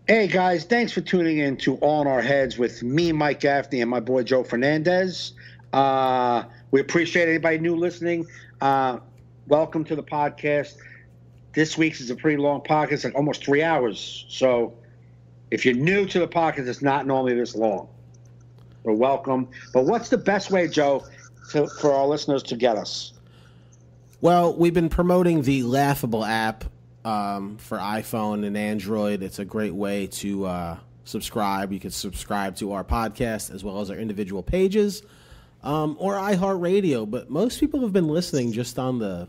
Hey guys, thanks for tuning in to All in Our Heads with me, Mike Gaffney, and my boy Joe Fernandez. We appreciate anybody new listening. Welcome to the podcast. This week's is a pretty long podcast, like almost 3 hours. So if you're new to the podcast, it's not normally this long. So welcome. But what's the best way, Joe, for our listeners to get us? Well, we've been promoting the Laughable app for iPhone and Android. It's a great way to subscribe. You can subscribe to our podcast as well as our individual pages, or iHeartRadio. But most people have been listening just on the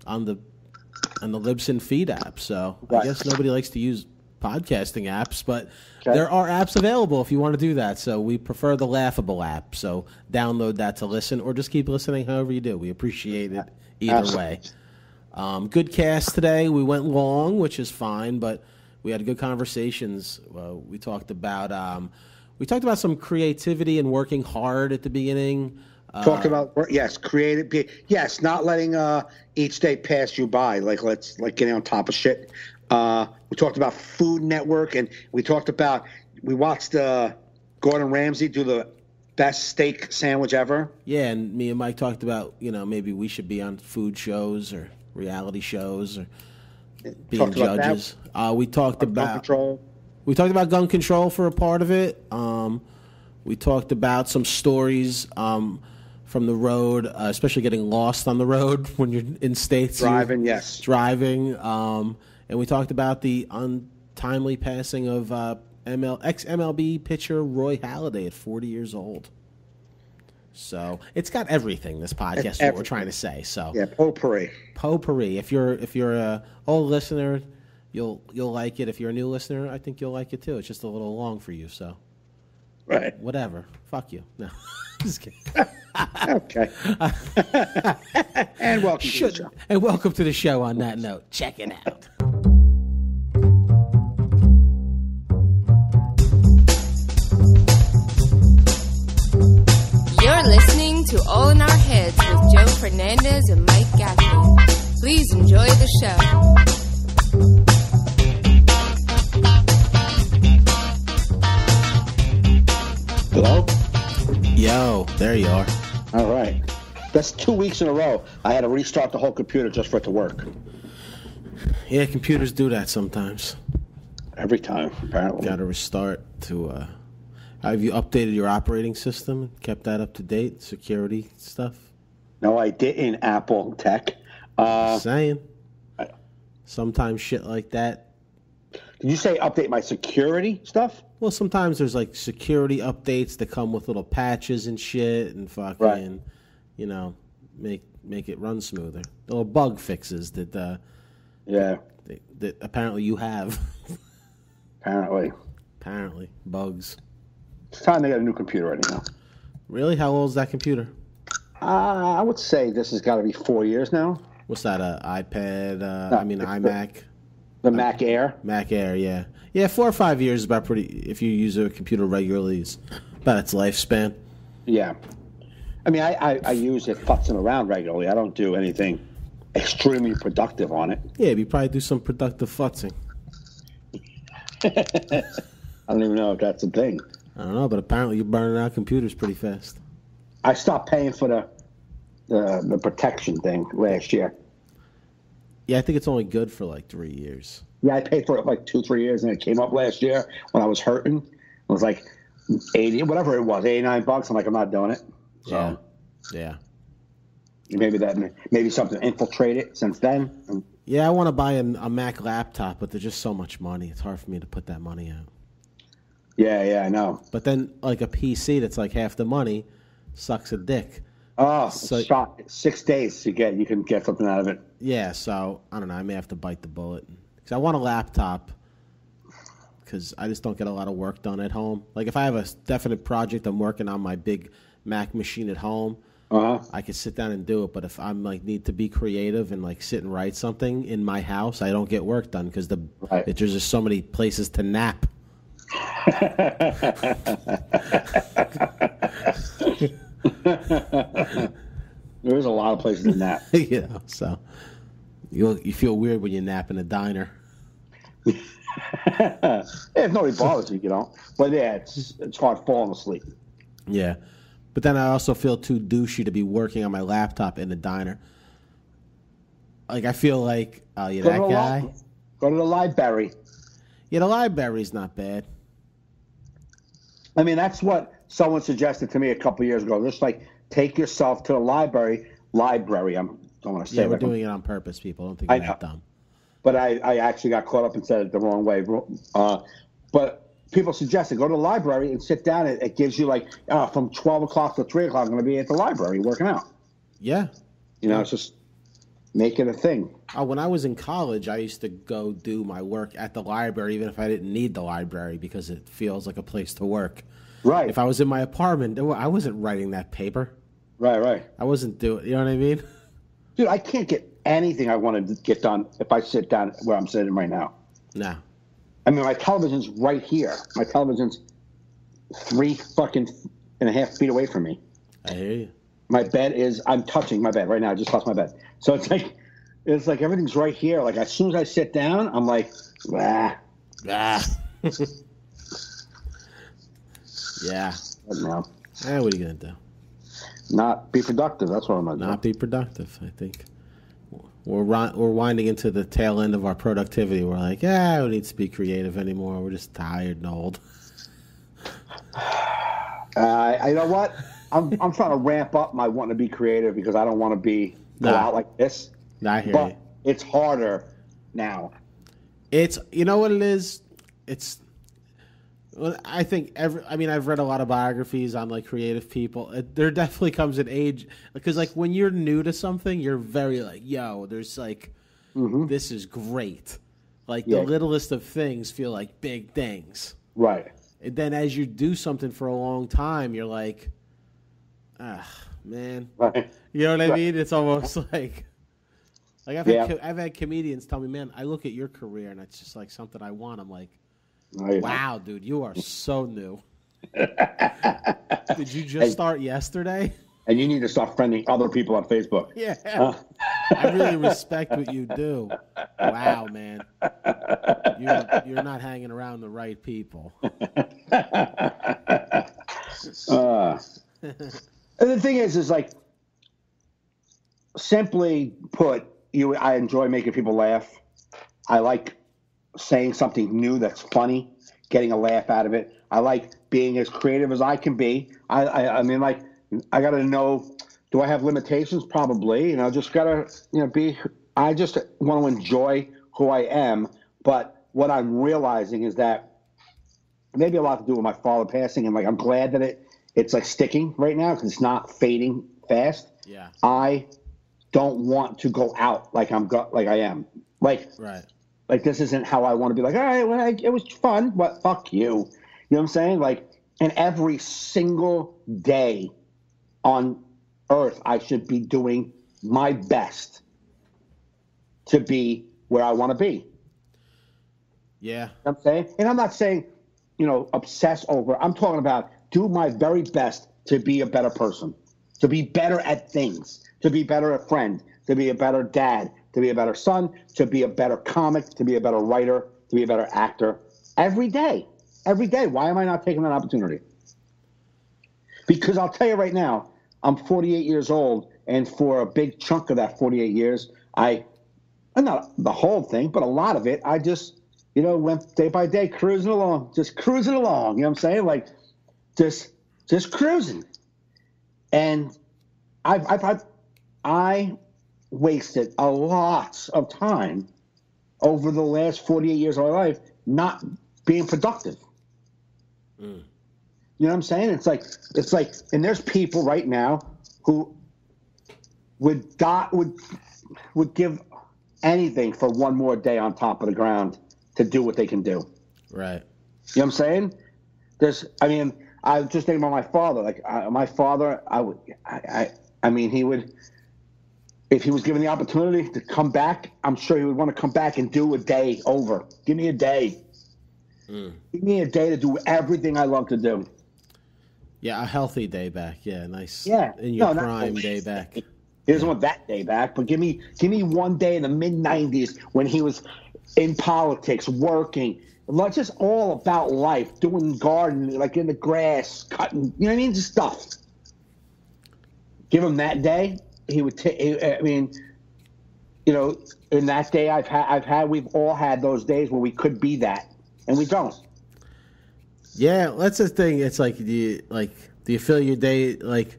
Libsyn Feed app. So right. I guess nobody likes to use podcasting apps, but there are apps available if you want to do that. So we prefer the Laughable app. So download that to listen, or just keep listening however you do. We appreciate it either way. Good cast today. We went long, which is fine, but we had good conversations. We talked about some creativity and working hard at the beginning. Talked about creative. Yes, not letting each day pass you by. Like getting on top of shit. We talked about Food Network, and we watched Gordon Ramsay do the best steak sandwich ever. Yeah, and me and Mike talked about maybe we should be on food shows or reality shows or being judges. We talked about gun control. We talked about gun control for a part of it. We talked about some stories from the road, especially getting lost on the road when you're in states. Driving. And we talked about the untimely passing of ex-MLB pitcher Roy Halladay at 40 years old. So it's got everything. This podcast, what we're trying to say. So yeah, potpourri. If you're a old listener, you'll like it. If you're a new listener, I think you'll like it too. It's just a little long for you. So right, whatever. Fuck you. No, just kidding. Okay. And welcome to the show. And welcome to the show. On that note, check it out. You're listening to All in Our Heads with Joe Fernandez and Mike Gaffney. Please enjoy the show. Hello? Yo, there you are. All right. That's 2 weeks in a row. I had to restart the whole computer just for it to work. Yeah, computers do that sometimes. Every time, apparently. Got to restart to... Have you updated your operating system? Kept that up to date? Security stuff? No, I didn't, Apple Tech. Saying. Sometimes shit like that. Did you say update my security stuff? Well, sometimes there's like security updates that come with little patches and shit and fucking, make it run smoother. Little bug fixes that that apparently you have. Apparently. Bugs. It's time to get a new computer right now. Really? How old is that computer? I would say this has got to be 4 years now. What's that, iPad? iMac? The Mac Air? Mac Air, yeah. Yeah, 4 or 5 years is about pretty, if you use a computer regularly, is about its lifespan. Yeah. I mean, I use it futzing around regularly. I don't do anything extremely productive on it. Yeah, you probably do some productive futzing. I don't even know if that's a thing. I don't know, but apparently you're burning out computers pretty fast. I stopped paying for the protection thing last year. Yeah, I think it's only good for like 3 years. Yeah, I paid for it like 2-3 years, and it came up last year when I was hurting. It was like 80, whatever it was, $89. I'm like, I'm not doing it. So, yeah. Maybe something infiltrated since then. Yeah, I want to buy a Mac laptop, but there's just so much money. It's hard for me to put that money out. Yeah, I know. But then, like a PC that's like half the money sucks a dick. Oh, so, 6 days you can get something out of it. Yeah, so I don't know. I may have to bite the bullet because I want a laptop because I just don't get a lot of work done at home. Like if I have a definite project I'm working on my big Mac machine at home, I could sit down and do it. But if I'm like need to be creative and like sit and write something in my house, I don't get work done because there's just so many places to nap. There's a lot of places to nap. So you feel weird when you nap in a diner. If nobody bothers you, But yeah, it's hard falling asleep. Yeah. But then I also feel too douchey to be working on my laptop in the diner. Like, I feel like, oh, you're that guy? Go to the library. Yeah, the library's not bad. I mean, that's what someone suggested to me a couple of years ago. Just like, take yourself to the library. I don't want to say Yeah, we're doing it on purpose, people. I don't think we're that dumb. But I actually got caught up and said it the wrong way. But people suggested go to the library and sit down. It gives you like from 12 o'clock to 3 o'clock, I'm going to be at the library working out. Yeah. It's just make it a thing. When I was in college, I used to go do my work at the library, even if I didn't need the library, because it feels like a place to work. Right. If I was in my apartment, I wasn't writing that paper. Right. I wasn't doing, you know what I mean? Dude, I can't get anything I want to get done if I sit down where I'm sitting right now. No. I mean, my television's right here. My television's 3.5 feet away from me. I hear you. My bed I'm touching my bed right now. I just touched my bed. So it's like everything's right here. Like as soon as I sit down, I'm like, ah. Yeah. But no. What are you going to do? Not be productive. That's what I'm going to do. Not be productive, I think. We're winding into the tail end of our productivity. We're like, we don't need to be creative anymore. We're just tired and old. You know what? I'm trying to ramp up my wanting to be creative because I don't want to go out like this. I hear but you. It's harder now. It's, you know what it is? I think I've read a lot of biographies on like creative people. There definitely comes an age because like when you're new to something, you're very like, yo, there's like, this is great. Like the littlest of things feel like big things. Right. And then as you do something for a long time, you're like, man. Right. You know what I mean? It's almost like I've had comedians tell me, man, I look at your career and it's just like something I want. I'm like, wow, dude, you are so new. Did you just start yesterday? And you need to start friending other people on Facebook. Yeah. I really respect what you do. Wow, man. You're not hanging around the right people. And the thing is like, simply put, I enjoy making people laugh. I like saying something new that's funny, getting a laugh out of it. I like being as creative as I can be. I mean, like, I got to know, do I have limitations? Probably. Just got to, be, I just want to enjoy who I am. But what I'm realizing is that maybe a lot to do with my father passing. And like, I'm glad that it's like sticking right now because it's not fading fast. Yeah. I don't want to go out like I am. Like, right. Like, this isn't how I want to be. Like, all right, well, it was fun, but fuck you. You know what I'm saying? Like, and every single day on earth, I should be doing my best to be where I want to be. Yeah. You know what I'm saying? And I'm not saying, obsess over. I'm talking about do my very best to be a better person, to be better at things, to be better a friend, to be a better dad, to be a better son, to be a better comic, to be a better writer, to be a better actor. Every day. Every day. Why am I not taking that opportunity? Because I'll tell you right now, I'm 48 years old, and for a big chunk of that 48 years, not the whole thing, but a lot of it, I just, went day by day, cruising along. You know what I'm saying? Like, just cruising. And I wasted a lot of time over the last 48 years of my life not being productive. You know what I'm saying? It's like, and there's people right now who would give anything for one more day on top of the ground to do what they can do. Right. You know what I'm saying? I was just thinking about my father. Like my father, he would, if he was given the opportunity to come back, I'm sure he would want to come back and do a day over. Give me a day. Give me a day to do everything I love to do. Yeah, a healthy day back. Yeah, nice. Yeah. In your prime day back. He doesn't want that day back, but give me one day in the mid-'90s when he was in politics, working, just all about life, doing gardening, like in the grass, cutting, you know what I mean? Just stuff. Give him that day, he would take, I mean, you know, in that day we've all had those days where we could be that, and we don't. Yeah, that's the thing. It's like, do you fill your day, like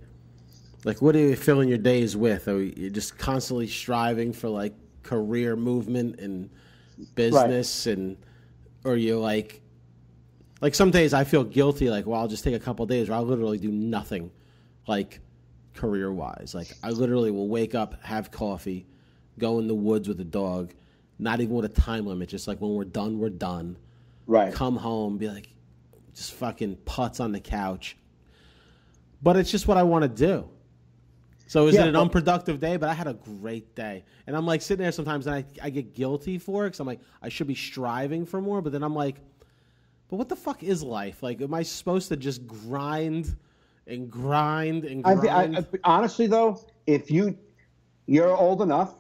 what are you filling your days with? Are you just constantly striving for, like, career movement and business, right? And or you like some days I feel guilty, like, well, I'll just take a couple of days where I'll literally do nothing, like, career wise. Like, I literally will wake up, have coffee, go in the woods with the dog, not even with a time limit, just like when we're done. Right. Come home, be like, just fucking putts on the couch. But it's just what I want to do. So is it an unproductive day? But I had a great day. And I'm like sitting there sometimes and I get guilty for it because I'm like, I should be striving for more. But then I'm like, but what the fuck is life? Like, am I supposed to just grind and grind and grind? Honestly, though, if you're old enough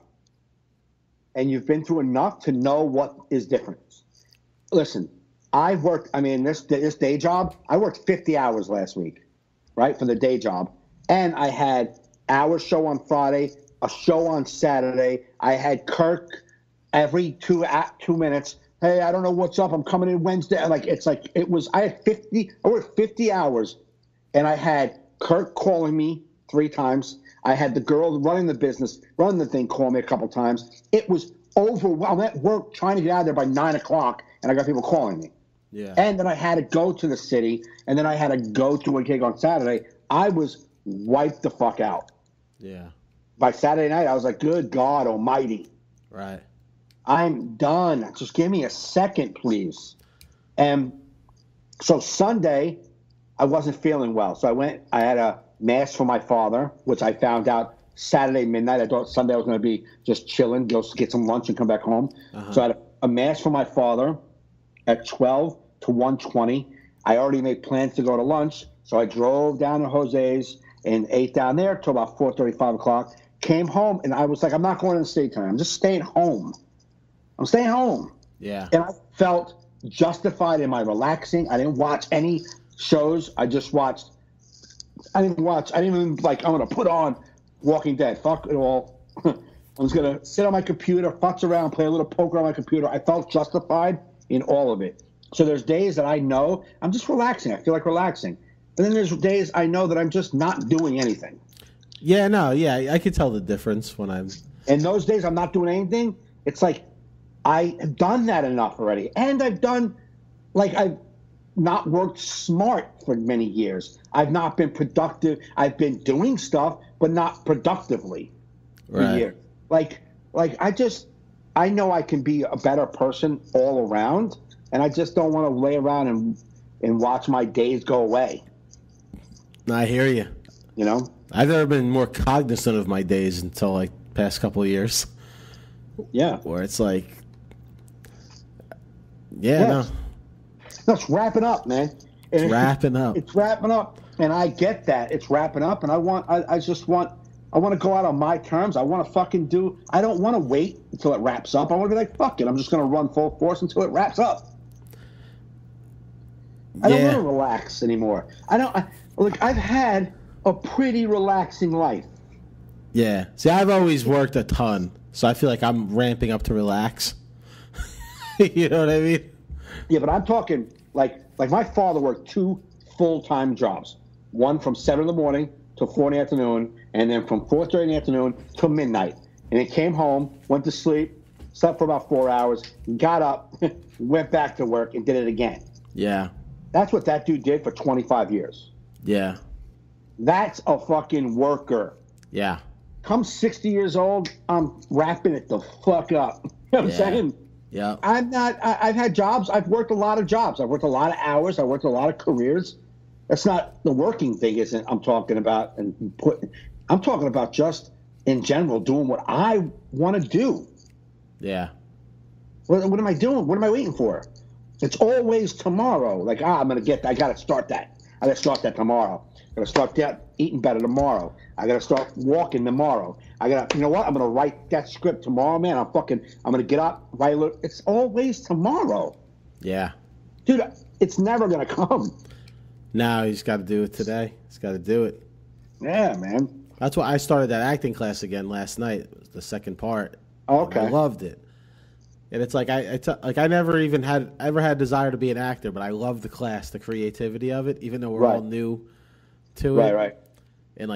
and you've been through enough to know what is different. Listen, I've worked, I mean, this day job, I worked 50 hours last week, right, for the day job. And I had our show on Friday, a show on Saturday. I had Kirk every 2 minutes. Hey, I don't know what's up. I'm coming in Wednesday. I worked 50 hours, and I had Kirk calling me 3 times. I had the girl running the thing, call me a couple times. It was overwhelmed. I'm at work trying to get out of there by 9 o'clock, and I got people calling me. Yeah. And then I had to go to the city, and then I had to go to a gig on Saturday. I was wiped the fuck out. Yeah. By Saturday night, I was like, good God almighty. Right. I'm done. Just give me a second, please. And so Sunday, I wasn't feeling well. So I had a mass for my father, which I found out Saturday midnight. I thought Sunday I was going to be just chilling, go get some lunch and come back home. Uh-huh. So I had a mass for my father at 12 to 1:20. I already made plans to go to lunch. So I drove down to Jose's and ate down there till about 4:30, 5 o'clock. Came home, and I was like, I'm not going to the state tonight. I'm just staying home. I'm staying home. Yeah. And I felt justified in my relaxing. I didn't watch any shows. I just watched. I didn't even I'm going to put on Walking Dead. Fuck it all. I was going to sit on my computer, futz around, play a little poker on my computer. I felt justified in all of it. So there's days that I know I'm just relaxing. I feel like relaxing. And then there's days I know that I'm just not doing anything. Yeah, no, yeah, I can tell the difference when I'm... And those days I'm not doing anything, it's like I have done that enough already. And I've not worked smart for many years. I've not been productive. I've been doing stuff, but not productively for years. Like I know I can be a better person all around, and I just don't want to lay around and watch my days go away. I hear you. You know? I've never been more cognizant of my days until, like, past couple of years. Yeah. Where it's like, no, it's wrapping up, man. It's wrapping up. It's wrapping up, and I get that. It's wrapping up, and I want to go out on my terms. I want to fucking do. I don't want to wait until it wraps up. I want to be like, fuck it. I'm just going to run full force until it wraps up. I don't want to relax anymore. I've had a pretty relaxing life. Yeah. See, I've always worked a ton, so I feel like I'm ramping up to relax. You know what I mean? Yeah, but I'm talking like my father worked 2 full-time jobs. One from 7 in the morning to 4 in the afternoon, and then from 4:30 in the afternoon till midnight. And he came home, went to sleep, slept for about 4 hours, got up, went back to work, and did it again. Yeah. That's what that dude did for 25 years. Yeah. That's a fucking worker. Yeah. Come 60 years old, I'm wrapping it the fuck up. You know what I'm saying? Yeah. I've had jobs. I've worked a lot of jobs. I've worked a lot of hours. I've worked a lot of careers. That's not the working thing, isn't I'm talking about. I'm talking about just in general doing what I want to do. Yeah. What am I doing? What am I waiting for? It's always tomorrow. Like, I got to start that. I got to start that tomorrow. got to start eating better tomorrow. I got to start walking tomorrow. I got to, you know what? I'm going to write that script tomorrow, man. I'm going to get up, write it. It's always tomorrow. Yeah. Dude, it's never going to come. No, you just got to do it today. Just got to do it. Yeah, man. That's why I started that acting class again last night. It was the second part. Okay. I loved it. And it's like I never even had desire to be an actor, but I love the class, the creativity of it, even though we're all new to it. Right. And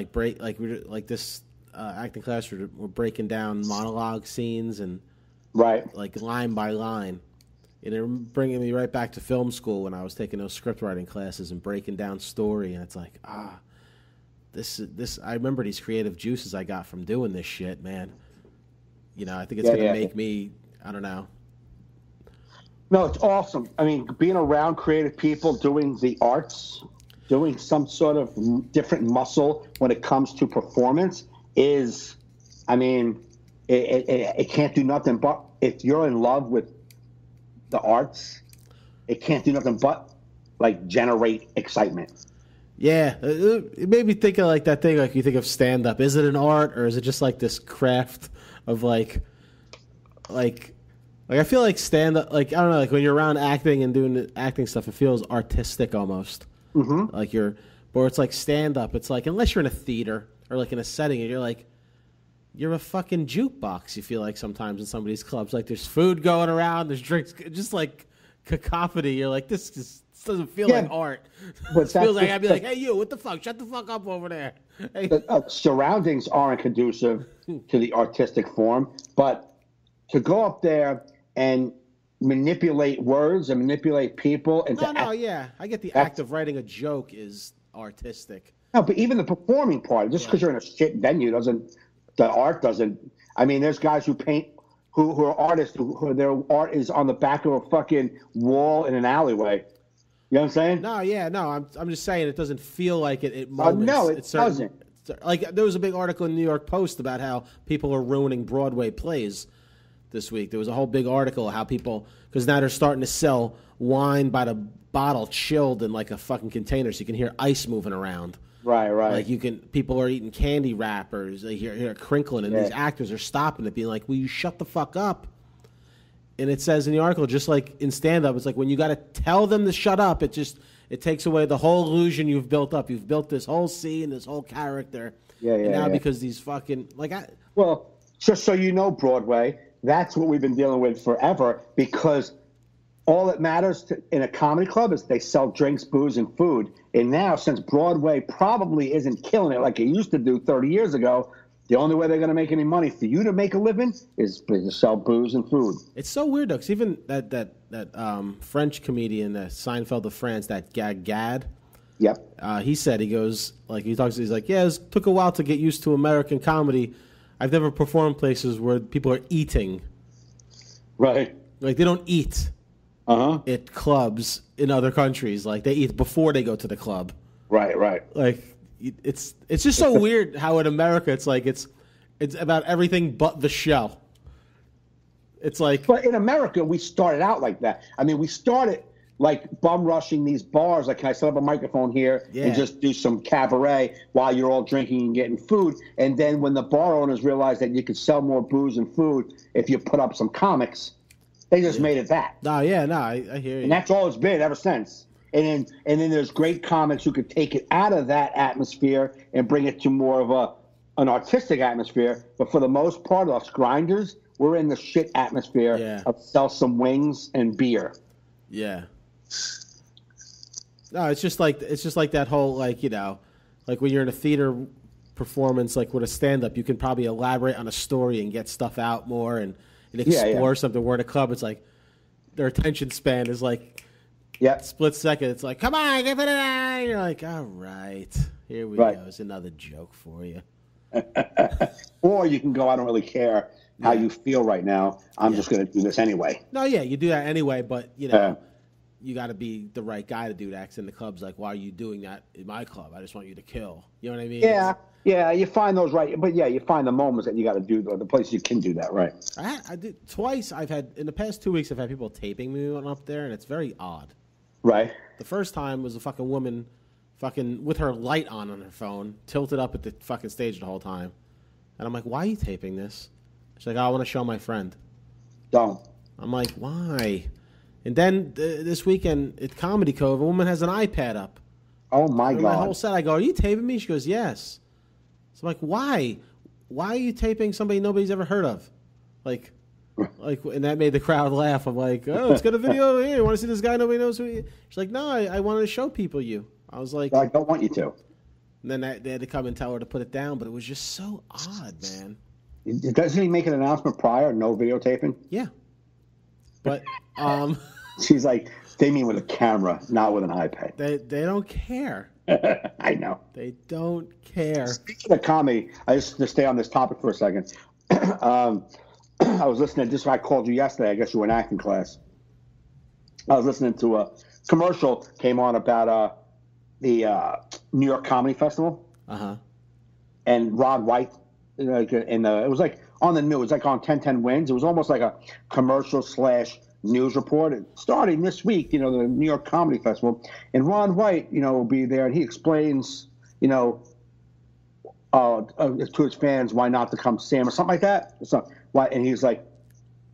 this acting class, we're breaking down monologue scenes and like line by line. And it bringing me right back to film school when I was taking those script writing classes and breaking down story. And it's like, this. I remember these creative juices I got from doing this shit, man. You know, I think it's going to make me, I don't know. No, it's awesome. I mean, being around creative people doing the arts, doing some sort of different muscle when it comes to performance is, I mean, it can't do nothing but, if you're in love with the arts, it can't do nothing but, like, generate excitement. Yeah, it made me think of like that thing, like you think of stand-up. Is it an art or is it just like this craft of like I feel like stand-up, like, I don't know, like when you're around acting and doing the acting stuff, it feels artistic almost. Mm-hmm. Like or it's like stand-up. It's like, unless you're in a theater or like in a setting and you're like, you're a fucking jukebox, you feel like sometimes in some of these clubs. Like there's food going around, there's drinks, just like cacophony. You're like, this doesn't feel like art. It feels like I'd be like, hey, you, what the fuck? Shut the fuck up over there. Hey. The surroundings aren't conducive to the artistic form, but to go up there and manipulate words and manipulate people. And I get the act of writing a joke is artistic. No, but even the performing part, just because you're in a shit venue the art doesn't. I mean, there's guys who paint, who are artists, who their art is on the back of a fucking wall in an alleyway. You know what I'm saying? I'm just saying it doesn't feel like it. It moments. No, it doesn't. Like there was a big article in the New York Post about how people are ruining Broadway plays this week. There was a whole big article how people, because now they're starting to sell wine by the bottle chilled in like a fucking container, so you can hear ice moving around. Right. Like people are eating candy wrappers, they hear crinkling, and these actors are stopping it, being like, "Will you shut the fuck up?" And it says in the article, just like in stand-up, it's like when you got to tell them to shut up, it takes away the whole illusion you've built up. You've built this whole scene, this whole character. And now because these fucking well, just so you know, Broadway, that's what we've been dealing with forever, because all that matters in a comedy club is they sell drinks, booze, and food. And now, since Broadway probably isn't killing it like it used to do 30 years ago, the only way they're going to make any money for you to make a living is to sell booze and food. It's so weird, though, because even that French comedian, Seinfeld of France, that Gad. Yep. He said, he's like, yeah, it took a while to get used to American comedy. I've never performed places where people are eating. Right. Like, they don't eat at clubs in other countries. Like, they eat before they go to the club. Right. Like, it's just so weird how in America it's like it's about everything but the show. It's like, but in America we started out like that. I mean, we started like bum rushing these bars. Like, can I set up a microphone here and just do some cabaret while you're all drinking and getting food? And then when the bar owners realized that you could sell more booze and food if you put up some comics, they just made it that. I hear you. And that's all it's been ever since. And then there's great comics who could take it out of that atmosphere and bring it to more of an artistic atmosphere. But for the most part, us grinders, we're in the shit atmosphere of sell some wings and beer. Yeah. No, it's just like that whole, like, you know, like when you're in a theater performance, like with a stand-up, you can probably elaborate on a story and get stuff out more and explore something. Where in a club, it's like their attention span is like split second. It's like, come on, give it an eye. You're like, all right, here we go. It's another joke for you. Or you can go, I don't really care how you feel right now. I'm just going to do this anyway. No, you do that anyway, but, you know, you got to be the right guy to do that. 'Cause in the club's like, why are you doing that in my club? I just want you to kill. You know what I mean? Yeah, you find those but you find the moments that you got to do, the places you can do that, right? I did twice. In the past 2 weeks, I've had people taping me when I'm up there, and it's very odd. Right. The first time was a fucking woman fucking with her light on her phone, tilted up at the fucking stage the whole time. And I'm like, why are you taping this? She's like, oh, I want to show my friend. Don't. I'm like, why? And then this weekend at Comedy Cove, a woman has an iPad up. Oh, my God. My whole set, I go, are you taping me? She goes, yes. So I'm like, why? Why are you taping somebody nobody's ever heard of? Like, and that made the crowd laugh. I'm like, oh, let's get a video here. You want to see this guy nobody knows who he is? She's like, no, I wanted to show people you. I was like, I don't want you to. And then they had to come and tell her to put it down, but it was just so odd, man. Doesn't he make an announcement prior? No videotaping? Yeah. But she's like, they mean with a camera, not with an iPad. They don't care. I know. They don't care. Speaking of comedy, I just to stay on this topic for a second. I was listening to this. I called you yesterday. I guess you were in acting class. I was listening to a commercial came on about the New York Comedy Festival. And Rod White, it was like on the news. It was like on 1010 Wins. It was almost like a commercial / news report. Starting this week, the New York Comedy Festival, and Ron White, will be there, and he explains, to his fans why not to come see him or something like that. And he's like,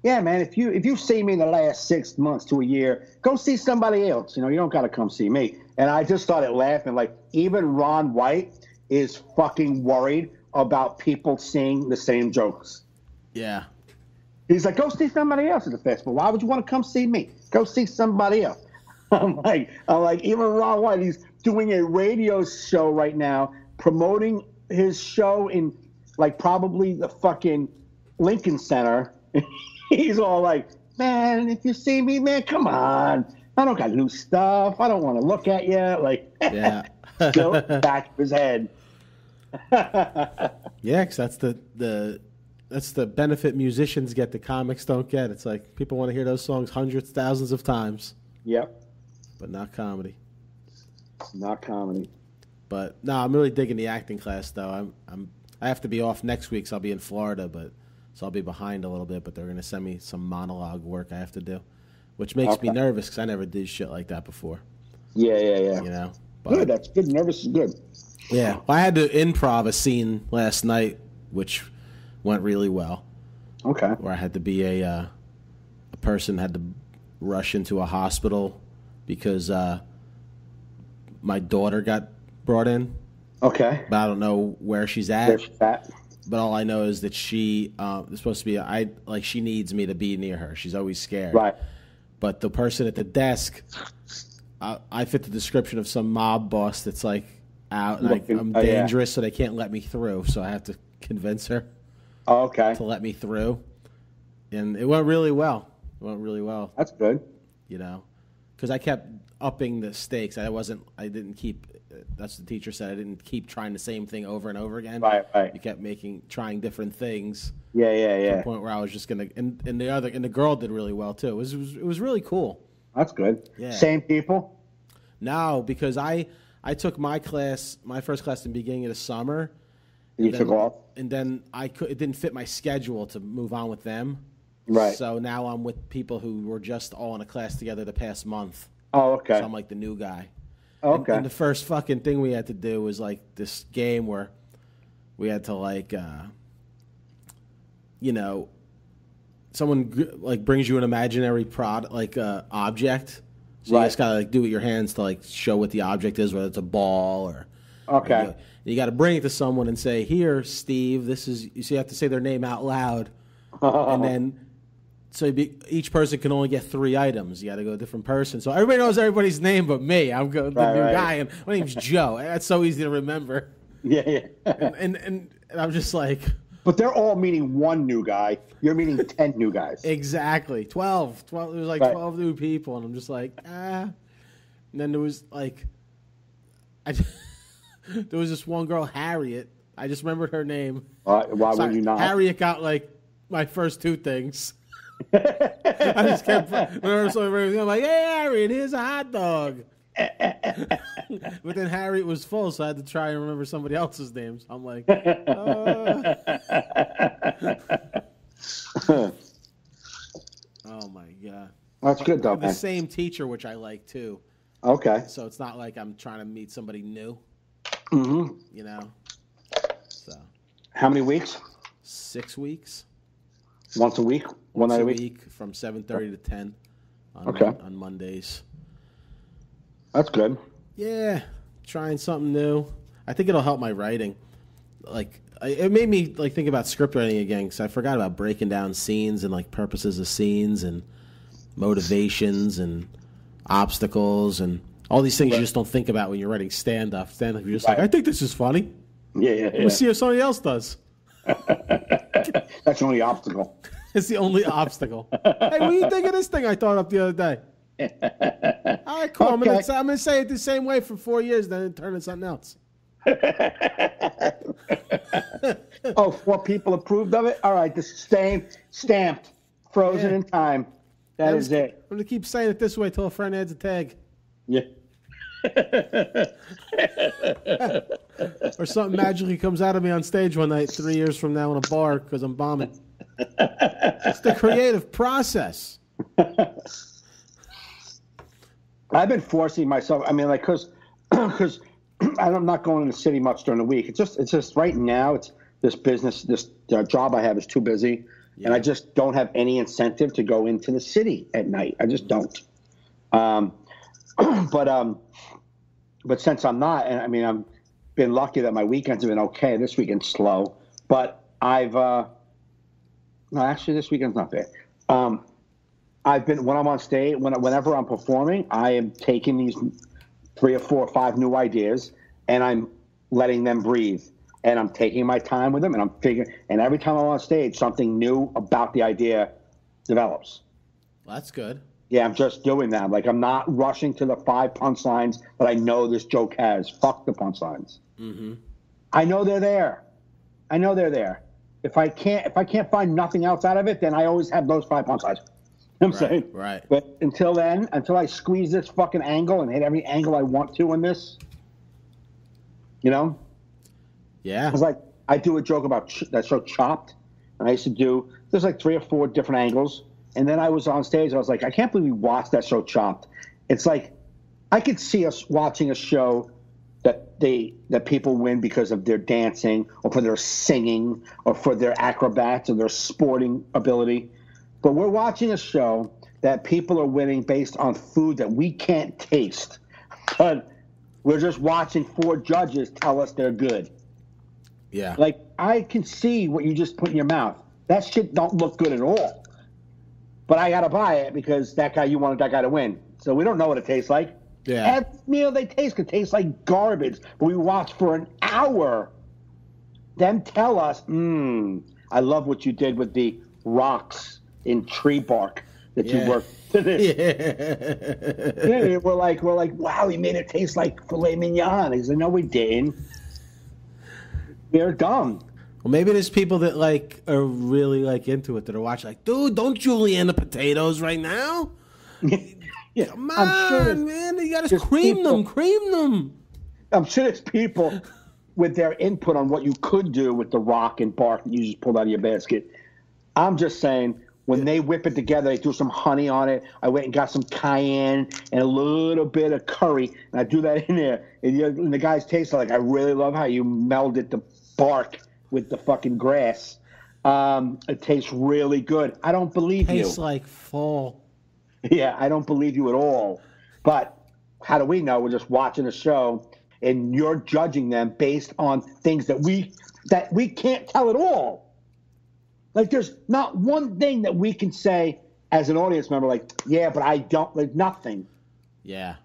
yeah, man, if you see me in the last 6 months to a year, go see somebody else. You don't got to come see me. And I just started laughing. Like, even Ron White is fucking worried about people seeing the same jokes. Yeah. He's like, go see somebody else at the festival. Why would you want to come see me? Go see somebody else. I'm like, even Ron White, he's doing a radio show right now, promoting his show in like probably the fucking Lincoln Center. He's all like, man, if you see me, man, come on. I don't got new stuff. I don't want to look at you. Like, yeah. Still back of his head. Yeah, because that's the benefit musicians get that comics don't get. It's like people want to hear those songs hundreds, thousands of times. Yep. But not comedy. Not comedy. But no, I'm really digging the acting class though. I have to be off next week, so I'll be in Florida, so I'll be behind a little bit. But they're going to send me some monologue work I have to do, which makes me nervous because I never did shit like that before. Yeah. But, good. That's good. Nervous is good. Yeah. Well, I had to improv a scene last night, which went really well. Okay. Where I had to be a person had to rush into a hospital because my daughter got brought in. Okay. But I don't know where she's at. Where she's at. But all I know is that she is supposed to be. She needs me to be near her. She's always scared. Right. But the person at the desk, I fit the description of some mob boss that's like out. Like I'm dangerous, so they can't let me through. So I have to convince her. Oh, okay. To let me through, and it went really well. That's good. Because I kept upping the stakes. I didn't keep. That's what the teacher said. I didn't keep trying the same thing over and over again. Right. You kept trying different things. Yeah. To the point where I was just gonna, and the girl did really well too. It was really cool. That's good. Yeah. Same people. No, because I took my first class in the beginning of the summer. You took off, and then it didn't fit my schedule to move on with them. Right. So now I'm with people who were just all in a class together the past month. Oh, okay. So I'm like the new guy. Okay. And the first fucking thing we had to do was like this game where we had to someone like brings you an imaginary object. So you just gotta do it with your hands to show what the object is, whether it's a ball or. Okay. You got to bring it to someone and say, "Here, Steve, this is." So you have to say their name out loud, and then each person can only get 3 items. You got to go to a different person. So everybody knows everybody's name but me. I'm the new guy, and my name's Joe. That's so easy to remember. Yeah. and I'm just like. But they're all meeting one new guy. You're meeting 10 new guys. Exactly. 12. There was 12 new people, and I'm just like, ah. And then there was there was this one girl, Harriet. I just remembered her name. Why would you not? Harriet got my first 2 things. I just kept whenever somebody I'm like, "Hey, Harriet, here's a hot dog." But then Harriet was full, so I had to try and remember somebody else's names. I'm like, oh my god. That's good though, man. The same teacher, which I like too. Okay. So it's not like I'm trying to meet somebody new. Mm-hmm. You know. So. How many weeks? 6 weeks. Once a week. One night a week from 7:30 to 10. On Mondays. That's good. Yeah, trying something new. I think it'll help my writing. Like, it made me like think about script writing again because I forgot about breaking down scenes and like purposes of scenes and motivations and obstacles and all these things you just don't think about when you're writing stand-up. Stand-up, you're just like, I think this is funny. Yeah. Let's see if somebody else does. That's the only obstacle. It's the only obstacle. Hey, what do you think of this thing I thought up the other day? All right, cool. Okay. I'm going to say it the same way for 4 years, then turn into something else. 4 people approved of it? All right, the same, stamped, frozen in time. That is it. I'm going to keep saying it this way till a friend adds a tag. Yeah. Or something magically comes out of me on stage one night 3 years from now in a bar because I'm bombing. It's the creative process. I've been forcing myself. I mean, like, because I'm not going in the city much during the week. It's just right now. It's this business, this job I have is too busy, and I just don't have any incentive to go into the city at night. I just don't. But since I'm not, and I mean, I've been lucky that my weekends have been okay. This weekend's slow, but actually, this weekend's not bad. I've been, when I'm on stage, whenever I'm performing, I am taking these 3 or 4 or 5 new ideas and I'm letting them breathe. And I'm taking my time with them and I'm figuring, and every time I'm on stage, something new about the idea develops. Well, that's good. Yeah, I'm just doing that. Like, I'm not rushing to the 5 punchlines that I know this joke has. Fuck the punchlines. Mm-hmm. I know they're there. If I can't find nothing else out of it, then I always have those 5 punchlines. You know what I'm saying? Right. But until I squeeze this fucking angle and hit every angle I want to in this, you know? Yeah. It's like, I do a joke about that show Chopped, and I used to do, there's like 3 or 4 different angles, and then I was on stage, I was like, I can't believe we watched that show Chopped. It's like, I could see us watching a show that people win because of their dancing or for their singing or for their acrobats or their sporting ability. But we're watching a show that people are winning based on food that we can't taste. But we're just watching 4 judges tell us they're good. Yeah. Like, I can see what you just put in your mouth. That shit don't look good at all. But I got to buy it because you wanted that guy to win. So we don't know what it tastes like. Yeah. Every meal they taste could taste like garbage. But we watch for an hour. Them tell us, I love what you did with the rocks in tree bark that you worked to this. Yeah, we're like, wow, he made it taste like filet mignon. He said, no, we didn't. They're dumb. Well, maybe there's people that like are really like into it that are watching like, dude, don't julienne the potatoes right now. Yeah, come on, man, you gotta cream them. I'm sure there's people with their input on what you could do with the rock and bark that you just pulled out of your basket. I'm just saying, when they whip it together, they threw some honey on it. I went and got some cayenne and a little bit of curry, and I do that in there. And the guys taste like, I really love how you melded the bark with the fucking grass. It tastes really good. I don't believe you. Tastes like fall. Yeah, I don't believe you at all. But how do we know? We're just watching a show, and you're judging them based on things that we can't tell at all. Like, there's not one thing that we can say as an audience member, like, yeah, but I don't, like, nothing. Yeah.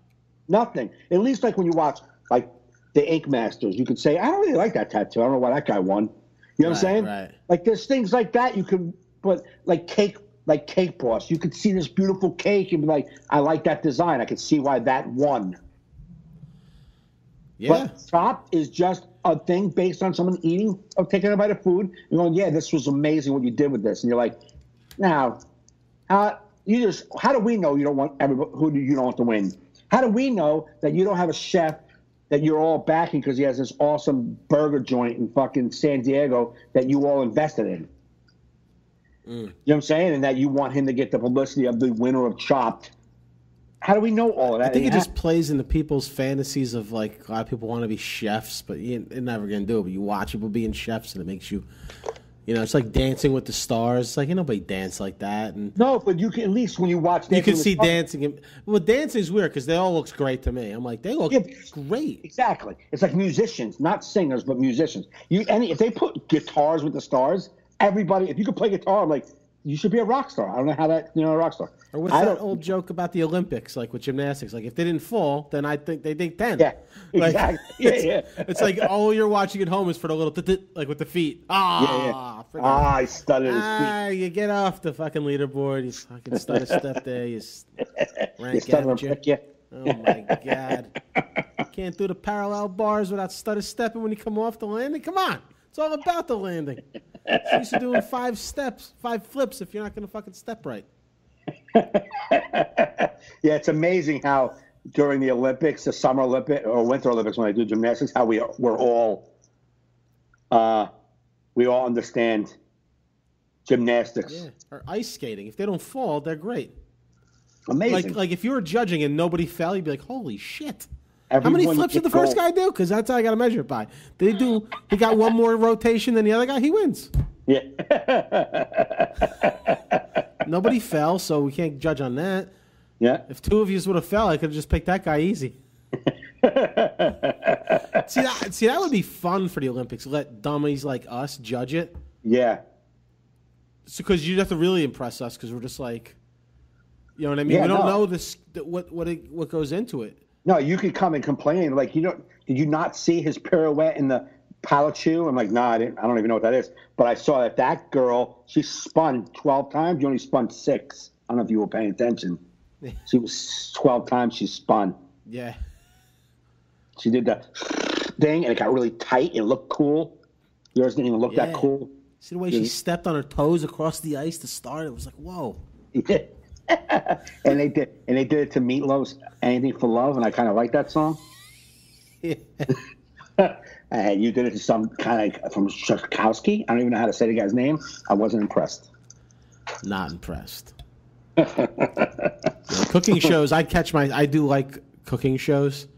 Nothing. At least, like, when you watch, like, the Ink Masters, you could say, I don't really like that tattoo. I don't know why that guy won. You know what I'm saying? Right. Like, there's things like that you could put, like Cake Boss. You could see this beautiful cake and be like, I like that design. I could see why that won. Yeah. But Chopped is just a thing based on someone eating or taking a bite of food and going, yeah, this was amazing what you did with this. And you're like, now, how do we know you don't want you don't want to win? How do we know that you don't have a chef that you're all backing because he has this awesome burger joint in fucking San Diego that you all invested in? You know what I'm saying? And that you want him to get the publicity of the winner of Chopped. How do we know all of that? I think it just plays into people's fantasies of like a lot of people want to be chefs, but you're never gonna do it. But you watch people being chefs, and it makes you, it's like Dancing with the Stars. It's like nobody dance like that. And no, but you can at least when you watch, you can see dancing. Well, dancing's weird because they all looks great to me. I'm like, they look great. Exactly. It's like musicians, not singers, but musicians. If they put guitars with the stars, everybody. If you could play guitar, I'm like, you should be a rock star. I don't know how that, a rock star. Or what's that old joke about the Olympics, like with gymnastics? Like if they didn't fall, then I think they think 10. Yeah, exactly. It's like all you're watching at home is for the little like with the feet. I stuttered his feet. You get off the fucking leaderboard. You fucking stutter step there. You rank you. Oh my god! Can't do the parallel bars without stutter stepping when you come off the landing. Come on, it's all about the landing. So used to doing 5 flips if you're not going to fucking step right. Yeah, it's amazing how during the Olympics, the Summer Olympics or Winter Olympics, when I do gymnastics, how we all understand gymnastics. Yeah, or ice skating. If they don't fall, they're great. Amazing. Like if you were judging and nobody fell, you'd be like, holy shit. How many flips did the first guy do? Because that's how I got to measure it by. He got one more rotation than the other guy, he wins. Yeah. Nobody fell, so we can't judge on that. Yeah. If 2 of you would have fell, I could have just picked that guy easy. See, that would be fun for the Olympics. Let dummies like us judge it. Yeah. Because you'd have to really impress us because we're just like, you know what I mean? Yeah, we don't know this what goes into it. No, you could come and complain like did you not see his pirouette in the pallet shoe? I'm like, I don't even know what that is. But I saw that girl, she spun 12 times. You only spun 6. I don't know if you were paying attention. She was 12 times she spun. Yeah. She did the thing, and it got really tight. It looked cool. Yours didn't even look that cool. See the way she stepped on her toes across the ice to start? It was like, whoa. Yeah. and they did it to Meatloaf's "Anything for Love," and I kind of like that song. Yeah. And you did it to some kind of from Tchaikovsky. I don't even know how to say the guy's name. I wasn't impressed. Not impressed. Cooking shows. I do like cooking shows.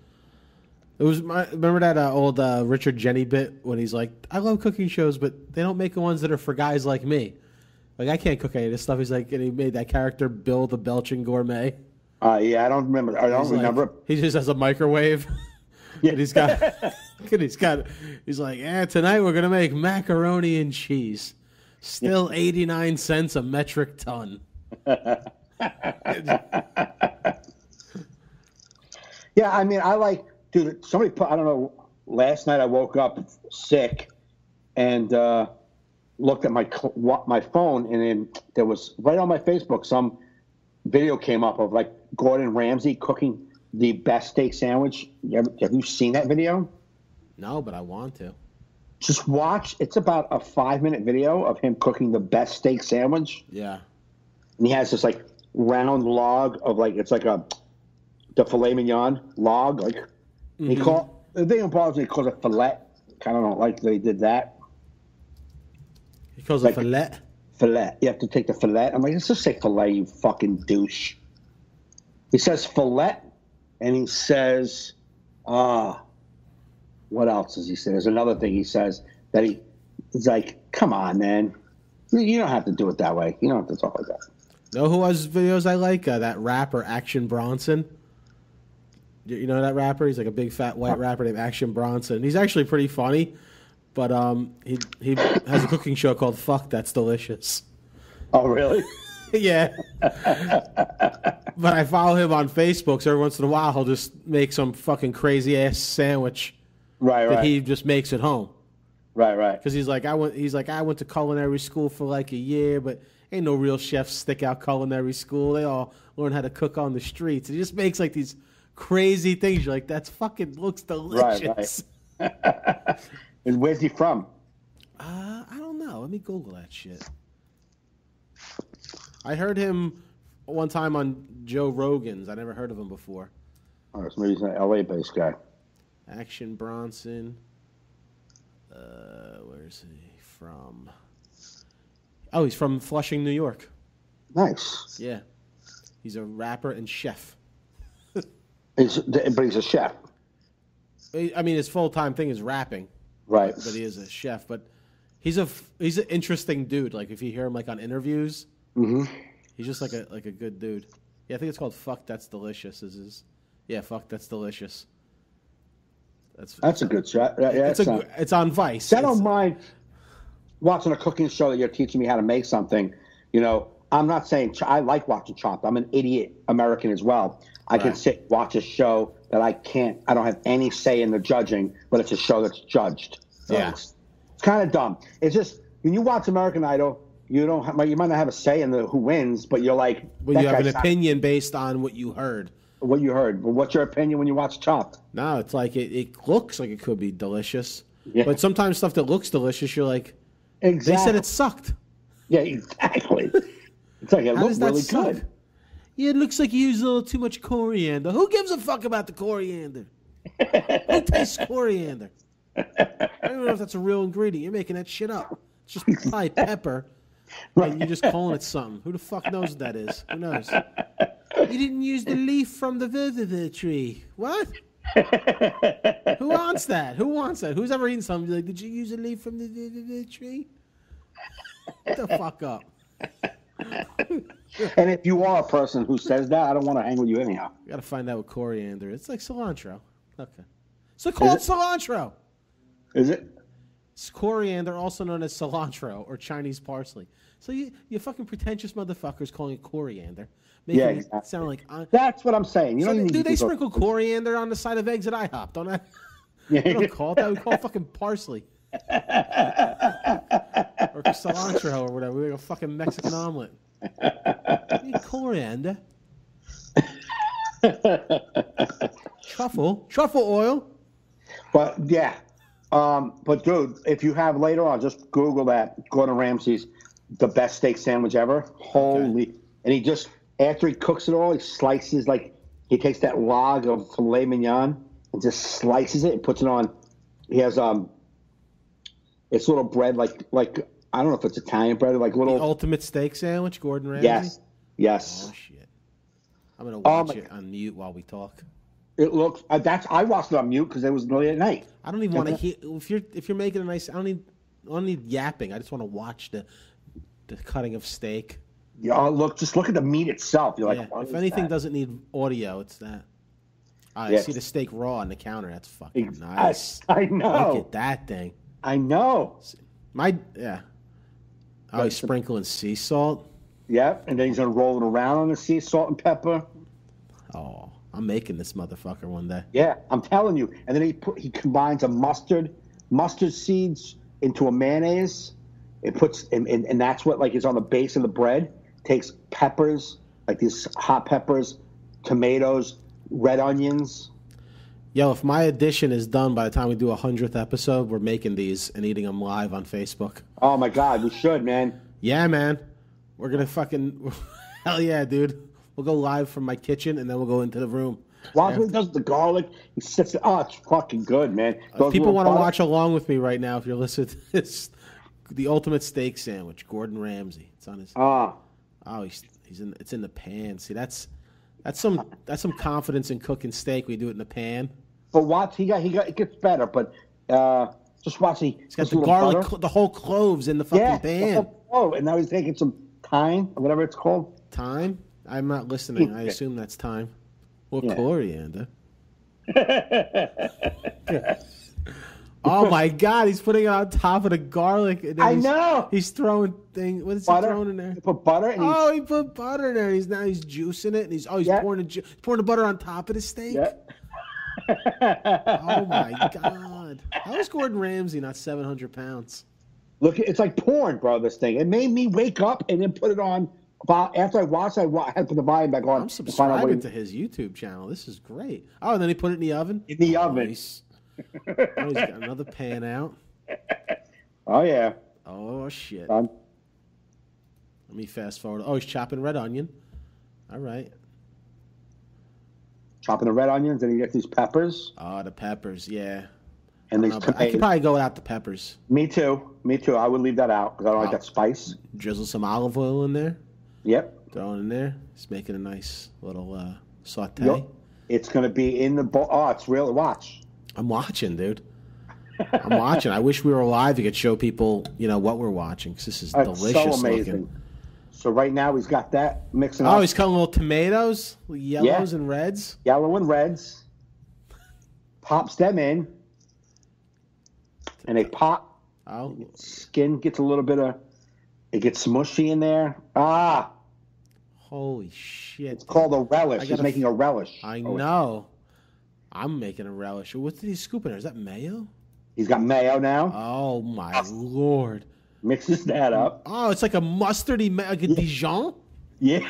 It was remember that old Richard Jenny bit when he's like, I love cooking shows, but they don't make the ones that are for guys like me. Like, I can't cook any of this stuff. He's like, and he made that character Bill the Belching Gourmet. Yeah, I don't remember. I don't remember. He just has a microwave. Yeah. And he's like, tonight we're going to make macaroni and cheese. Still 89 cents a metric ton. Yeah, I mean, dude, somebody put, I don't know, last night I woke up sick and looked at my phone, and then there was right on my Facebook some video came up of like Gordon Ramsay cooking the best steak sandwich. Have you seen that video? No, but I want to. Just watch. It's about a 5-minute video of him cooking the best steak sandwich. Yeah. And he has this like round log of like, it's like the filet mignon log. Like the thing bothers me, he calls it fillet. Kind of don't like they did that. He calls it fillet? Fillet. You have to take the fillet. I'm like, let's just say fillet, you fucking douche. He says fillet, and he says, what else does he say? There's another thing he says that he's like, come on, man. You don't have to do it that way. You don't have to talk like that. Know who has videos I like? That rapper, Action Bronson. You know that rapper? He's like a big fat white rapper named Action Bronson. He's actually pretty funny, but he has a cooking show called Fuck That's Delicious. Oh, really? Yeah. But I follow him on Facebook, so every once in a while he'll just make some fucking crazy ass sandwich that he just makes at home. Right. Because he's like, I went to culinary school for like a year, but ain't no real chefs stick out culinary school. They all learn how to cook on the streets. He just makes like these crazy things. You're like, that's fucking looks delicious. Right. And where's he from? I don't know. Let me Google that shit. I heard him one time on Joe Rogan's. I never heard of him before. Oh, so maybe he's an LA-based guy. Action Bronson. Where's he from? Oh, he's from Flushing, New York. Nice. Yeah. He's a rapper and chef. But he's a chef. I mean, his full-time thing is rapping. Right. But he is a chef. But he's an interesting dude. Like, if you hear him, like, on interviews, he's just like a good dude. Yeah, I think it's called Fuck That's Delicious. Fuck That's Delicious. That's a good show. Yeah, it's on Vice. I don't mind watching a cooking show that you're teaching me how to make something. You know, I'm not saying I like watching Chopped. I'm an idiot American as well. I can sit watch a show that I don't have any say in the judging, but it's a show that's judged. So it's kind of dumb. It's just when you watch American Idol, you might not have a say in who wins, but you're like, well, you have an opinion based on what you heard. What you heard. Well, what's your opinion when you watch Chopped? No, it's like it looks like it could be delicious, but sometimes stuff that looks delicious, you're like, exactly. They said it sucked. Yeah, exactly. It's like it looks really good. Yeah, it looks like you use a little too much coriander. Who gives a fuck about the coriander? Who tastes coriander? I don't know if that's a real ingredient. You're making that shit up. It's just probably pepper, and you're just calling it something. Who the fuck knows what that is? Who knows? You didn't use the leaf from the tree. What? Who wants that? Who's ever eaten something like, did you use a leaf from the tree? Get the fuck up. And if you are a person who says that, I don't want to hang with you anyhow. You got to find out what coriander is. It's like cilantro. Okay. So called cilantro. Is it? It's coriander, also known as cilantro or Chinese parsley. So you fucking pretentious motherfuckers calling it coriander. Making it sound like... That's what I'm saying. Do they sprinkle coriander on the side of eggs at IHOP? Don't I? We don't call it that. We call it fucking parsley. Or cilantro or whatever. We make a fucking Mexican omelet. Coriander. Truffle oil. But yeah. But dude, if you have later on, just Google that. Gordon Ramsay's the best steak sandwich ever. Holy. And he just, after he cooks it all, he slices, like, he takes that log of filet mignon and just slices it and puts it on. He has it's little bread like I don't know if it's Italian bread or like little. The ultimate steak sandwich, Gordon Ramsay? Yes. Oh shit! I'm gonna watch it on mute while we talk. It looks. I watched it on mute because it was late at night. I don't even want to hear if you're making a nice. I don't need yapping. I just want to watch the cutting of steak. Yeah, just look at the meat itself. You're like, if anything doesn't need audio, it's that. I see the steak raw on the counter. That's fucking nice. I know. Look at that thing. I know. Oh, he's sprinkling sea salt. Yep, and then he's gonna roll it around on the sea salt and pepper. Oh, I'm making this motherfucker one day. Yeah, I'm telling you. And then he combines a mustard seeds into a mayonnaise. It puts and that's what like is on the base of the bread. Takes peppers, like these hot peppers, tomatoes, red onions. Yo, if my edition is done by the time we do 100th episode, we're making these and eating them live on Facebook. Oh my God, we should, man. Yeah, man. We're gonna fucking hell yeah, dude. We'll go live from my kitchen and then we'll go into the room. While he does the garlic, he sits. Oh, it's fucking good, man. If people want to watch along with me right now, if you're listening to this, the ultimate steak sandwich, Gordon Ramsay. It's on his. Oh, he's in. It's in the pan. See, that's some confidence in cooking steak. We do it in the pan. But watch, it gets better. But just watch. He's got the garlic, the whole cloves in the fucking pan. And now he's taking some thyme or whatever it's called. Thyme? I'm not listening. I assume that's thyme. Or coriander. Oh my God! He's putting it on top of the garlic. And I know. He's throwing things. What is he throwing in there? He put butter. He put butter in there. He's juicing it, and he's pouring the butter on top of the steak. Yeah. Oh my God! How is Gordon Ramsay not 700 pounds? Look, it's like porn, bro. This thing. It made me wake up and then put it on. After I watched, I had to put the volume back on. I'm subscribing to his YouTube channel. This is great. Oh, and then he put it in the oven. In the oven. Nice. Oh, he's got another pan out. Oh yeah. Oh shit. Let me fast forward. Oh, he's chopping red onion. All right. Chopping the red onions, and he gets these peppers. Oh, the peppers, yeah. And I could probably go without the peppers. Me too. I would leave that out because I don't like that spice. Drizzle some olive oil in there. Yep. Throw it in there. It's making a nice little saute. It's going to be in the bowl. Oh, it's really watch. I'm watching, dude. I'm watching. I wish we were live. You could show people, what we're watching. Cause this is delicious. So amazing. Looking. So right now he's got that mixing up. Oh, he's cutting little tomatoes, yellows and reds. Yellow and reds. Pops them in, and they pop. Oh, skin gets a little bit of. It gets smushy in there. Ah. Holy shit! It's called a relish. He's making a relish. I know. I'm making a relish. What did he scoop in there? Is that mayo? He's got mayo now. Oh my lord! Mixes that up. Oh, it's like a mustardy, like a Dijon. Yeah.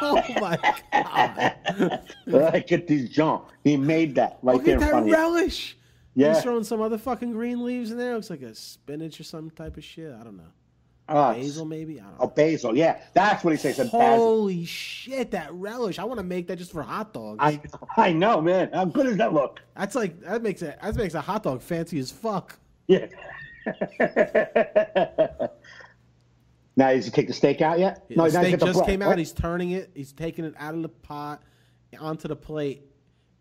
Oh my god! Like a Dijon. He made that right there in front of you. Look at that relish. Yeah. He's throwing some other fucking green leaves in there. Looks like a spinach or some type of shit. I don't know. Basil, maybe? I don't know. Oh, basil. Yeah, that's what he says. Holy shit, that relish! I want to make that just for hot dogs. I know, man. How good does that look? That makes a hot dog fancy as fuck. Yeah. Now, does he take the steak out yet? No, the steak just came out. He's turning it. He's taking it out of the pot onto the plate.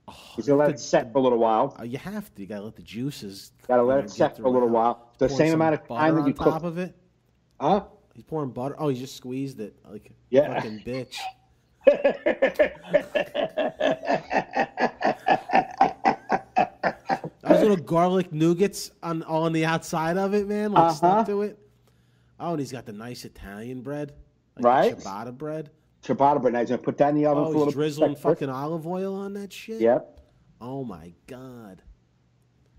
Oh, he's gonna let it set for a little while. You have to. You gotta let the juices. Gotta let it set for a little while. The same amount of time that you cook. Top of it. Huh? He's pouring butter. Oh, he just squeezed it like a fucking bitch. Those little garlic nougats all on the outside of it, man, like stuck to it. Oh, and he's got the nice Italian bread, like right? Ciabatta bread. Ciabatta bread. Now he's gonna put that in the oven for a little bit. Drizzling fucking olive oil on that shit. Yep. Oh my god.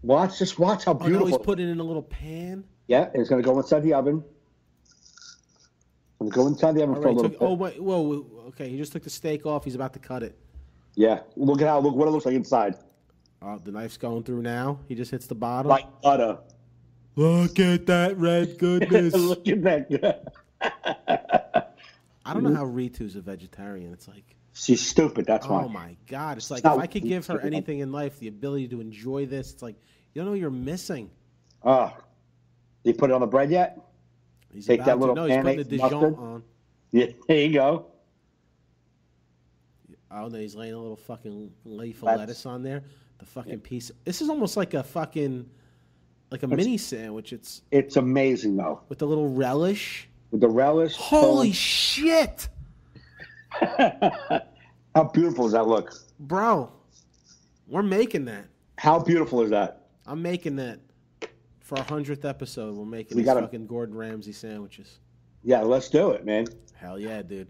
Watch how beautiful. Oh, no, he's putting it in a little pan. Yeah, it's gonna go inside the oven. Go inside the oven for a little bit. Oh, wait, whoa, okay. He just took the steak off. He's about to cut it. Yeah, look what it looks like inside. Oh, the knife's going through now. He just hits the bottom. Like butter. Look at that red goodness. Look at that. I don't know how Ritu's a vegetarian. It's like she's stupid. That's why. Oh my god! It's like if I could give her anything in life, the ability to enjoy this. It's like you don't know what you're missing. Oh, did you put it on the bread yet? Take that little he's putting the Dijon on. Yeah, there you go. Oh, no, he's laying a little fucking leaf of lettuce on there. The fucking piece. This is almost like a fucking, like a mini sandwich. It's amazing, though. With the little relish. With the relish. Holy shit! How beautiful does that look? Bro, we're making that. How beautiful is that? I'm making that. For our 100th episode, we're making these fucking Gordon Ramsay sandwiches. Yeah, let's do it, man. Hell yeah, dude.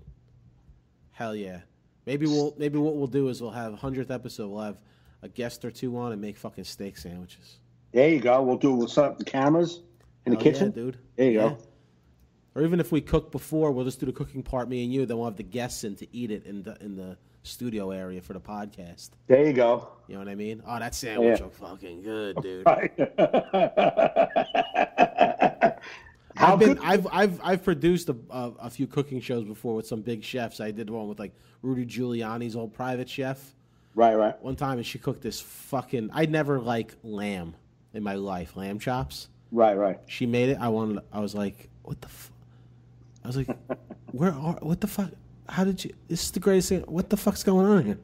Hell yeah. Maybe what we'll do is we'll have 100th episode. We'll have a guest or two on and make fucking steak sandwiches. There you go. We'll set up the cameras in the kitchen, dude. There you go. Or even if we cook before, we'll just do the cooking part, me and you. Then we'll have the guests in to eat it in the studio area for the podcast. There you go. You know what I mean? Oh, that sandwich is fucking good, dude. I've produced a few cooking shows before with some big chefs. I did one with like Rudy Giuliani's old private chef. Right. One time, and she cooked this fucking. I'd never like lamb in my life, lamb chops. Right. She made it. I was like, what the fuck? I was like, what the fuck? How did you? This is the greatest thing. What the fuck's going on here?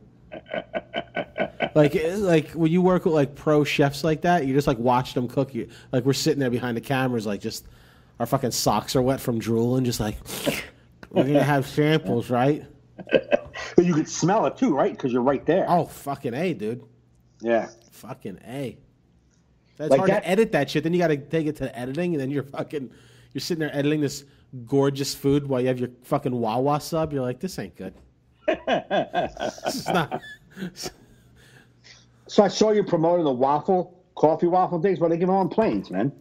like when you work with like pro chefs like that, you just like watch them cook. You like we're sitting there behind the cameras, like just our fucking socks are wet from drooling, just like we're gonna have samples, right? But you could smell it too, right? Because you're right there. Oh, fucking A, dude. Yeah. Fucking A. That's like hard to edit that shit. Then you got to take it to editing, and then you're sitting there editing this gorgeous food while you have your fucking Wawa sub. You're like, this ain't good. This is not. So I saw you promoting the coffee waffle things, but they give them on planes, man.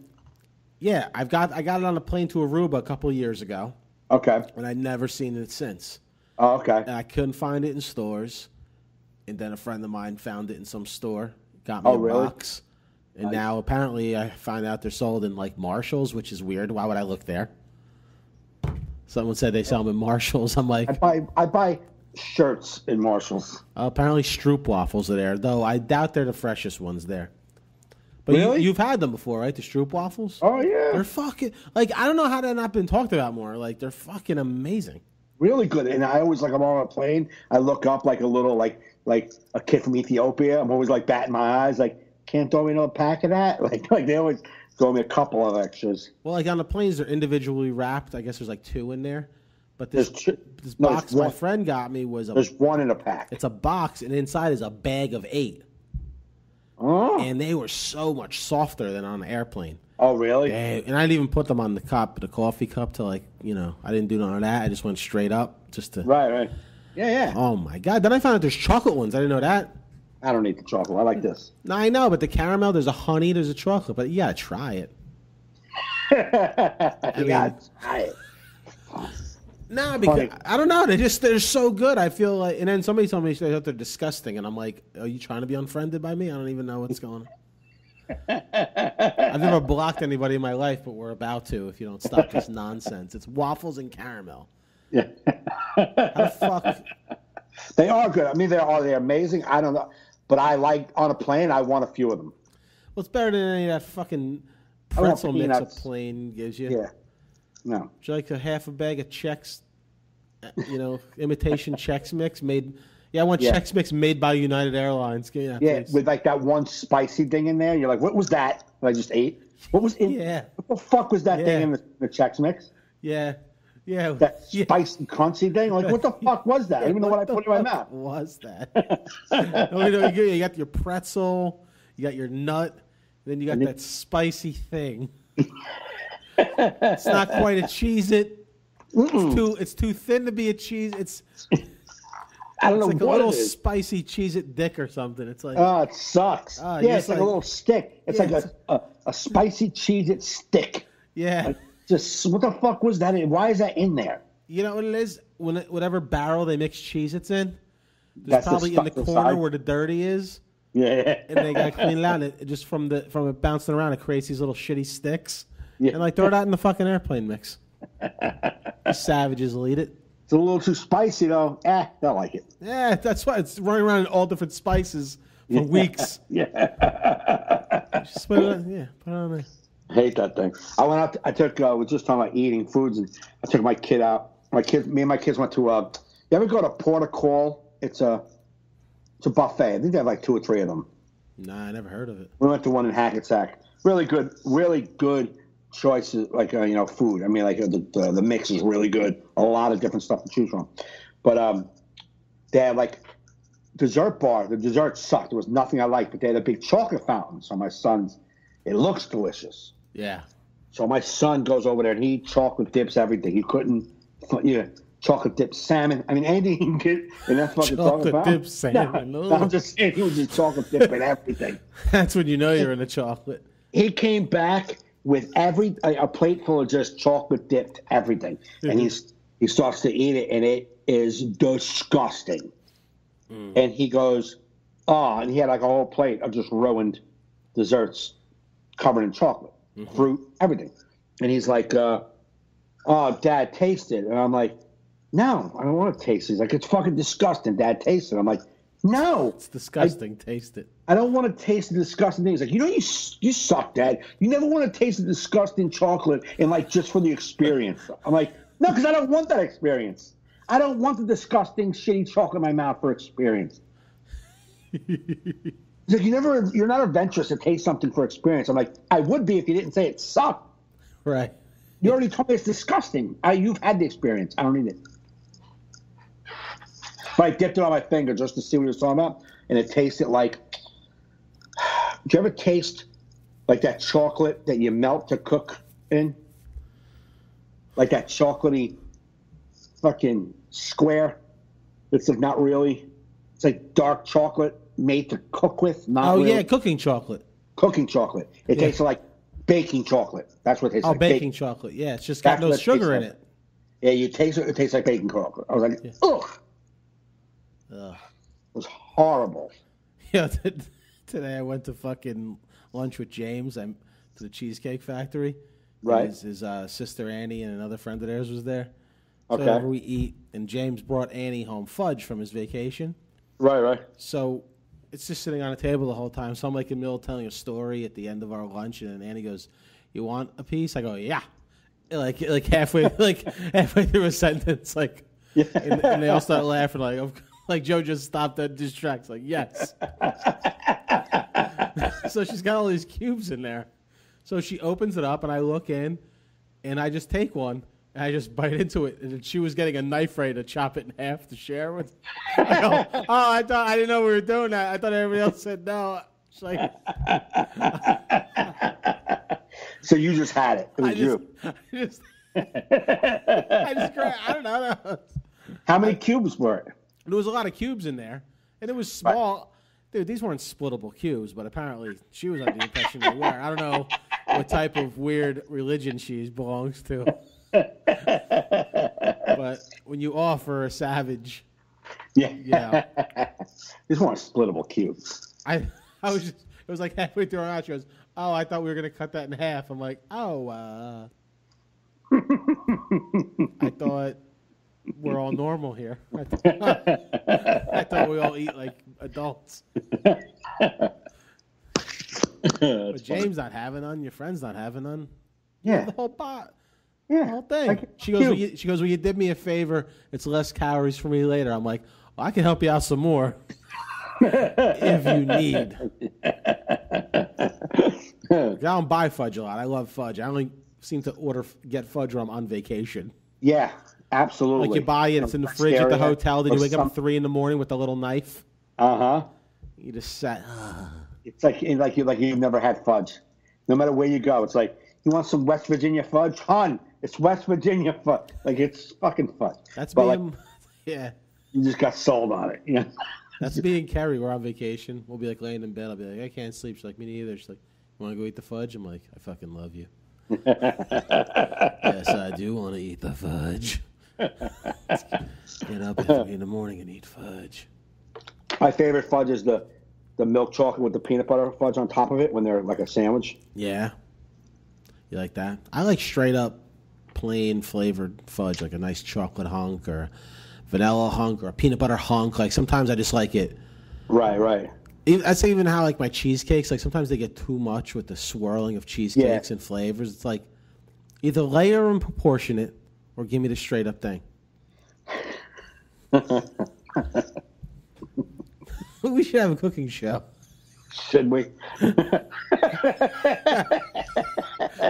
Yeah, I got it on a plane to Aruba a couple of years ago. Okay. And I'd never seen it since. Oh, okay. And I couldn't find it in stores. And then a friend of mine found it in some store, got me a box. And now apparently I find out they're sold in like Marshalls, which is weird. Why would I look there? Someone said they sell them in Marshalls. I'm like, I buy shirts in Marshalls. Apparently Stroop waffles are there, though I doubt they're the freshest ones there. But really? You've had them before, right? The Stroop waffles? Oh, yeah. They're fucking, like, I don't know how they've not been talked about more. Like, they're fucking amazing. Really good. And I always, like, I'm on a plane, I look up like a little, like like a kid from Ethiopia. I'm always like batting my eyes, like, can't throw me another pack of that? Like they always throw me a couple of extras. Well, like on the planes, they're individually wrapped. I guess there's like 2 in there. But this box my friend got me was there's 1 in a pack. It's a box, and inside is a bag of 8. Oh. And they were so much softer than on the airplane. Oh, really? And I didn't even put them on the coffee cup to I didn't do none of that. I just went straight up just to. Right. Yeah. Oh my God! Then I found out there's chocolate ones. I didn't know that. I don't need the chocolate. I like this. No, I know, but the caramel, there's a honey, there's a chocolate, but you gotta try it. You gotta try it. No, because I don't know. They're so good. I feel like, and then somebody told me they're disgusting, and I'm like, are you trying to be unfriended by me? I don't even know what's going on. I've never blocked anybody in my life, but we're about to if you don't stop this nonsense. It's waffles and caramel. Yeah. How the fuck? They are good. I mean, they're amazing. I don't know, but I like on a plane. I want a few of them. Well, it's better than any of that fucking pretzel mix a plane gives you. Yeah. No. Would you like a half a bag of Chex, imitation Chex Mix made? Yeah, I want Chex Mix made by United Airlines. Yeah, with like that one spicy thing in there. You're like, what was that I just ate? What was in? Yeah. What the fuck was that thing in the Chex Mix? Yeah. Yeah. That spicy, crunchy thing? Like, what the fuck was that? I don't even know what I put in my mouth. What was that? You got your pretzel, you got your nut, then you got that spicy thing. It's not quite a Cheez-It. It's too thin to be a cheese. I don't know like what a little it is. Spicy Cheez-It dick or something. It's like it sucks. It's like a little stick. It's like a spicy Cheez-It stick. Yeah. Like, just what the fuck was that? Why is that in there? You know what it is? Whatever barrel they mix Cheez-Its in, there's probably in the corner where the dirty is. Yeah. And they got to clean it out. And it just from it bouncing around, it creates these little shitty sticks. Yeah. And throw it out in the fucking airplane mix. The savages will eat it. It's a little too spicy though. I like it. Yeah, that's why it's running around in all different spices for weeks. Yeah. Just put it on there. I hate that thing. I went out. I took. We're just talking about eating foods, and I took my kid out. Me and my kids went to. You ever go to Port of Call? It's a buffet. I think they have like 2 or 3 of them. Nah, I never heard of it. We went to one in Hackensack. Really good choices, food. I mean, like the mix is really good. A lot of different stuff to choose from. But they had like dessert bar. The dessert sucked. There was nothing I liked, but they had a big chocolate fountain. So my son's, it looks delicious. Yeah. So my son goes over there and he chocolate dips everything. He couldn't, chocolate dip salmon. I mean, anything he can get in that fucking chocolate dip salmon. No, I'm just saying he was just chocolate dipping everything. That's when you know you're in the chocolate. He came back with a plate full of just chocolate dipped everything, and he starts to eat it, and it is disgusting. And he goes, and he had like a whole plate of just ruined desserts covered in chocolate, fruit, everything. And he's like, Dad, taste it. And I'm like, no, I don't want to taste it. He's like, it's fucking disgusting, Dad, taste it. I'm like, no. It's disgusting, taste it. I don't want to taste the disgusting things. Like, you suck, Dad. You never want to taste the disgusting chocolate and just for the experience. I'm like, no, because I don't want that experience. I don't want the disgusting, shitty chocolate in my mouth for experience. He's like, you're not adventurous to taste something for experience. I'm like, I would be if you didn't say it sucked. Right. You already told me it's disgusting. You've had the experience. I don't need it. But I dipped it on my finger just to see what he was talking about, and it tasted like. Do you ever taste like that chocolate that you melt to cook in? Like that chocolatey fucking square. It's like not really. It's like dark chocolate made to cook with. Not really. Yeah, cooking chocolate. Cooking chocolate. It tastes like baking chocolate. That's what it tastes like. Baking chocolate. Yeah, it's just got no sugar in it. Yeah, you taste it. It tastes like baking chocolate. I was like, ugh. It was horrible. Yeah, today I went to fucking lunch with James. I'm to the Cheesecake Factory. Right. His sister Annie and another friend of theirs was there. Okay. So we eat, and James brought Annie home fudge from his vacation. Right. So it's just sitting on a table the whole time. So I'm like in the middle of telling a story at the end of our lunch, and Annie goes, "You want a piece?" I go, "Yeah." Like halfway through a sentence, and they all start laughing. Like Joe just stopped at diss tracks. Like, yes. So she's got all these cubes in there. So she opens it up, and I look in, and I just take one, and I just bite into it. And she was getting a knife ready to chop it in half to share with. I go, I didn't know we were doing that. I thought everybody else said no. She's like, so you just had it. It was you. I don't know. How many cubes were it? There was a lot of cubes in there, and it was small. Right. Dude, these weren't splittable cubes, but apparently she was under the impression they were. I don't know what type of weird religion she belongs to. But when you offer a savage, yeah. These weren't splittable cubes. I was just, it was like halfway through our out. She goes, "Oh, I thought we were going to cut that in half." I'm like, "Oh, I thought we're all normal here. I thought we all eat like adults." But James not having none. Your friend's not having none. Yeah, the whole pot. Yeah, the whole thing. She goes, well, you did me a favor. It's less calories for me later. I'm like, well, I can help you out some more if you need. I don't buy fudge a lot. I love fudge. I only seem to get fudge when I'm on vacation. Yeah, absolutely. Like you buy it, it's in the fridge at the hotel. Then you wake up at 3 a.m. with a little knife. You just sat. It's like you've never had fudge. No matter where you go, it's like, you want some West Virginia fudge, hon? It's West Virginia fudge. Like, it's fucking fudge. That's being, yeah. You just got sold on it. Yeah. That's me and Carrie. We're on vacation. We'll be like laying in bed. I'll be like, I can't sleep. She's like, me neither. She's like, you want to go eat the fudge? I'm like, I fucking love you. Yes, I do want to eat the fudge. Get up at 3 in the morning and eat fudge. My favorite fudge is the milk chocolate with the peanut butter fudge on top of it when they're like a sandwich. Yeah. You like that? I like straight up plain flavored fudge, like a nice chocolate hunk or vanilla hunk or a peanut butter hunk. Like sometimes I just like it. Right. I'd say even how like my cheesecakes, like sometimes they get too much with the swirling of cheesecakes and flavors. It's like either layer and proportion it or give me the straight up thing. We should have a cooking show. Should we?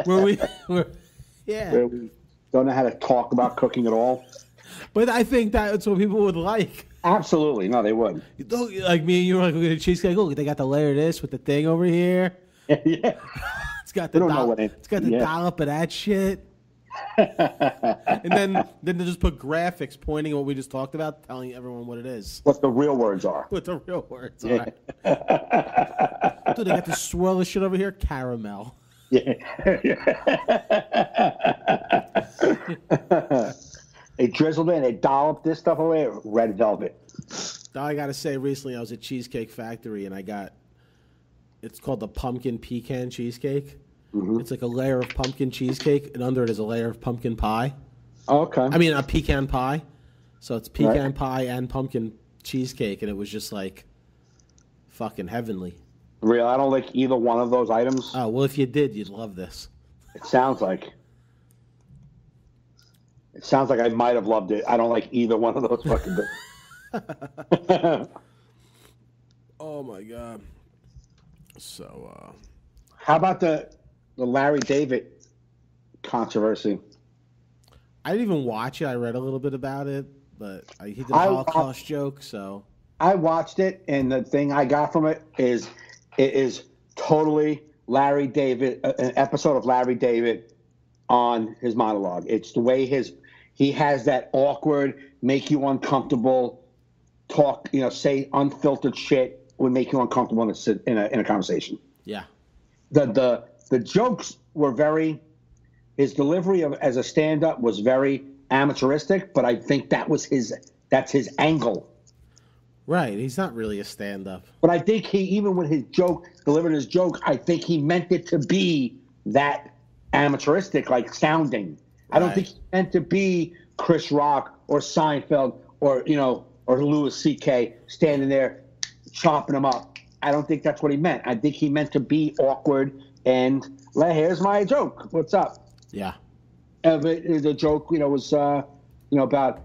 Where we don't know how to talk about cooking at all. But I think that's what people would like. Absolutely. No, they would. Like me and you were like, look at a cheesecake. Look, they got the layer of this with the thing over here. Yeah. It's got the dollop of that shit. And then they just put graphics pointing at what we just talked about, telling everyone what it is. What the real words are. What the real words are. Dude, they got this swirl of shit over here. Caramel. Yeah. They drizzled in. They dolloped this stuff away. Red velvet. I got to say, recently I was at Cheesecake Factory and I got, it's called the pumpkin pecan cheesecake. Mm-hmm. It's like a layer of pumpkin cheesecake, and under it is a layer of pumpkin pie. Oh, okay. I mean, a pecan pie. So it's pecan pie and pumpkin cheesecake, and it was just like fucking heavenly. Real? I don't like either one of those items. Oh, well, if you did, you'd love this. It sounds like I might have loved it. I don't like either one of those fucking things. Oh, my God. So, how about the Larry David controversy? I didn't even watch it. I read a little bit about it, but he did a Holocaust joke, so. I watched it, and the thing I got from it is totally Larry David, an episode of Larry David on his monologue. It's the way he has that awkward, make you uncomfortable talk, say unfiltered shit would make you uncomfortable in a conversation. Yeah. The jokes were his delivery as a stand-up was very amateuristic, but I think that's his angle. Right, he's not really a stand-up. But I think even with delivering his joke, I think he meant it to be that amateuristic, like sounding. Right. I don't think he meant to be Chris Rock or Seinfeld or Louis C.K. standing there chopping him up. I don't think that's what he meant. I think he meant to be awkward and here's my joke. What's up? Yeah. The joke, was, about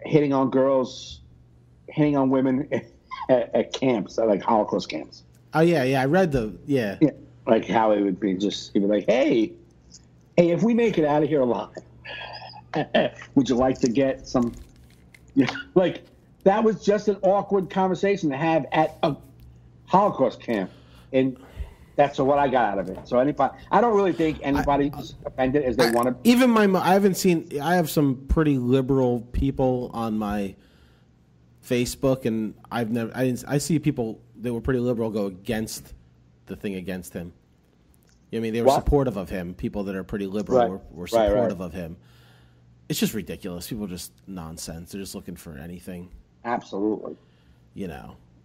hitting on girls hitting on women at camps, like Holocaust camps. Oh yeah, I read yeah. Like how it would be he'd be like, hey, if we make it out of here alive, would you like to get some? Like that was just an awkward conversation to have at a Holocaust camp, and that's what I got out of it. So I don't really think anybody's offended as they want to. Even I have some pretty liberal people on my Facebook, and I see people that were pretty liberal go against the thing against him. I mean, they were supportive of him. People that are pretty liberal were supportive of him. It's just ridiculous. People are just nonsense. They're just looking for anything. Absolutely.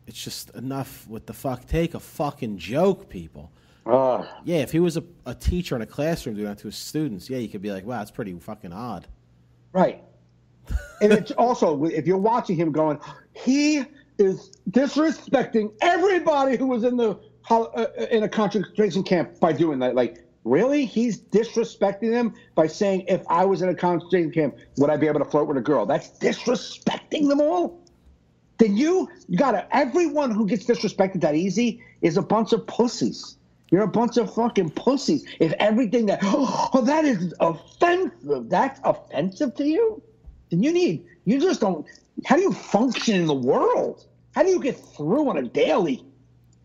It's just enough with the fuck. Take a fucking joke, people. Yeah, if he was a teacher in a classroom doing that to his students, yeah, you could be like, wow, that's pretty fucking odd. Right. And it's also, if you're watching him going, he is disrespecting everybody who was in a concentration camp by doing that. Like, really? He's disrespecting them by saying, if I was in a concentration camp, would I be able to flirt with a girl? That's disrespecting them all? Then you gotta, everyone who gets disrespected that easy is a bunch of pussies. You're a bunch of fucking pussies. If everything that is offensive, that's offensive to you, then you just don't, how do you function in the world? How do you get through on a daily?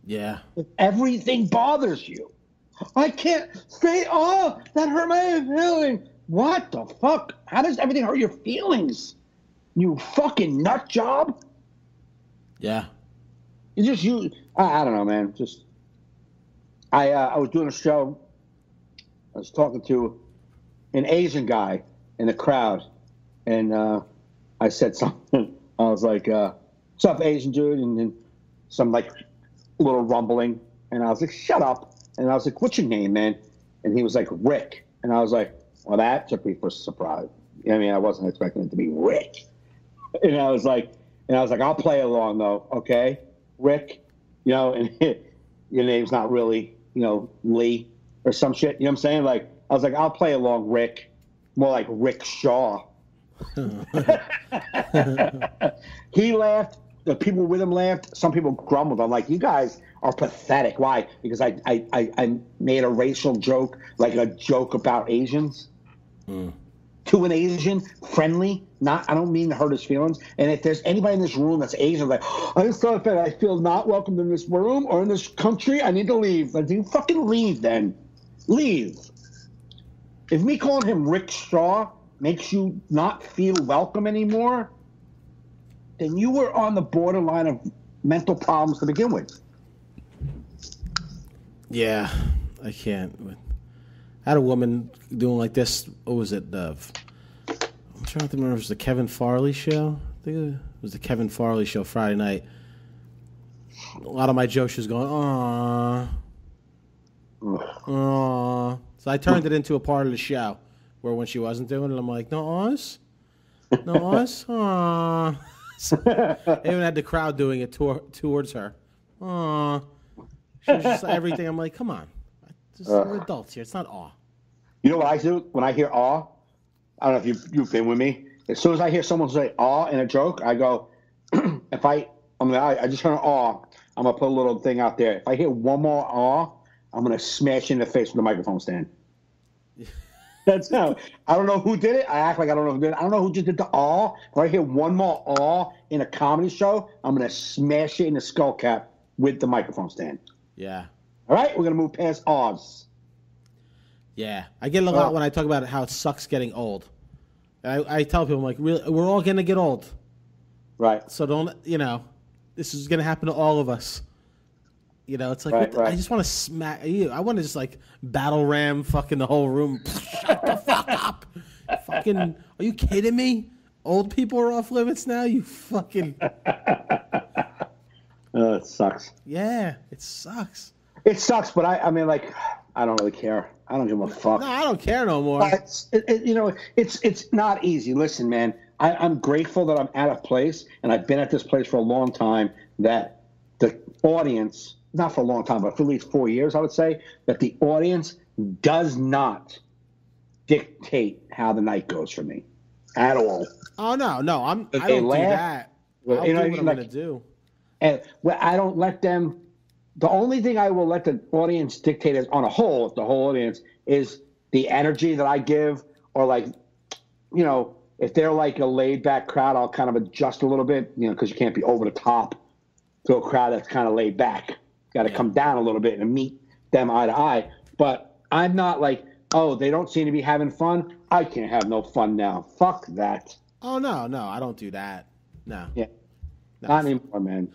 Yeah. If everything bothers you. I can't say, that hurt my feelings. What the fuck? How does everything hurt your feelings? You fucking nut job? Yeah. I don't know, man. I was doing a show. I was talking to an Asian guy in the crowd, and I said something. I was like, "What's up, Asian dude?" And then some like little rumbling, and I was like, "Shut up!" And I was like, "What's your name, man?" And he was like, "Rick." And I was like, "Well, that took me for surprise. I mean, I wasn't expecting it to be Rick." And I was like, "I'll play along though, okay, Rick? And your name's not really, Lee or some shit. You know what I'm saying? Like, I was like, I'll play along, Rick. More like Rick Shaw." He laughed. The people with him laughed. Some people grumbled. I'm like, you guys are pathetic. Why? Because I made a racial joke, like a joke about Asians. To an Asian, friendly, I don't mean to hurt his feelings. And if there's anybody in this room that's Asian, like, I just thought that I feel not welcome in this room or in this country, I need to leave. Like, you fucking leave then. Leave. If me calling him Rick Shaw makes you not feel welcome anymore, then you were on the borderline of mental problems to begin with. Yeah, I can't. I had a woman doing like this. What was it? I'm trying to remember if it was the Kevin Farley show. I think it was the Kevin Farley show Friday night. A lot of my jokes was going, aww. Aww. So I turned it into a part of the show where when she wasn't doing it, I'm like, no awes? No awes? Aww. So I even had the crowd doing it towards her. Aww. She was just everything. I'm like, come on. We're adults here. It's not awe. You know what I do when I hear awe? I don't know if you've been with me. As soon as I hear someone say awe in a joke, I go, I just heard awe. I'm going to put a little thing out there. If I hear one more awe, I'm going to smash in the face with the microphone stand. That's how. I don't know who did it. I act like I don't know who did it. I don't know who just did the awe. If I hear one more awe in a comedy show, I'm going to smash it in the skull cap with the microphone stand. Yeah. All right, we're going to move past Oz. Yeah. I get it a lot when I talk about how it sucks getting old. I tell people, I'm like, really, we're all going to get old. Right. So don't, this is going to happen to all of us. It's like, I just want to smack you. I want to just like battle ram fucking the whole room. Shut the fuck up. Fucking, are you kidding me? Old people are off limits now? You fucking. It sucks. Yeah, it sucks. It sucks, but I mean, like, I don't really care. I don't give a fuck. No, I don't care no more. It's not easy. Listen, man, I'm grateful that I'm at a place, and I've been at this place for a long time, that the audience, not for a long time, but for at least 4 years, I would say, that the audience does not dictate how the night goes for me at all. Oh, no, I don't do that. I'll do what I'm going to do. And I don't let them. The only thing I will let the audience dictate is, on a whole, the whole audience, is the energy that I give, or like, you know, if they're like a laid back crowd, I'll kind of adjust a little bit, you know, because you can't be over the top to a crowd that's kind of laid back. Got to come down a little bit and meet them eye to eye. But I'm not like, oh, they don't seem to be having fun. I can't have no fun now. Fuck that. Oh, no, I don't do that. No. Yeah. No. Not anymore, man.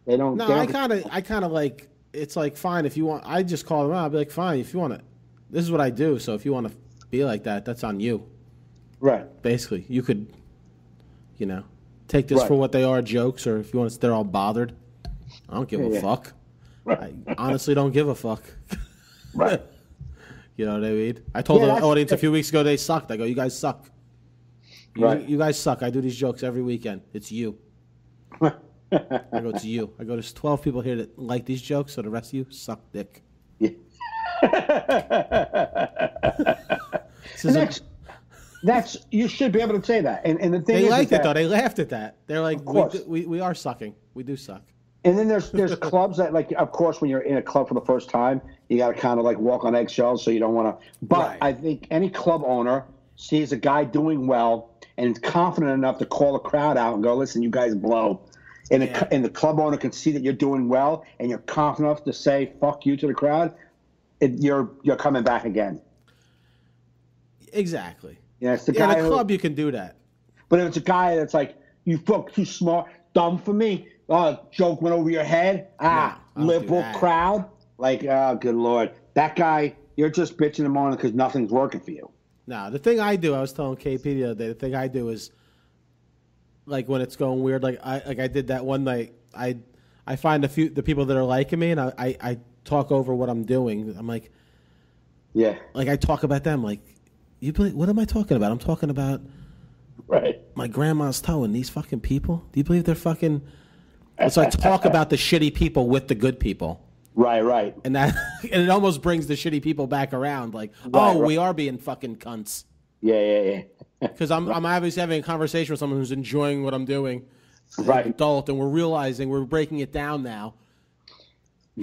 They don't. No, I kind of like, it's like, fine, if you want, I just call them out. I'll be like, fine, if you want to, this is what I do. So if you want to be like that, that's on you. Right. Basically, you could, you know, take this for what they are, jokes, or if you want to, they're all bothered. I don't give a fuck. Right. I honestly don't give a fuck. Right. You know what I mean? I told the audience a few weeks ago they sucked. I go, you guys suck. You guys suck. I do these jokes every weekend. It's you. I go, it's you. I go, there's 12 people here that like these jokes, so the rest of you suck dick. Yeah. That's you should be able to say that. And the thing they is, liked it though. They laughed at that. They're like, we are sucking. We do suck. And then there's clubs that, like, of course, when you're in a club for the first time, you got to kind of like walk on eggshells, so you don't want to. But I think any club owner sees a guy doing well and is confident enough to call the crowd out and go, "Listen, you guys blow." And the club owner can see that you're doing well, and you're confident enough to say "fuck you" to the crowd. You're coming back again. Exactly. Yeah, it's the guy. In a club, you can do that. But if it's a guy that's like, "You fuck too smart, dumb for me." Joke went over your head. Liberal crowd. Like, oh, good Lord. That guy, you're just bitching him on because nothing's working for you. No, the thing I do, I was telling KP the other day, the thing I do is, like, when it's going weird, like I did that one night, I find the people that are liking me, and I talk over what I'm doing. I'm like, yeah. Like, I talk about them. Like, what am I talking about? I'm talking about my grandma's toe and these fucking people. Do you believe they're fucking... So I talk about the shitty people with the good people. Right. And it almost brings the shitty people back around. Like, we are being fucking cunts. Yeah. Because I'm obviously having a conversation with someone who's enjoying what I'm doing. Right. Adult, and we're realizing we're breaking it down now.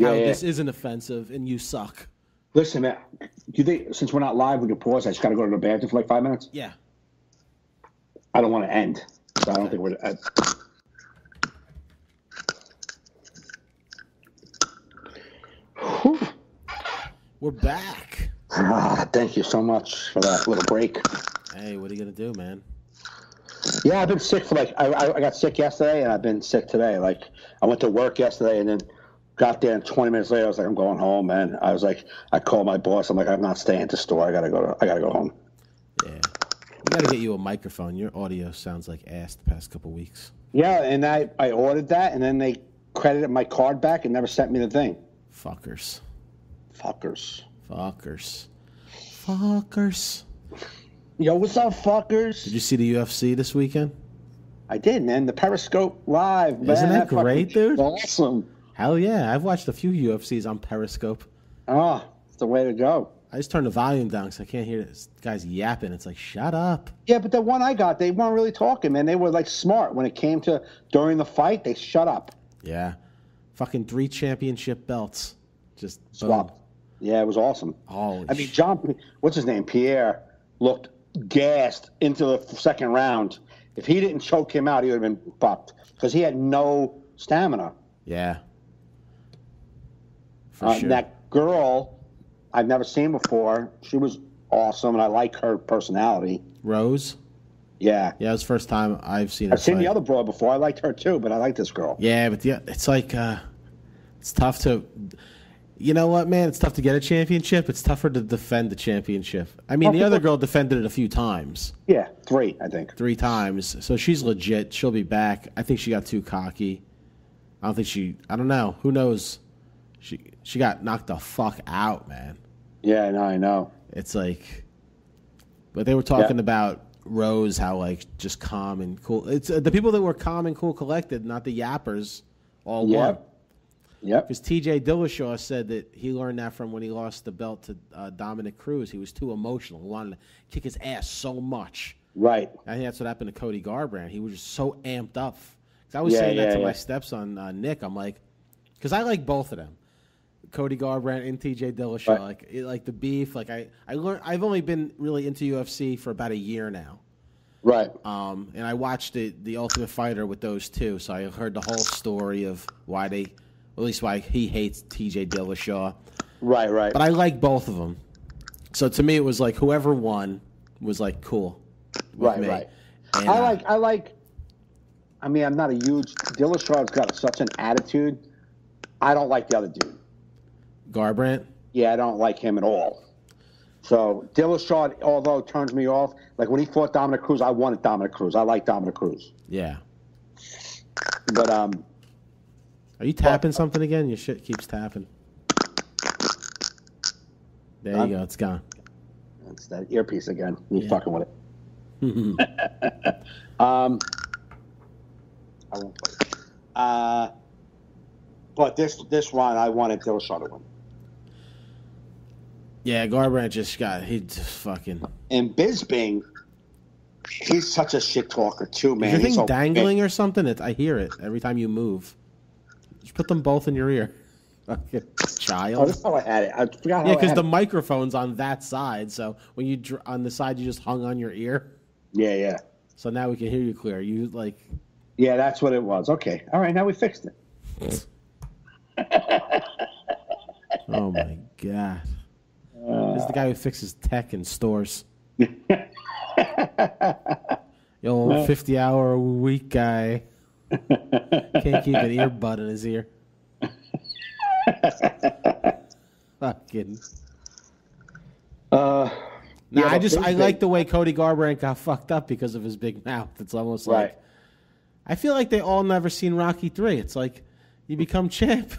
How this isn't offensive and you suck. Listen, man, do you think, since we're not live, we can pause? I just got to go to the bathroom for like 5 minutes? Yeah. I don't want to end. So I don't think we're... We're back. Thank you so much for that little break. Hey, what are you going to do, man? Yeah, I've been sick for like, I got sick yesterday and I've been sick today. Like, I went to work yesterday and then got there and 20 minutes later I was like, I'm going home, man. I was like, I called my boss. I'm like, I'm not staying at the store. I gotta go home. Yeah. We got to get you a microphone. Your audio sounds like ass the past couple weeks. Yeah, and I ordered that and then they credited my card back and never sent me the thing. Fuckers. Yo, what's up, fuckers? Did you see the UFC this weekend? I did, man. The Periscope Live, man. Isn't that great, dude? Awesome. Hell yeah. I've watched a few UFCs on Periscope. Oh, it's the way to go. I just turned the volume down because I can't hear this guy's yapping. It's like, shut up. Yeah, but the one I got, they weren't really talking, man. They were, like, smart. When it came to during the fight, they shut up. Yeah. Fucking 3 championship belts. Just swapped. Yeah, it was awesome. I mean, what's his name? Pierre looked gassed into the second round. If he didn't choke him out, he would have been fucked because he had no stamina. Yeah. For sure. That girl I've never seen before, she was awesome, and I like her personality. Rose? Yeah. Yeah, it was the first time I've seen her I've seen the other broad before. I liked her too, but I like this girl. Yeah, but it's like it's tough to... You know what, man? It's tough to get a championship. It's tougher to defend the championship. I mean, the other girl defended it a few times. Yeah, 3, I think. 3 times. So she's legit. She'll be back. I think she got too cocky. I don't know. Who knows? She got knocked the fuck out, man. Yeah, I know. It's like... But they were talking about Rose, how, like, just calm and cool. It's the people that were calm and cool collected, not the yappers, all won. Yep. Because T.J. Dillashaw said that he learned that from when he lost the belt to Dominic Cruz. He was too emotional. He wanted to kick his ass so much. Right. I think that's what happened to Cody Garbrandt. He was just so amped up I was saying that to my stepson, Nick. I'm like, because I like both of them, Cody Garbrandt and TJ Dillashaw. Right. Like the beef. Like I learned. I've only been really into UFC for about a year now. Right. And I watched the Ultimate Fighter with those two, so I heard the whole story of why he hates TJ Dillashaw. Right. But I like both of them. So to me, it was like whoever won was like cool. Right. And, I like. I mean, I'm not a huge. Dillashaw's got such an attitude. I don't like the other dude. Garbrandt? Yeah, I don't like him at all. So Dillashaw, although it turns me off, like when he fought Dominic Cruz, I wanted Dominic Cruz. I like Dominic Cruz. Yeah. But are you tapping something again? Your shit keeps tapping. There you go. It's gone. It's that earpiece again. You fucking with it. I won't play it. But this one, I wanted Dillashaw to win. Yeah, Garbrandt he just fucking. And Bisping, he's such a shit talker too, man. Is your thing dangling or something? I hear it every time you move. Just put them both in your ear. Fucking child. Oh, that's how I had it. I forgot how. Yeah, because the microphone's on that side, so when you on the side you just hung on your ear. Yeah. So now we can hear you clear. You like. Yeah, that's what it was. Okay, all right. Now we fixed it. Oh my god. This is the guy who fixes tech in stores. Yo, 50-hour-a-week guy. Can't keep an earbud in his ear. Fucking. I like the way Cody Garbrandt got fucked up because of his big mouth. It's almost like. I feel like they all never seen Rocky 3. It's like you become champ.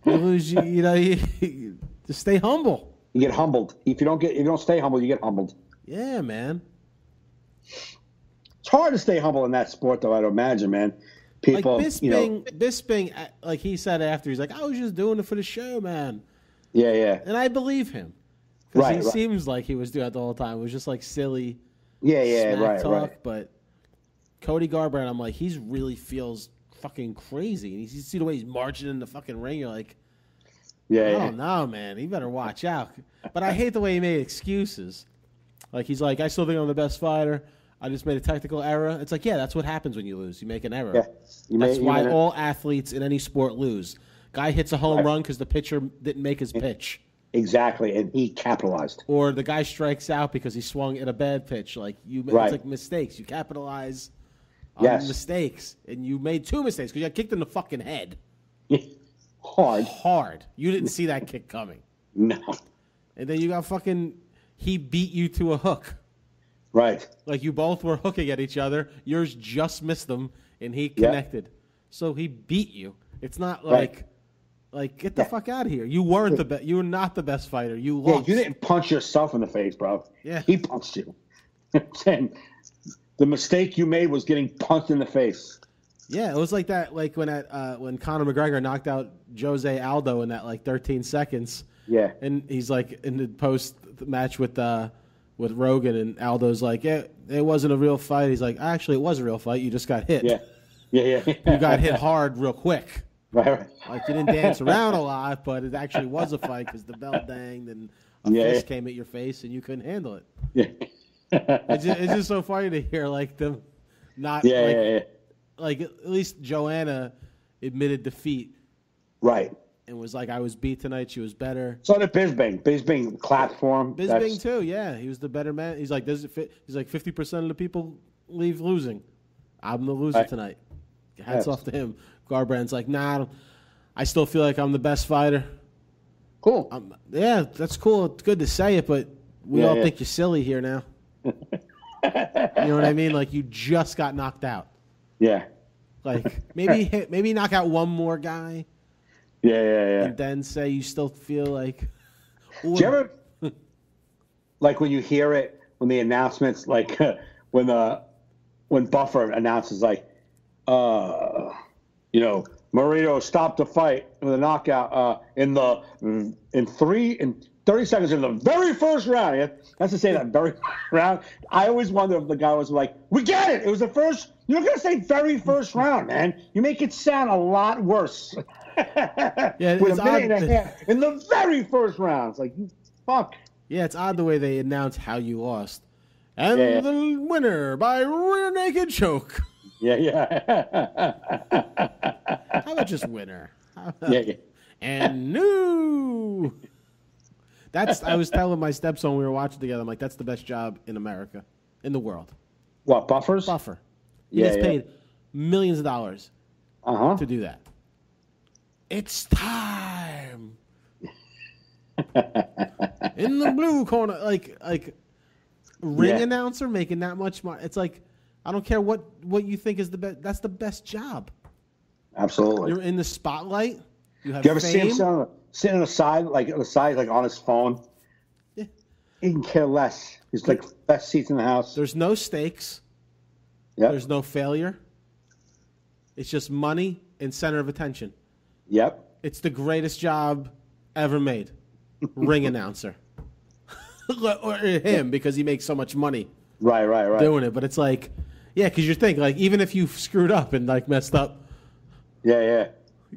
You lose, you just stay humble. You get humbled. If you don't stay humble, you get humbled. Yeah, man. It's hard to stay humble in that sport, though. I'd imagine, man. People, like Bisping, like he said after, he's like, I was just doing it for the show, man. Yeah. And I believe him. Because he seems like he was doing it the whole time. It was just like silly. Smack talk. But Cody Garbrandt, I'm like, he really feels fucking crazy. And you see the way he's marching in the fucking ring, you're like, I don't know, man. He better watch out. But I hate the way he made excuses. Like, he's like, I still think I'm the best fighter. I just made a technical error. It's like, yeah, that's what happens when you lose. You make an error. Yeah. That's why all athletes in any sport lose. Guy hits a home run because the pitcher didn't make his pitch. Exactly, and he capitalized. Or the guy strikes out because he swung at a bad pitch. Like it's like mistakes. You capitalize on mistakes, and you made 2 mistakes because you got kicked in the fucking head. Hard. You didn't see that kick coming. No. And then you got he beat you to a hook. Right. Like you both were hooking at each other. Yours just missed them, and he connected. Yep. So he beat you. It's not like get the fuck out of here. You weren't the best. You were not the best fighter. You lost. Yeah, you didn't punch yourself in the face, bro. Yeah. He punched you. And the mistake you made was getting punched in the face. Yeah, it was like that. Like when Conor McGregor knocked out Jose Aldo in that 13 seconds. Yeah. And he's like in the post match with Rogan, and Aldo's like, it wasn't a real fight. He's like, actually, it was a real fight. You just got hit. Yeah. You got hit hard real quick. Right. Like you didn't dance around a lot, but it actually was a fight because the bell danged and a fist came at your face and you couldn't handle it. Yeah. It's just so funny to hear them not like at least Joanna admitted defeat. Right. And was like, I was beat tonight. She was better. So did Bisping. Bisping clapped for him. Bisping too. Yeah, he was the better man. He's like, he's like 50% of the people leave losing. I'm the loser tonight. Hats off to him. Garbrandt's like, nah, I still feel like I'm the best fighter. Cool. That's cool. It's good to say it, but we all think you're silly here now. You know what I mean? Like you just got knocked out. Yeah. Like maybe knock out one more guy. Yeah. And then say you still feel like. Do you ever like when you hear it when the announcements when Buffer announces Morito stopped the fight with a knockout in 30 seconds in the very first round. Yeah, that's to say that very round. I always wonder if the guy was like, we get it. It was the first. You're not going to say very first round, man. You make it sound a lot worse. Yeah, with it's a minute odd and a half in the very first round. It's like, you fuck. Yeah, it's odd the way they announce how you lost. And the winner by rear naked choke. Yeah. How about just winner? Yeah. And new. I was telling my stepson when we were watching together, I'm like, that's the best job in America, in the world. What, buffers? Buffer. He gets paid millions of dollars to do that. It's time. In the blue corner, like ring announcer making that much money. It's like, I don't care what you think is the best. That's the best job. Absolutely. You're in the spotlight. You have Do you ever fame. see him sitting on the side, like on his phone? Yeah. He can care less. He's like best seats in the house. There's no stakes. Yep. There's no failure. It's just money and center of attention. Yep. It's the greatest job ever made. Ring announcer. Or him, because he makes so much money. Right. Doing it. But it's like, yeah, because you think, like, even if you screwed up and, like, messed up. Yeah.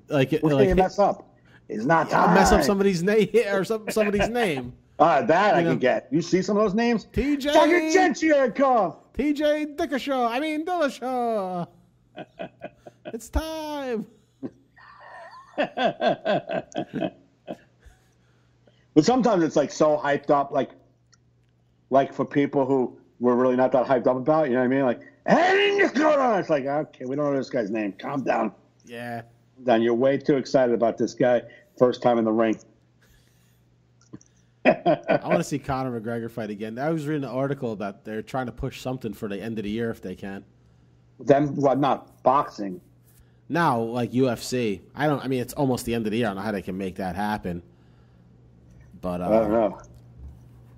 Like, What can you mess up? It's not time. I'll mess up somebody's name or somebody's name. That I can get. You see some of those names? TJ. Dr. Gentry, TJ Dillashaw. It's time. But sometimes it's like so hyped up, like for people who were really not that hyped up about, you know what I mean? Like, hey, it's like, okay, we don't know this guy's name. Calm down. Yeah. Then you're way too excited about this guy first time in the ring. I want to see Conor McGregor fight again. I was reading an article about they're trying to push something for the end of the year if they can. Them, well, not boxing. Now, like UFC, I mean, it's almost the end of the year. I don't know how they can make that happen. But I don't know.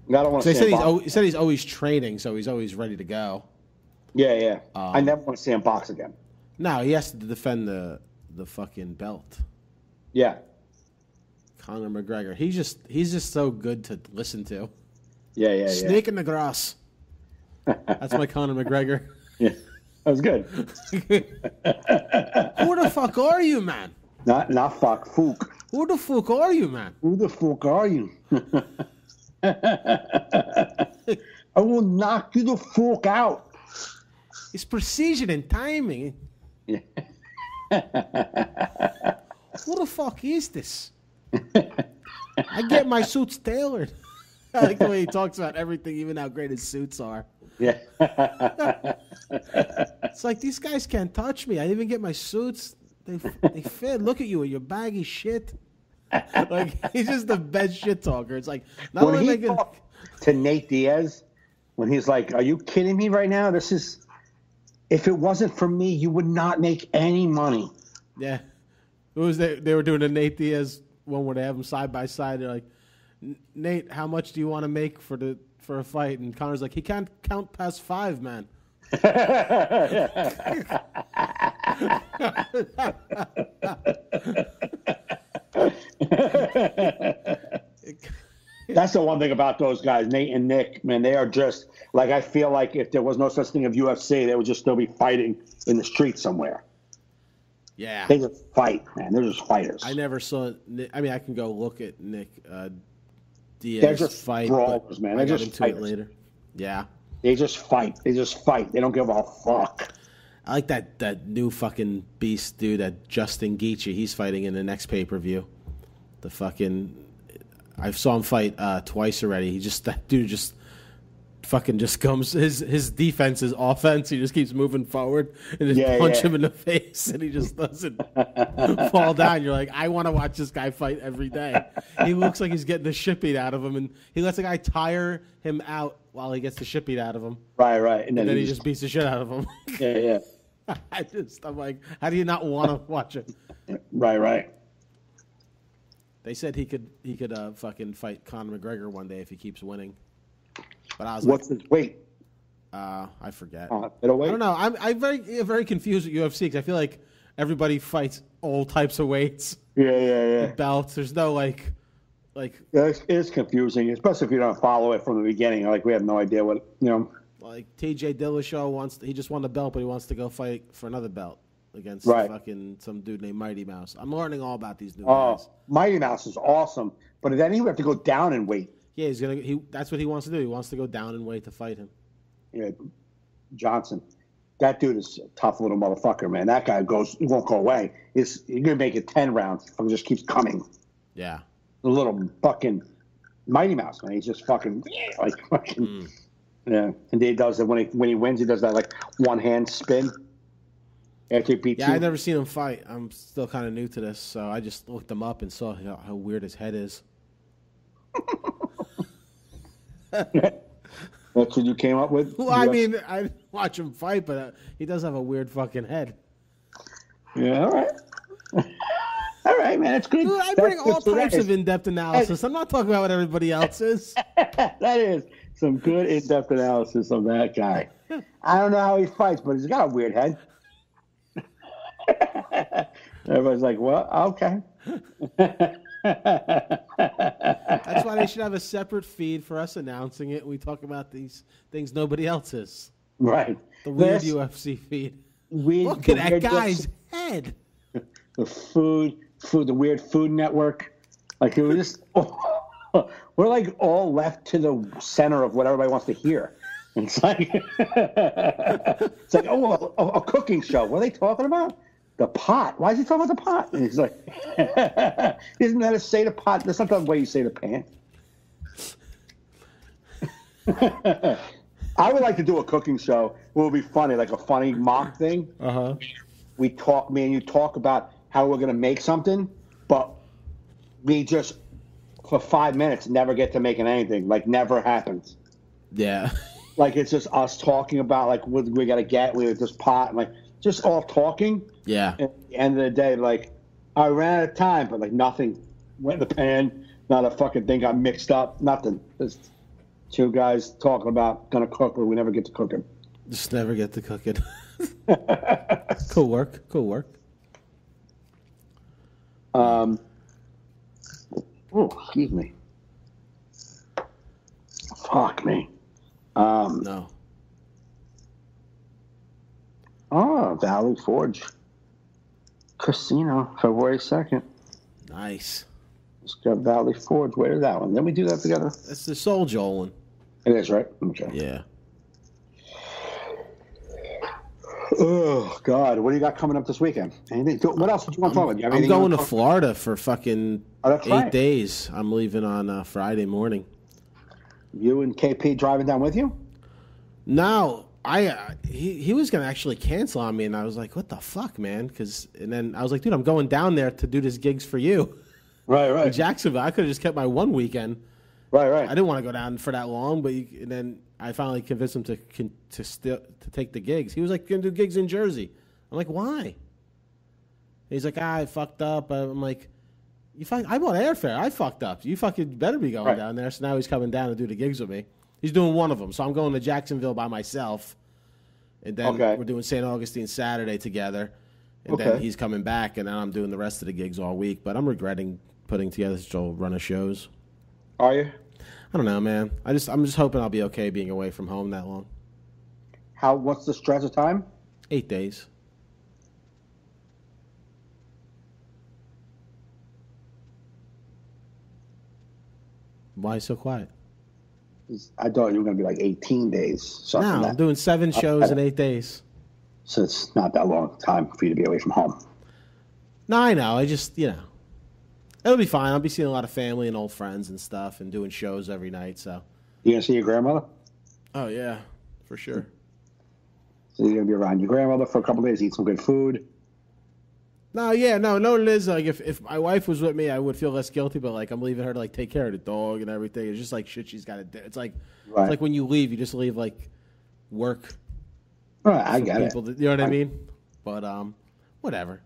I don't want so to see him he said he's always training, so he's always ready to go. Yeah. I never want to see him box again. No, he has to defend the fucking belt. Yeah. Conor McGregor. He's just so good to listen to. Yeah. Snake in the grass. That's my Conor McGregor. Yeah. That was good. Who the fuck are you, man? Not fuck. Fook. Who the fuck are you, man? Who the fuck are you? I will knock you the fuck out. It's precision and timing. Yeah. Who the fuck is this? I get my suits tailored. I like the way he talks about everything, even how great his suits are. Yeah. It's like, these guys can't touch me. I didn't even get my suits. They fit. Look at you with your baggy shit. Like, he's just the best shit talker. It's like, not when only he making talked to Nate Diaz, when he's like, "Are you kidding me right now? This is, if it wasn't for me, you would not make any money." Yeah. It was they were doing a Nate Diaz one where they have them side by side. They're like, Nate, how much do you want to make for a fight? And Conor's like, he can't count past 5, man. That's the one thing about those guys, Nate and Nick, man. They are just like, I feel like if there was no such thing of UFC, they would just still be fighting in the street somewhere. Yeah. They just fight, man. They're just fighters. I never saw Nick. I mean, I can go look at Nick Diaz They're just fight. brawlers, man. I They're got just into fighters. it later. Yeah. They just fight. They don't give a fuck. I like that new fucking beast dude, that Justin Gaethje. He's fighting in the next pay-per-view. I saw him fight twice already. That dude just fucking just comes. His defense is offense. He just keeps moving forward and just punch him in the face, and he just doesn't fall down. You're like, I want to watch this guy fight every day. He looks like he's getting the shit beat out of him, and he lets the guy tire him out while he gets the shit beat out of him. Right. And then he just beats the shit out of him. Yeah. I'm like, how do you not want to watch it? Right. They said he could fucking fight Conor McGregor one day if he keeps winning. But I was what's his weight? I forget. Middleweight? I don't know. I'm very confused with UFC because I feel like everybody fights all types of weights. Yeah. Belts. There's no like Like, yeah, it's confusing, especially if you don't follow it from the beginning. Like, we have no idea what, Like, T.J. Dillashaw he just won the belt, but he wants to go fight for another belt against fucking some dude named Mighty Mouse. I'm learning all about these new guys. Mighty Mouse is awesome, but then he would have to go down in weight. Yeah, that's what he wants to do. He wants to go down in weight to fight him. Yeah, Johnson. That dude is a tough little motherfucker, man. That guy he won't go away. You're going to make it 10 rounds. It just keeps coming. Yeah. The little fucking Mighty Mouse, man. He's just fucking, like, fucking, yeah. And he does it when he wins, he does that, like, one-hand spin after he beats you. I've never seen him fight. I'm still kind of new to this, so I just looked him up and saw how weird his head is. That's what you came up with? Well, I mean, I didn't watch him fight, but he does have a weird fucking head. Yeah, all right. All right, man, it's good. Dude, I bring all types of in-depth analysis. I'm not talking about what everybody else is. That is some good in-depth analysis of that guy. I don't know how he fights, but he's got a weird head. Everybody's like, what? Okay. That's why they should have a separate feed for us announcing it. We talk about these things nobody else is. Right. The weird UFC feed. Look at that guy's head. The weird Food Network. Like, it was just, we're like all left to the center of what everybody wants to hear. And it's like, a cooking show. What are they talking about? The pot. Why is he talking about the pot? And he's like, isn't that a say to pot? That's not the way you say to pan. I would like to do a cooking show. It would be funny, like a funny mock thing. Uh-huh. Me and you talk about how we're going to make something, but we just, for 5 minutes, never get to making anything. Like, never happens. Yeah. Like, it's just us talking about, like, what we got to get. We have this pot, and, like, just all talking. Yeah. And at the end of the day, like, I ran out of time, but, like, nothing went in the pan. Not a fucking thing got mixed up. Nothing. Just two guys talking about going to cook, but we never get to cooking. Just never get to cooking. Cool work. Oh, excuse me. Fuck me. No. Oh, Valley Forge Casino, February 2nd. Nice. It's got Valley Forge. Where is that one? Then we do that together. That's the Soul Joel one. It is, right? Okay. Yeah. Oh, God. What do you got coming up this weekend? Anything? What else would you want to talk about? I'm going to Florida for fucking 8 days. I'm leaving on Friday morning. You and KP driving down with you? No. He was going to actually cancel on me, and I was like, what the fuck, man? And then I was like, dude, I'm going down there to do this gigs for you. Right. In Jacksonville. I could have just kept my one weekend. Right. I didn't want to go down for that long, but and then I finally convinced him to take the gigs. He was like, going to do gigs in Jersey. I'm like, why? He's like, I fucked up. I'm like, I bought airfare. I fucked up. You fucking better be going down there. So now he's coming down to do the gigs with me. He's doing one of them. So I'm going to Jacksonville by myself. And then we're doing St. Augustine Saturday together. And then he's coming back, and then I'm doing the rest of the gigs all week. But I'm regretting putting together such a run of shows. Are you? I don't know, man. I'm just hoping I'll be okay being away from home that long. What's the stretch of time? 8 days. Why so quiet? I thought you were going to be like 18 days. No, I'm doing 7 shows in 8 days. So it's not that long time for you to be away from home. No, I know. I just, it'll be fine. I'll be seeing a lot of family and old friends and stuff and doing shows every night. So, you going to see your grandmother? Oh, yeah, for sure. So you're going to be around your grandmother for a couple of days, eat some good food? No, it is. Like, if my wife was with me, I would feel less guilty, but, like, I'm leaving her to, like, take care of the dog and everything. It's just, like, shit she's got to do. It's like when you leave, you just leave, like, work. All right, I get it. You know what I mean? But, whatever.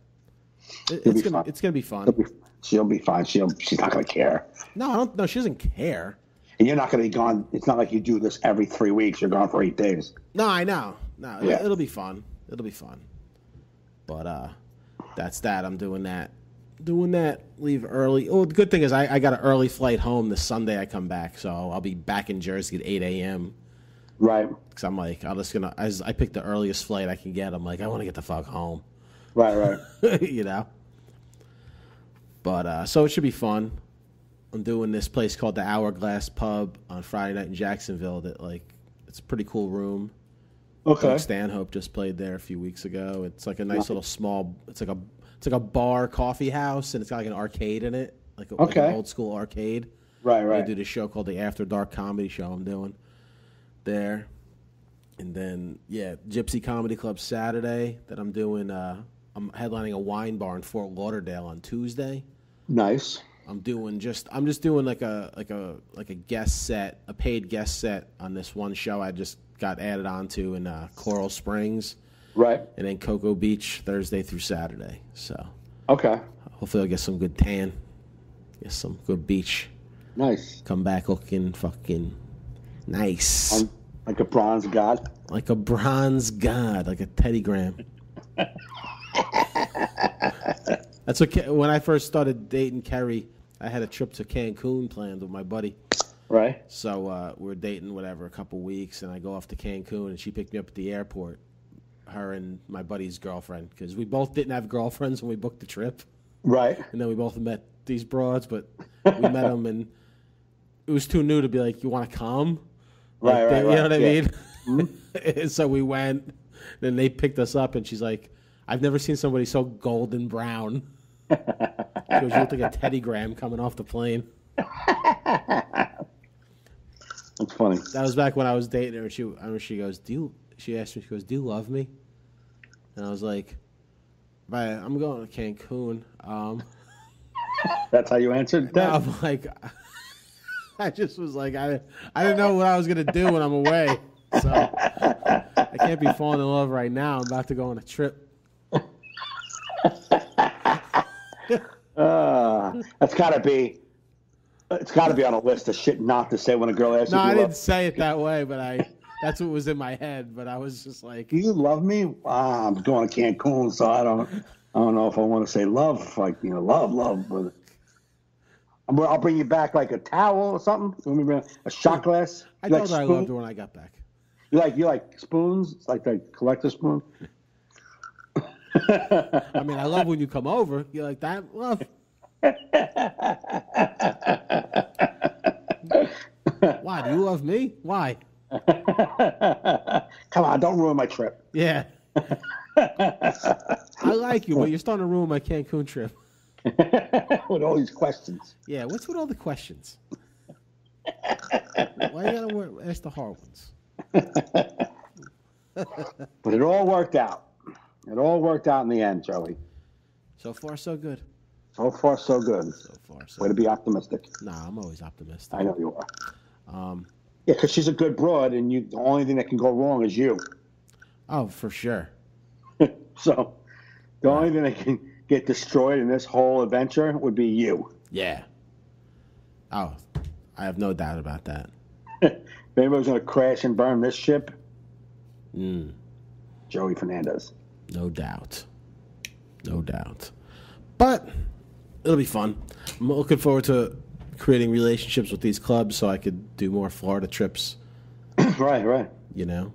It's gonna be fun. She'll be fine. She's not gonna care. No, she doesn't care. And you're not gonna be gone. It's not like you do this every 3 weeks. You're gone for 8 days. No, I know. No, it'll be fun. But that's that. I'm doing that doing that. Leave early. Oh, the good thing is I got an early flight home this Sunday. I come back, so I'll be back in Jersey at 8 a.m. Right. Because I'm like, as I picked the earliest flight I can get. I'm like, I want to get the fuck home. Right. You know. But so it should be fun. I'm doing this place called the Hourglass Pub on Friday night in Jacksonville. It's a pretty cool room. Okay. Doug Stanhope just played there a few weeks ago. It's like a nice little small. It's like a bar coffee house, and it's got like an arcade in it, like an old school arcade. Right. I do this show called the After Dark Comedy Show. I'm doing there, and then Gypsy Comedy Club Saturday that I'm doing. I'm headlining a wine bar in Fort Lauderdale on Tuesday. Nice. I'm just doing like a guest set, a paid guest set on this one show I just got added onto in Coral Springs. Right. And then Cocoa Beach Thursday through Saturday. So okay. Hopefully I'll get some good tan. Get some good beach. Nice. Come back looking fucking nice. Like a bronze god. Like a bronze god, like a Teddy Graham. That's what when I first started dating Kerry, I had a trip to Cancun planned with my buddy. Right. So we were dating a couple weeks, and I go off to Cancun, and she picked me up at the airport, her and my buddy's girlfriend, because we both didn't have girlfriends when we booked the trip. Right. And then we both met these broads, but we met them, and it was too new to be like, you want to come? Right. You know what I mean? Mm-hmm. So we went, then they picked us up, and she's like, I've never seen somebody so golden brown. She goes, you look like a Teddy Graham coming off the plane. That's funny. That was back when I was dating her. She goes, she asked me, she goes, do you love me? And I was like, I'm going to Cancun. That's how you answered that? I'm like, I just was like, I didn't know what I was going to do when I'm away. So I can't be falling in love right now. I'm about to go on a trip. It's got to be on a list of shit not to say when a girl asks you. No, I didn't say it that way, but that's what was in my head. But I was just like, "Do you love me?" I'm going to Cancun, so I don't know if I want to say love, like love. But I'll bring you back like a towel or something. You want me to bring a shot glass? I told her I loved her when I got back. You like spoons? It's like the collector spoon. I mean, I love when you come over. You like that? Love. Why? Do you love me? Why? Come on, don't ruin my trip. Yeah. I like you, but you're starting to ruin my Cancun trip. With all these questions. Yeah, what's with all the questions? Why you gotta ask the hard ones? But it all worked out. It all worked out in the end, Joey. So far, so good. So far, so good. Way to be optimistic. Nah, I'm always optimistic. I know you are. Yeah, because she's a good broad, and the only thing that can go wrong is you. Oh, for sure. So the only thing that can get destroyed in this whole adventure would be you. Yeah. Oh, I have no doubt about that. If anybody's going to crash and burn this ship, Joey Fernandez. No doubt. No doubt. But it'll be fun. I'm looking forward to creating relationships with these clubs so I could do more Florida trips. Right. You know?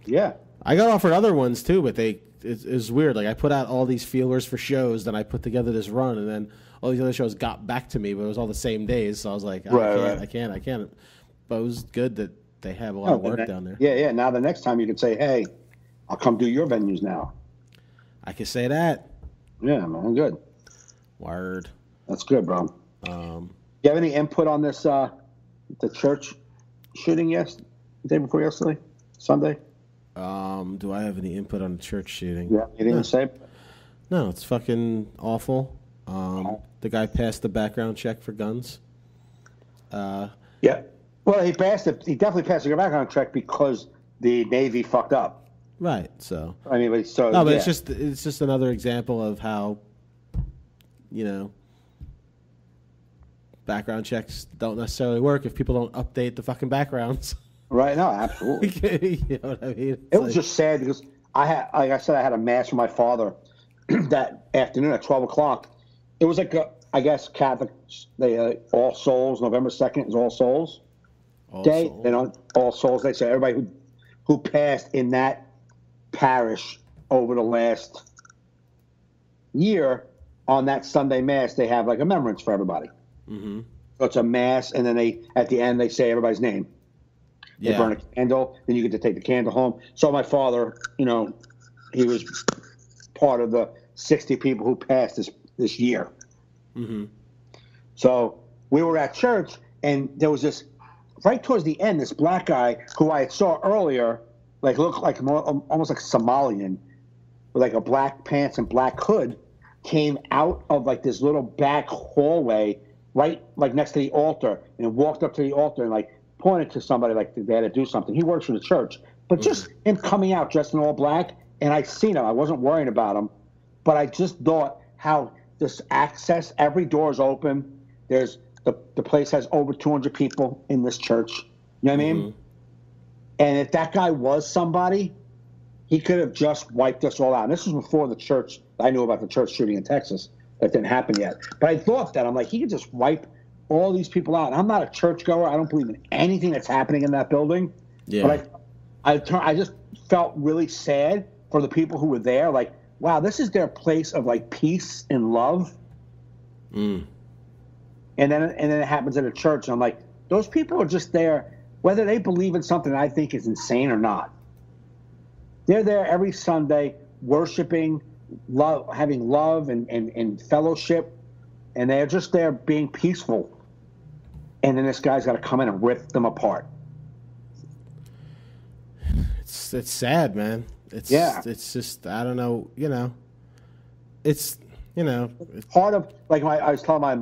Yeah. I got offered other ones too, but it's weird. Like I put out all these feelers for shows, then I put together this run, and then all these other shows got back to me, but it was all the same days. So I was like, I can't. But it was good that they have a lot of work down there. Yeah. Now the next time you can say, hey, I'll come do your venues now. I can say that. Yeah, man, good. Word. That's good, bro. You have any input on this, the church shooting the day before yesterday, Sunday? Do I have any input on the church shooting? Yeah, you didn't say? No, it's fucking awful. The guy passed the background check for guns. Yeah. Well, he definitely passed the background check because the Navy fucked up. Right. So. I mean, it's just another example of how, background checks don't necessarily work if people don't update the fucking backgrounds. Right. No, absolutely. You know what I mean? It was just sad because I had a mass for my father that afternoon at 12 o'clock, It was like I guess Catholic. They All Souls. November 2nd is All Souls Day. Souls. And on All Souls Day, so everybody who passed in that parish over the last year on that Sunday Mass, they have like a remembrance for everybody. Mm-hmm. So it's a mass, and then at the end they say everybody's name. They burn a candle, then you get to take the candle home. So my father, he was part of the 60 people who passed this year. Mm-hmm. So we were at church, and there was this, right towards the end, this black guy who I saw earlier, like looked like almost like Somalian, with like a black pants and black hood, came out of like this little back hallway right like next to the altar, and walked up to the altar and like pointed to somebody like they had to do something. He works for the church, but just him coming out dressed in all black, and I seen him. I wasn't worrying about him, but I just thought how this access, every door is open. There's the place has over 200 people in this church. You know what I mean? And if that guy was somebody, he could have just wiped us all out. And this was before the church. I knew about the church shooting in Texas. That didn't happen yet. But I thought that. I'm like, he could just wipe all these people out. And I'm not a churchgoer. I don't believe in anything that's happening in that building. Yeah. But I just felt really sad for the people who were there. Like, wow, this is their place of like peace and love. And then it happens at a church, and I'm like, those people are just there, whether they believe in something I think is insane or not. They're there every Sunday, worshiping, love, having love and fellowship, and they're just there being peaceful. And then this guy's got to come in and rip them apart. It's sad, man. It's just, I don't know, it's part of, like, I was telling my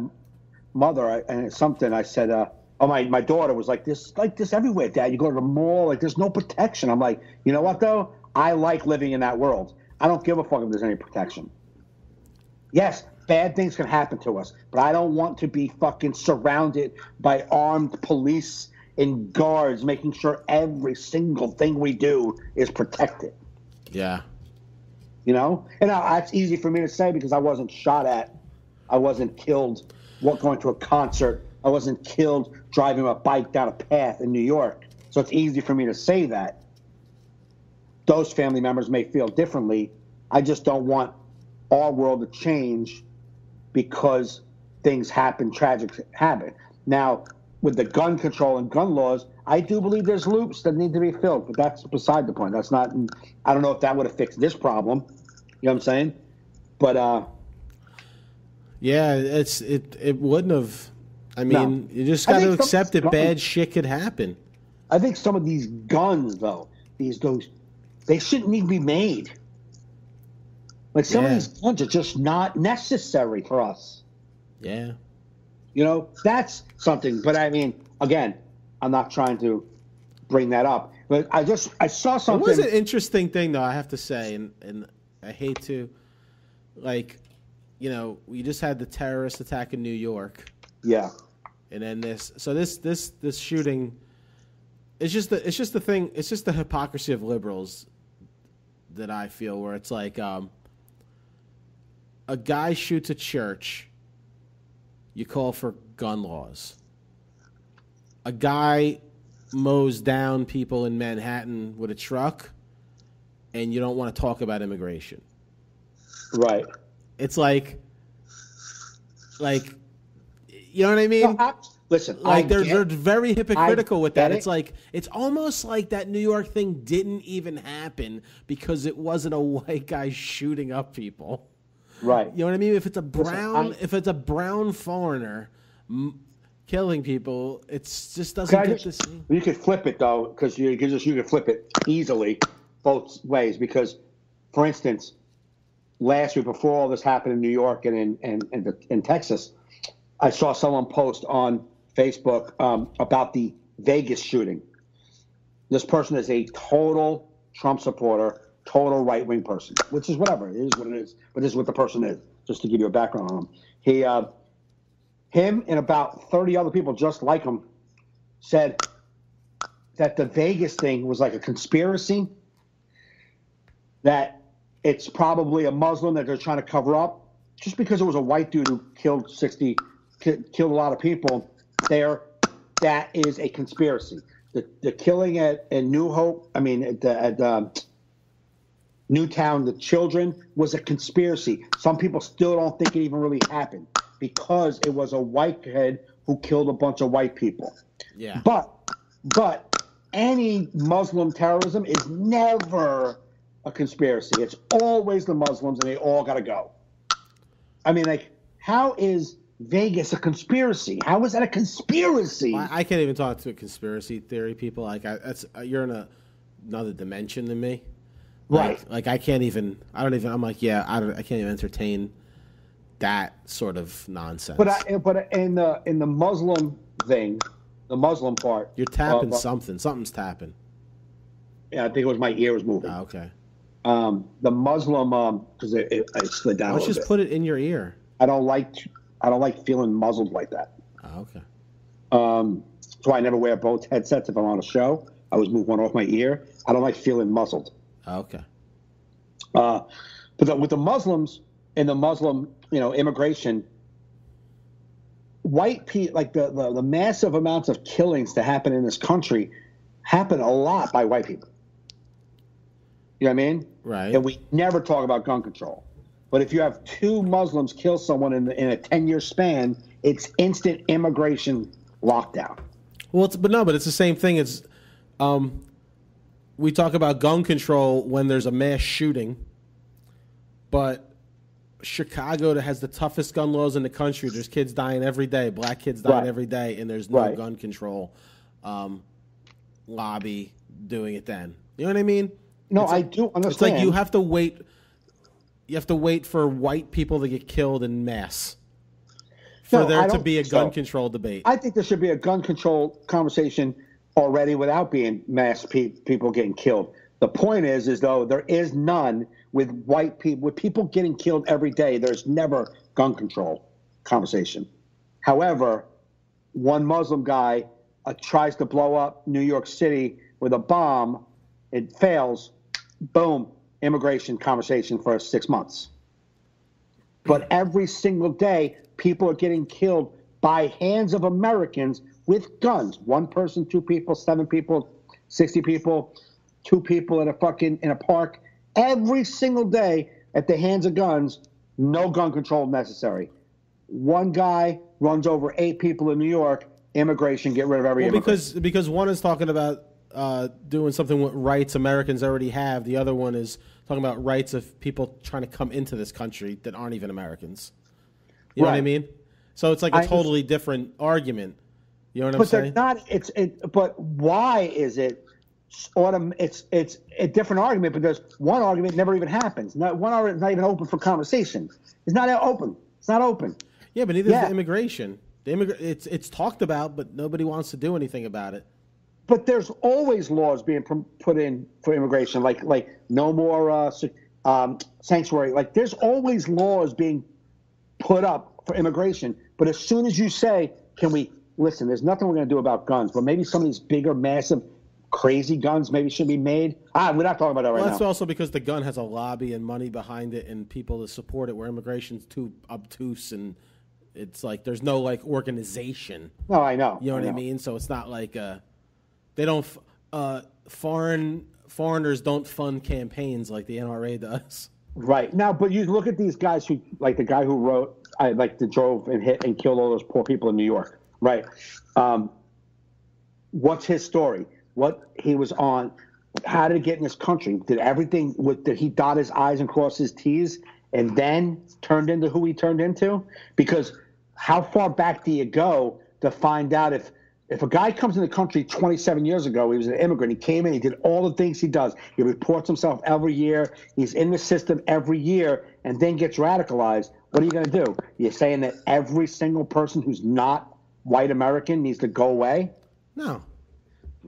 mother, and it's something I said, my daughter was like this everywhere, Dad. You go to the mall, like there's no protection. I'm like, you know what though? I like living in that world. I don't give a fuck if there's any protection. Yes, bad things can happen to us, but I don't want to be fucking surrounded by armed police and guards making sure every single thing we do is protected. Yeah. And that's easy for me to say because I wasn't shot at. I wasn't killed going to a concert. I wasn't killed driving a bike down a path in New York. So it's easy for me to say that. Those family members may feel differently. I just don't want our world to change because things happen, tragic happen. Now, with the gun control and gun laws, I do believe there's loops that need to be filled, but that's beside the point. That's not, I don't know if that would have fixed this problem. You know what I'm saying? But, yeah, it wouldn't have. I mean, you just got to accept that bad shit could happen. I think some of these guns, though, they shouldn't even be made. Like some of these guns are just not necessary for us. Yeah. That's something. But I mean, again, I'm not trying to bring that up. But I saw something. It was an interesting thing, though, I have to say, and I hate to, like, we just had the terrorist attack in New York. Yeah. And then this shooting, it's just the thing. It's just the hypocrisy of liberals that I feel, where it's like a guy shoots a church, you call for gun laws. A guy mows down people in Manhattan with a truck, and you don't want to talk about immigration. Right. It's like, you know what I mean? Listen, like they're very hypocritical with that. It's like, it's almost like that New York thing didn't even happen because it wasn't a white guy shooting up people. Right. You know what I mean? If it's a brown foreigner killing people, it just doesn't get the same. You could flip it though, because you could flip it easily both ways. Because, for instance, last week before all this happened in New York and in Texas, I saw someone post on Facebook about the Vegas shooting. This person is a total Trump supporter, total right-wing person, which is whatever. It is what it is. But this is what the person is, just to give you a background on him. Him and about 30 other people just like him said that the Vegas thing was like a conspiracy, that it's probably a Muslim that they're trying to cover up, just because it was a white dude who killed a lot of people, that is a conspiracy. The killing at New Hope, at Newtown, the children, was a conspiracy. Some people still don't think it even really happened because it was a white kid who killed a bunch of white people. Yeah. But any Muslim terrorism is never a conspiracy. It's always the Muslims, and they all got to go. How is Vegas a conspiracy? How is that a conspiracy? I can't even talk to conspiracy theory people. You're in another dimension than me. Right. I can't even. I'm like, I can't even entertain that sort of nonsense. But in the Muslim thing, the Muslim part, you're tapping something. Something's tapping. Yeah, I think it was my ear was moving. Oh, okay. The Muslim, because it slid down. Let's just put it in your ear. I don't like feeling muzzled like that. Oh, okay. So I never wear both headsets if I'm on a show. I always move one off my ear. I don't like feeling muzzled. Oh, okay. But with the Muslims and the Muslim, immigration, white people, like the massive amounts of killings that happen in this country happen a lot by white people. You know what I mean? Right. And we never talk about gun control. But if you have 2 Muslims kill someone in a 10-year span, it's instant immigration lockdown. Well, but it's the same thing as we talk about gun control when there's a mass shooting, but Chicago that has the toughest gun laws in the country. There's kids dying every day, black kids dying every day, and there's no gun control lobby doing it then. You know what I mean? No, I do understand. It's like you have to wait. You have to wait for white people to get killed in mass for there to be a gun control debate. I think there should be a gun control conversation already without being mass people getting killed. The point is though there is none with white people, with people getting killed every day. There's never gun control conversation. However, one Muslim guy tries to blow up New York City with a bomb. It fails. Boom. Immigration conversation for 6 months. But every single day, people are getting killed by hands of Americans with guns. 1 person, 2 people, 7 people, 60 people, 2 people in a park. Every single day at the hands of guns, no gun control necessary. 1 guy runs over 8 people in New York. Immigration, get rid of every immigrant. Because one is talking about doing something with rights Americans already have. The other one is talking about rights of people trying to come into this country that aren't even Americans. You know what I mean? So it's like a totally different argument. You know what I'm saying? But why is it? It's a different argument because one argument never even happens. One argument is not even open for conversation. It's not open. It's not open. Yeah, but neither is the immigration. It's talked about, but nobody wants to do anything about it. But there's always laws being put in for immigration, like no more sanctuary. Like there's always laws being put up for immigration. But as soon as you say, can we listen, there's nothing we're going to do about guns, but maybe some of these bigger, massive, crazy guns maybe should be made. We're not talking about that right now. That's also because the gun has a lobby and money behind it and people to support it, where immigration's too obtuse and it's like there's no like organization. No, I know. You know what I mean? So it's not like they don't foreigners don't fund campaigns like the NRA does. Right. Now, but you look at these guys who, like the guy who wrote, drove and hit and killed all those poor people in New York. Right. What's his story? What he was on? How did he get in this country? Did he dot his I's and cross his T's and then turned into who he turned into? Because how far back do you go to find out if a guy comes in the country 27 years ago, he was an immigrant, he came in, he did all the things he does, he reports himself every year, he's in the system every year, and then gets radicalized, what are you going to do? You're saying that every single person who's not white American needs to go away? No.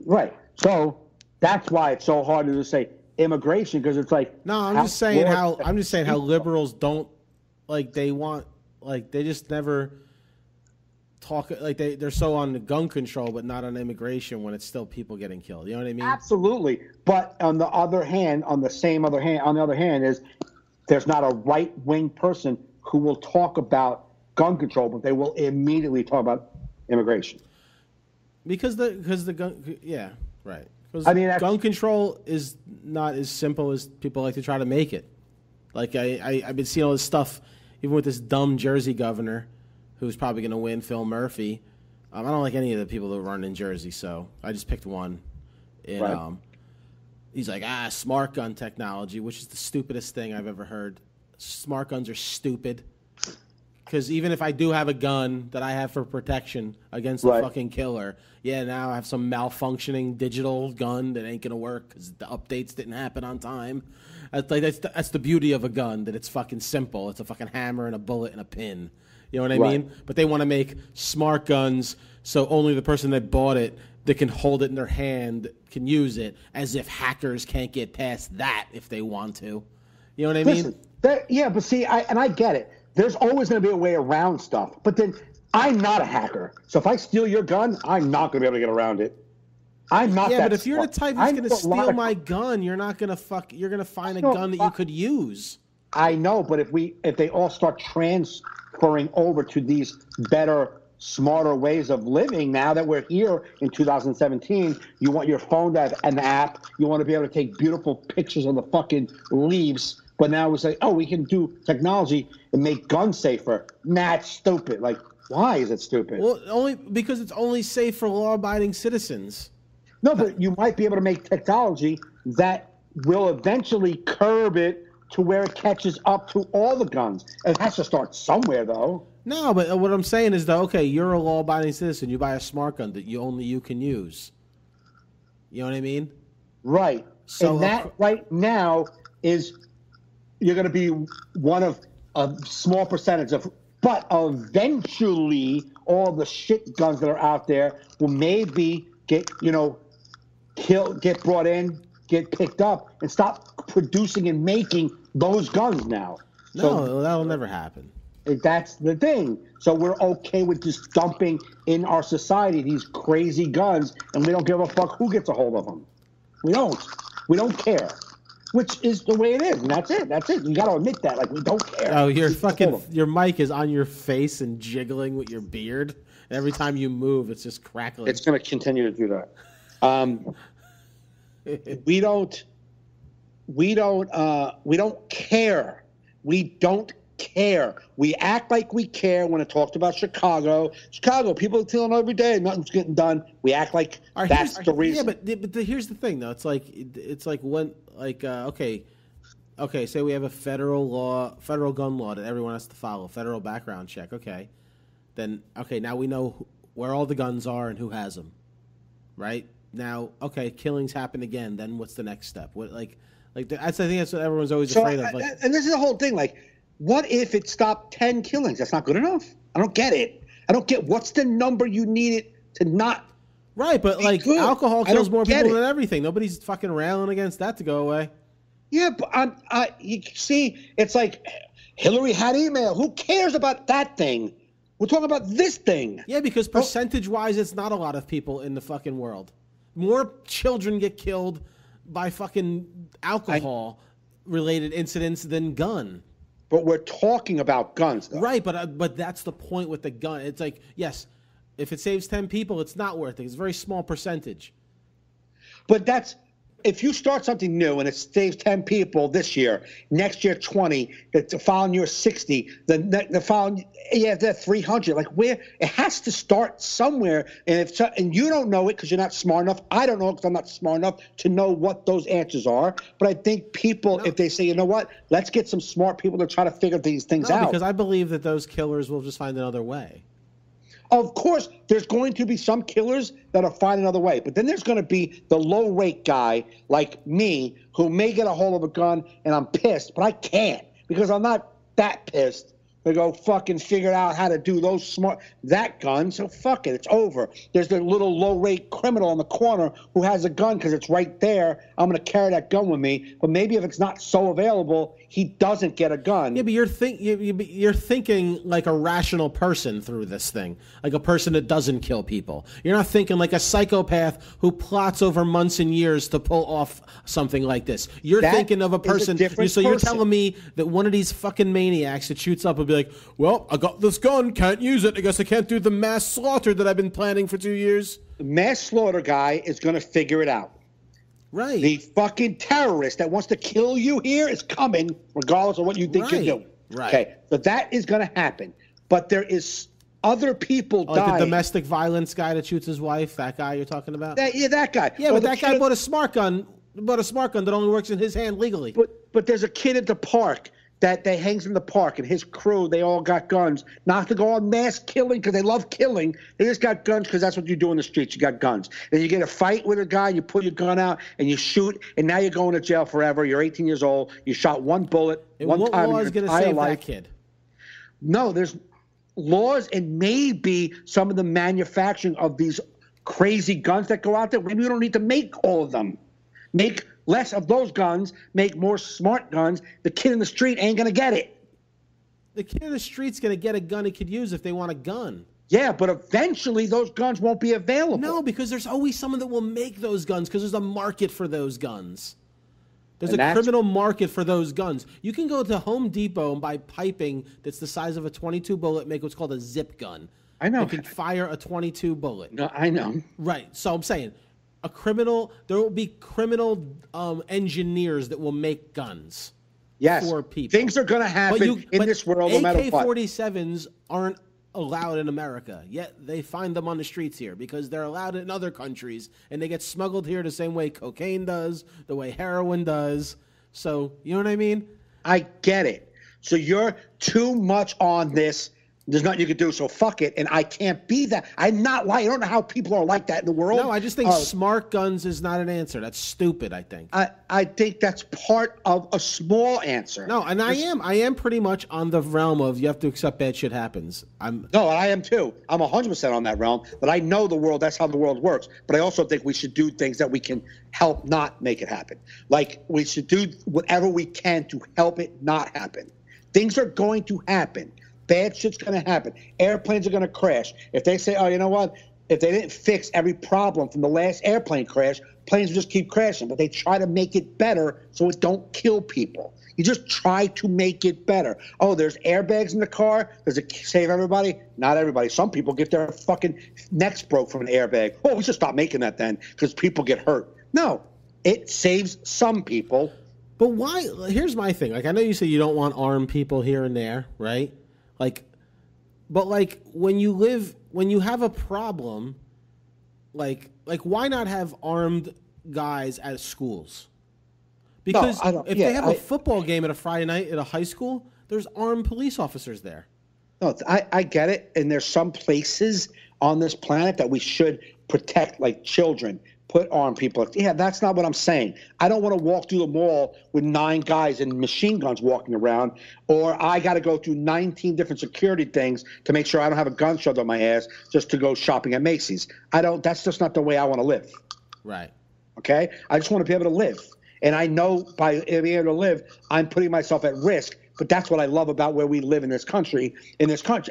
Right. So that's why it's so hard to just say immigration, because it's like... No, I'm just saying how liberals don't, like, they just never... talk like they're so on the gun control but not on immigration when it's still people getting killed. You know what I mean? Absolutely. But on the other hand is there's not a right-wing person who will talk about gun control, but they will immediately talk about immigration. Because the gun, yeah, right. I mean, gun control is not as simple as people like to try to make it. Like I've been seeing all this stuff, even with this dumb Jersey governor, who's probably going to win, Phil Murphy. I don't like any of the people that run in Jersey, so I just picked one. And right. He's like, smart gun technology, which is the stupidest thing I've ever heard. Smart guns are stupid. Because even if I do have a gun that I have for protection against a fucking killer, now I have some malfunctioning digital gun that ain't going to work because the updates didn't happen on time. That's the beauty of a gun, that it's fucking simple. It's a fucking hammer and a bullet and a pin. You know what I mean? But they want to make smart guns so only the person that bought it that can hold it in their hand can use it, as if hackers can't get past that if they want to. You know what I mean? But see, I get it. There's always going to be a way around stuff. But then I'm not a hacker. So if I steal your gun, I'm not going to be able to get around it. I'm not that Yeah, but if you're the type who's going to steal my gun, you're not going to you're going to find a gun that you could use. I know, but if they all start transferring over to these better, smarter ways of living, now that we're here in 2017, you want your phone to have an app. You want to be able to take beautiful pictures of the fucking leaves. But now we say, we can do technology and make guns safer. Nah, it's stupid. Like, why is it stupid? Well, only because it's only safe for law-abiding citizens. No, but you might be able to make technology that will eventually curb it to where it catches up to all the guns. It has to start somewhere, though. No, but what I'm saying is that, okay, you're a law-abiding citizen. You buy a smart gun that only you can use. You know what I mean? Right. So and that right now is... You're going to be one of a small percentage of, but eventually all the shit guns that are out there will maybe get, get brought in, get picked up, and stop producing and making those guns now. No, that'll never happen. That's the thing. So we're okay with just dumping in our society these crazy guns, and we don't give a fuck who gets a hold of them. We don't. We don't care. Which is the way it is, and that's it. That's it. You got to admit that. Like, we don't care. Oh, your mic is on your face and jiggling with your beard. And every time you move, it's just crackling. It's going to continue to do that. We don't care. We don't care. We act like we care when it talks about Chicago. People are killing every day. Nothing's getting done. We act like that's the reason. Yeah, but here's the thing, though. It's like when, okay, say we have a federal gun law that everyone has to follow, federal background check. Okay, then now we know where all the guns are and who has them, right? Now, okay, killings happen again. Then what's the next step? I think that's what everyone's always afraid of. And this is the whole thing. Like, what if it stopped 10 killings? That's not good enough. I don't get it. I don't get what's the number you need it to not. Right, but good. Alcohol kills more people than everything. Nobody's fucking railing against that to go away. Yeah, but you see, it's like Hillary had email. Who cares about that thing? We're talking about this thing. Yeah, because percentage-wise, it's not a lot of people in the fucking world. More children get killed by fucking alcohol-related incidents than gun. But we're talking about guns, though. Right, but that's the point with the gun. It's like, yes, if it saves 10 people, it's not worth it. It's a very small percentage. But if you start something new and it saves 10 people this year, next year 20, the following year 60, the following that's 300. Like, where it has to start somewhere, and you don't know it because you're not smart enough. I don't know it because I'm not smart enough to know what those answers are. But I think people, if they say, you know what, let's get some smart people to try to figure these things out. Because I believe that those killers will just find another way. Of course, there's going to be some killers that'll find another way. But then there's going to be the low-rate guy like me who may get a hold of a gun and I'm pissed, but I can't because I'm not that pissed to go fucking figure out how to do that gun. So fuck it. It's over. There's the little low-rate criminal in the corner who has a gun because it's right there. I'm going to carry that gun with me. But maybe if it's not so available, he doesn't get a gun. Yeah, but you're thinking like a rational person through this thing, like a person that doesn't kill people. You're not thinking like a psychopath who plots over months and years to pull off something like this. You're thinking of a person. So you're telling me that one of these fucking maniacs that shoots up will be like, well, I got this gun, can't use it. I guess I can't do the mass slaughter that I've been planning for 2 years. The mass slaughter guy is going to figure it out. Right. The fucking terrorist that wants to kill you here is coming, regardless of what you think you're doing. Right. Okay, so that is going to happen. But there is other people dying. Like the domestic violence guy that shoots his wife, that guy you're talking about? That guy. Yeah, but that guy bought a smart gun that only works in his hand legally. But there's a kid at the park that hangs in the park, and his crew, they all got guns. Not to go on mass killing because they love killing. They just got guns because that's what you do in the streets. You got guns. And you get a fight with a guy, you pull your gun out, and you shoot, and now you're going to jail forever. You're 18 years old. You shot one bullet one time in your entire life. That kid? No, there's laws and maybe some of the manufacturing of these crazy guns that go out there. Maybe we don't need to make all of them. Make less of those guns, make more smart guns. The kid in the street ain't going to get it. The kid in the street's going to get a gun he could use if they want a gun. Yeah, but eventually those guns won't be available. No, because there's always someone that will make those guns because there's a market for those guns. There's a criminal market for those guns. You can go to Home Depot and buy piping that's the size of a 22 bullet, make what's called a zip gun. I know. You can fire a 22 bullet. No, I know. Right. So I'm saying there will be criminal engineers that will make guns. Yes. For people. Things are going to happen in this world no matter what. AK-47s aren't allowed in America, yet they find them on the streets here because they're allowed in other countries, and they get smuggled here the same way cocaine does, the way heroin does. So, you know what I mean? I get it. So you're too much on this. There's nothing you can do, so fuck it. And I can't be that. I'm not like, I don't know how people are like that in the world. No, I just think smart guns is not an answer. That's stupid, I think. I think that's part of a small answer. No, and I am pretty much on the realm of you have to accept bad shit happens. No, I am too. I'm 100% on that realm. But I know the world, that's how the world works. But I also think we should do things that we can help not make it happen. Like we should do whatever we can to help it not happen. Things are going to happen. Bad shit's going to happen. Airplanes are going to crash. If they say, oh, you know what? If they didn't fix every problem from the last airplane crash, planes will just keep crashing. But they try to make it better so it don't kill people. You just try to make it better. Oh, there's airbags in the car. Does it save everybody? Not everybody. Some people get their fucking necks broke from an airbag. Oh, we should stop making that then because people get hurt. No, it saves some people. But why? Here's my thing. Like, I know you say you don't want armed people here and there, right? But when you have a problem, like why not have armed guys at schools? Because they have a football game at a Friday night at a high school, there's armed police officers there. No, I get it. And there's some places on this planet that we should protect, like children. Put armed people. Yeah, that's not what I'm saying. I don't want to walk through the mall with 9 guys and machine guns walking around, or I got to go through 19 different security things to make sure I don't have a gun shoved on my ass just to go shopping at Macy's. That's just not the way I want to live. Right. Okay? I just want to be able to live. And I know by being able to live, I'm putting myself at risk. But that's what I love about where we live in this country.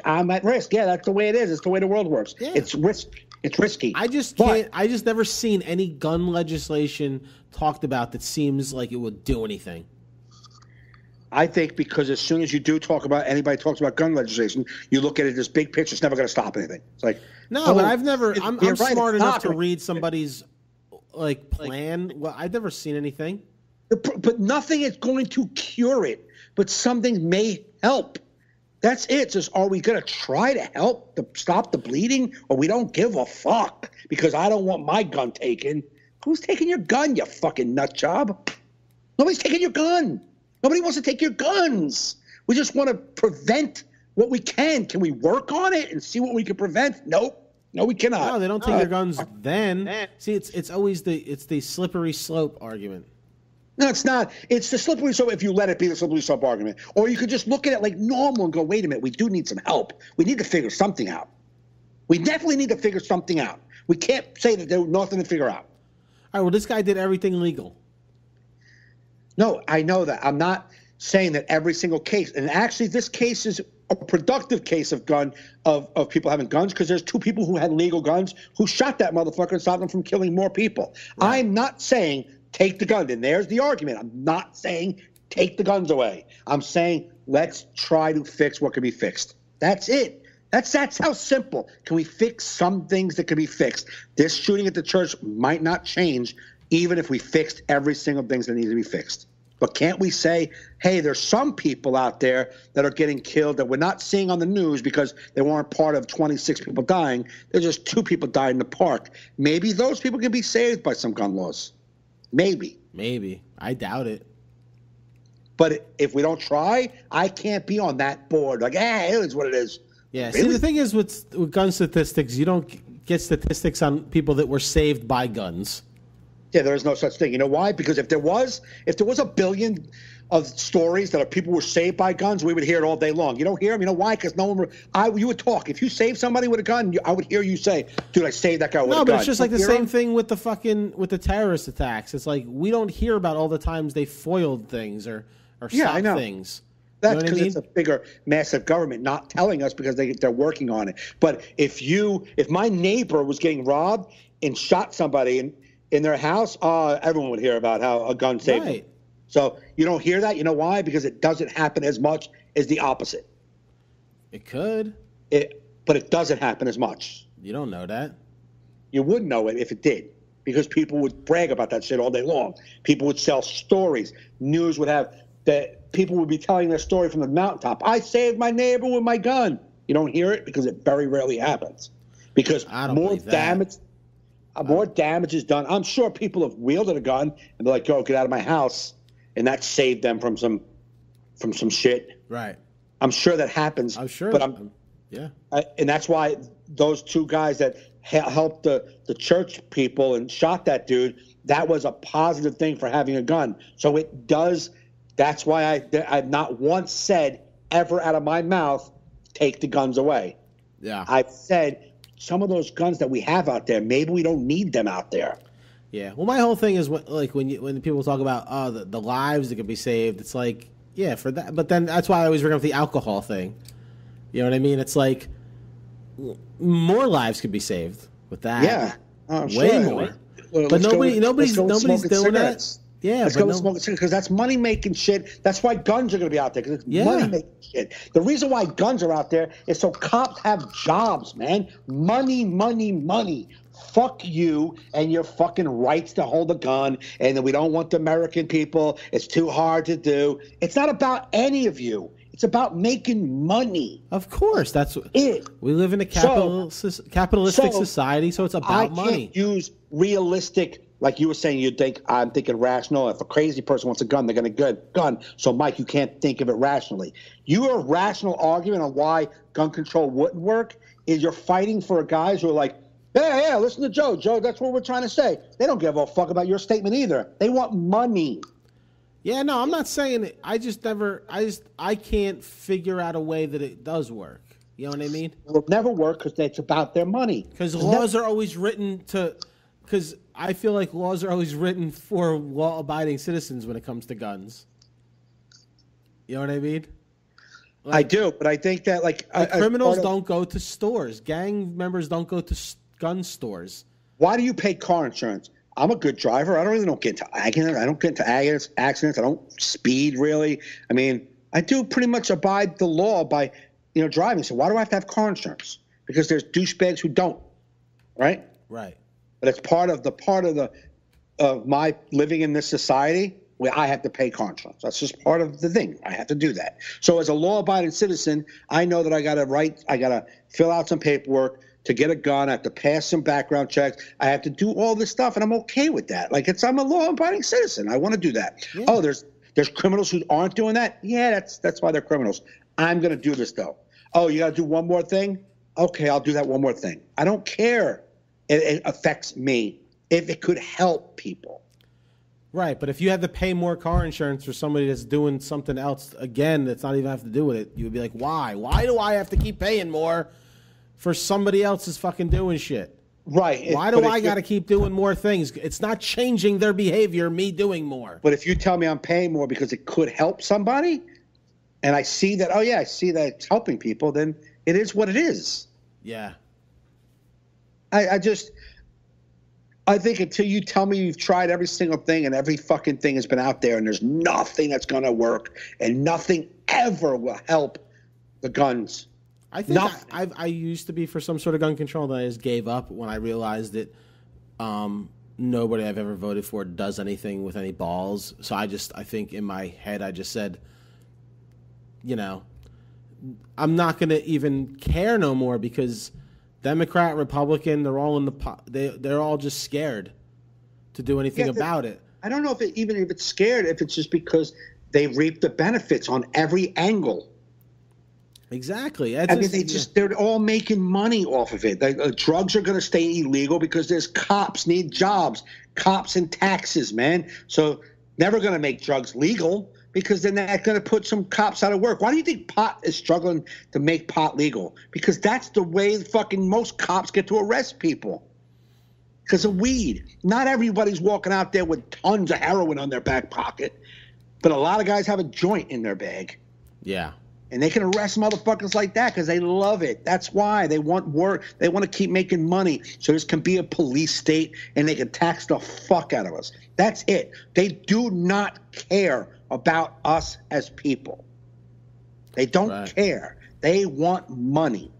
I'm at risk. Yeah, that's the way it is. It's the way the world works. Yeah. It's risk. It's risky. I just never seen any gun legislation talked about that seems like it would do anything. I think because as soon as you do anybody talks about gun legislation, you look at it as big picture. It's never going to stop anything. It's like but I'm smart enough to read somebody's plan. Well, I've never seen anything. But nothing is going to cure it. But something may help. That's it. It's just, are we going to try to help to stop the bleeding, or we don't give a fuck because I don't want my gun taken? Who's taking your gun, you fucking nut job? Nobody's taking your gun. Nobody wants to take your guns. We just want to prevent what we can. Can we work on it and see what we can prevent? Nope. No, we cannot. No, they don't take your guns then. See, it's always the slippery slope argument. No, it's not. It's the slippery slope if you let it be the slippery slope argument. Or you could just look at it like normal and go, wait a minute, we do need some help. We need to figure something out. We definitely need to figure something out. We can't say that there's nothing to figure out. All right, well, this guy did everything legal. No, I know that. I'm not saying that every single case. And actually, this case is a productive case of people having guns because there's 2 people who had legal guns who shot that motherfucker and stopped them from killing more people. Right. I'm not saying take the gun. And there's the argument. I'm not saying take the guns away. I'm saying let's try to fix what can be fixed. That's it. That's how simple. Can we fix some things that can be fixed? This shooting at the church might not change even if we fixed every single thing that needs to be fixed. But can't we say, hey, there's some people out there that are getting killed that we're not seeing on the news because they weren't part of 26 people dying. There's just 2 people died in the park. Maybe those people can be saved by some gun laws. Maybe. Maybe. I doubt it. But if we don't try, I can't be on that board. Like, it is what it is. Yeah. Really? See, the thing is with gun statistics, you don't get statistics on people that were saved by guns. Yeah, there is no such thing. You know why? Because if there was a billion of stories that people were saved by guns, we would hear it all day long. You don't hear them. You know why? Because no one. You would talk. If you saved somebody with a gun, I would hear you say, "Dude, I saved that guy with a gun." No, but it's just like the same thing with the terrorist attacks. It's like we don't hear about all the times they foiled things or stopped things. That's because it's a bigger, massive government not telling us because they're working on it. But if my neighbor was getting robbed and shot somebody in their house, everyone would hear about how a gun saved them. So you don't hear that. You know why? Because it doesn't happen as much as the opposite. It could. But it doesn't happen as much. You don't know that. You would know it if it did, because people would brag about that shit all day long. People would sell stories. News would have that. People would be telling their story from the mountaintop. I saved my neighbor with my gun. You don't hear it because it very rarely happens. Because more damage is done. I'm sure people have wielded a gun and they're like, "Yo, get out of my house," and that saved them from some shit. Right. I'm sure that happens. I'm sure. But and that's why those 2 guys that helped the church people and shot that dude, that was a positive thing for having a gun. So it does. That's why I've not once said ever out of my mouth, take the guns away. Yeah. I've said some of those guns that we have out there, maybe we don't need them out there. Yeah. Well, my whole thing is when people talk about the lives that could be saved, it's like, yeah, for that. But then that's why I always bring up the alcohol thing. You know what I mean? It's like more lives could be saved with that. Yeah. Way more. Well, but nobody's doing that. Yeah, let's go smoke because that's money making shit. That's why guns are going to be out there, because it's money making shit. The reason why guns are out there is so cops have jobs, man. Money, money, money. Fuck you and your fucking rights to hold a gun, and that we don't want the American people. It's too hard to do. It's not about any of you. It's about making money. Of course, that's it. We live in a capitalistic society, so it's about money. I can't use realistic. Like you were saying, I'm thinking rational. If a crazy person wants a gun, they're going to get a gun. So, Mike, you can't think of it rationally. Your rational argument on why gun control wouldn't work is you're fighting for guys who are like, yeah, listen to Joe. Joe, that's what we're trying to say. They don't give a fuck about your statement either. They want money. Yeah, no, I'm not saying it. I can't figure out a way that it does work. You know what I mean? It will never work because it's about their money. Because laws are always written to... Because I feel like laws are always written for law-abiding citizens when it comes to guns. You know what I mean? Like, I do, but I think that criminals don't go to stores. Gang members don't go to gun stores. Why do you pay car insurance? I'm a good driver. I don't get into accidents. I don't get into accidents. I don't speed really. I mean, I do pretty much abide the law by driving. So why do I have to have car insurance? Because there's douchebags who don't, right? Right. But it's part of my living in this society where I have to pay car insurance. That's just part of the thing. I have to do that. So as a law-abiding citizen, I know that I got to fill out some paperwork to get a gun. I have to pass some background checks. I have to do all this stuff, and I'm okay with that. I'm a law-abiding citizen. I want to do that. Yeah. Oh, there's criminals who aren't doing that? Yeah, that's why they're criminals. I'm going to do this, though. Oh, you got to do one more thing? Okay, I'll do that one more thing. I don't care. It affects me if it could help people. Right, but if you had to pay more car insurance for somebody that's doing something else, again, that's not even have to do with it, you would be like, why? Why do I have to keep paying more for somebody else's fucking doing shit? Right. Why do I got to keep doing more things? It's not changing their behavior, me doing more. But if you tell me I'm paying more because it could help somebody, and I see that, I see that it's helping people, then it is what it is. Yeah. I think until you tell me you've tried every single thing and every fucking thing has been out there and there's nothing that's going to work and nothing ever will help the guns. I think I used to be for some sort of gun control, that I just gave up when I realized that nobody I've ever voted for does anything with any balls. So I think in my head I just said, you know, I'm not going to even care no more, because Democrat, Republican, they're all in the they're all just scared to do anything about it. I don't know if it's scared, if it's just because they reap the benefits on every angle. Exactly. They're all making money off of it. Drugs are going to stay illegal because there's cops need jobs, cops and taxes, man. So never going to make drugs legal, because then that's going to put some cops out of work. Why do you think pot is struggling to make pot legal? Because that's the way fucking most cops get to arrest people. Because of weed. Not everybody's walking out there with tons of heroin on their back pocket, but a lot of guys have a joint in their bag. Yeah. And they can arrest motherfuckers like that because they love it. That's why they want work. They want to keep making money so this can be a police state and they can tax the fuck out of us. That's it. They do not care about us as people. They don't care. They want money.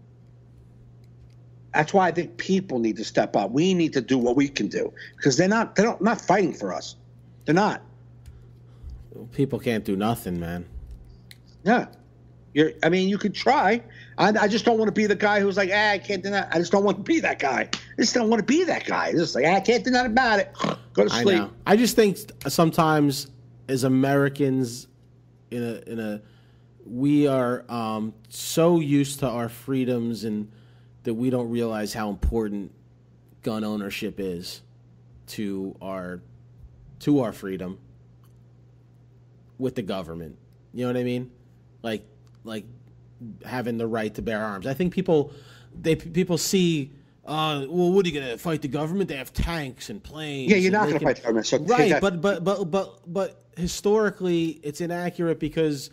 That's why I think people need to step up. We need to do what we can do, because they're not fighting for us. They're not. People can't do nothing, man. Yeah. You could try. I just don't want to be the guy who's like, I can't do that. I just don't want to be that guy. I just don't want to be that guy. Just like, I can't do nothing about it. Go to sleep. I know. I just think sometimes as Americans, we are so used to our freedoms, and that we don't realize how important gun ownership is to our freedom with the government. You know what I mean? Like having the right to bear arms. I think people see, well, what are you going to fight the government? They have tanks and planes. Yeah, you're not going to fight the government. So right, but historically, it's inaccurate, because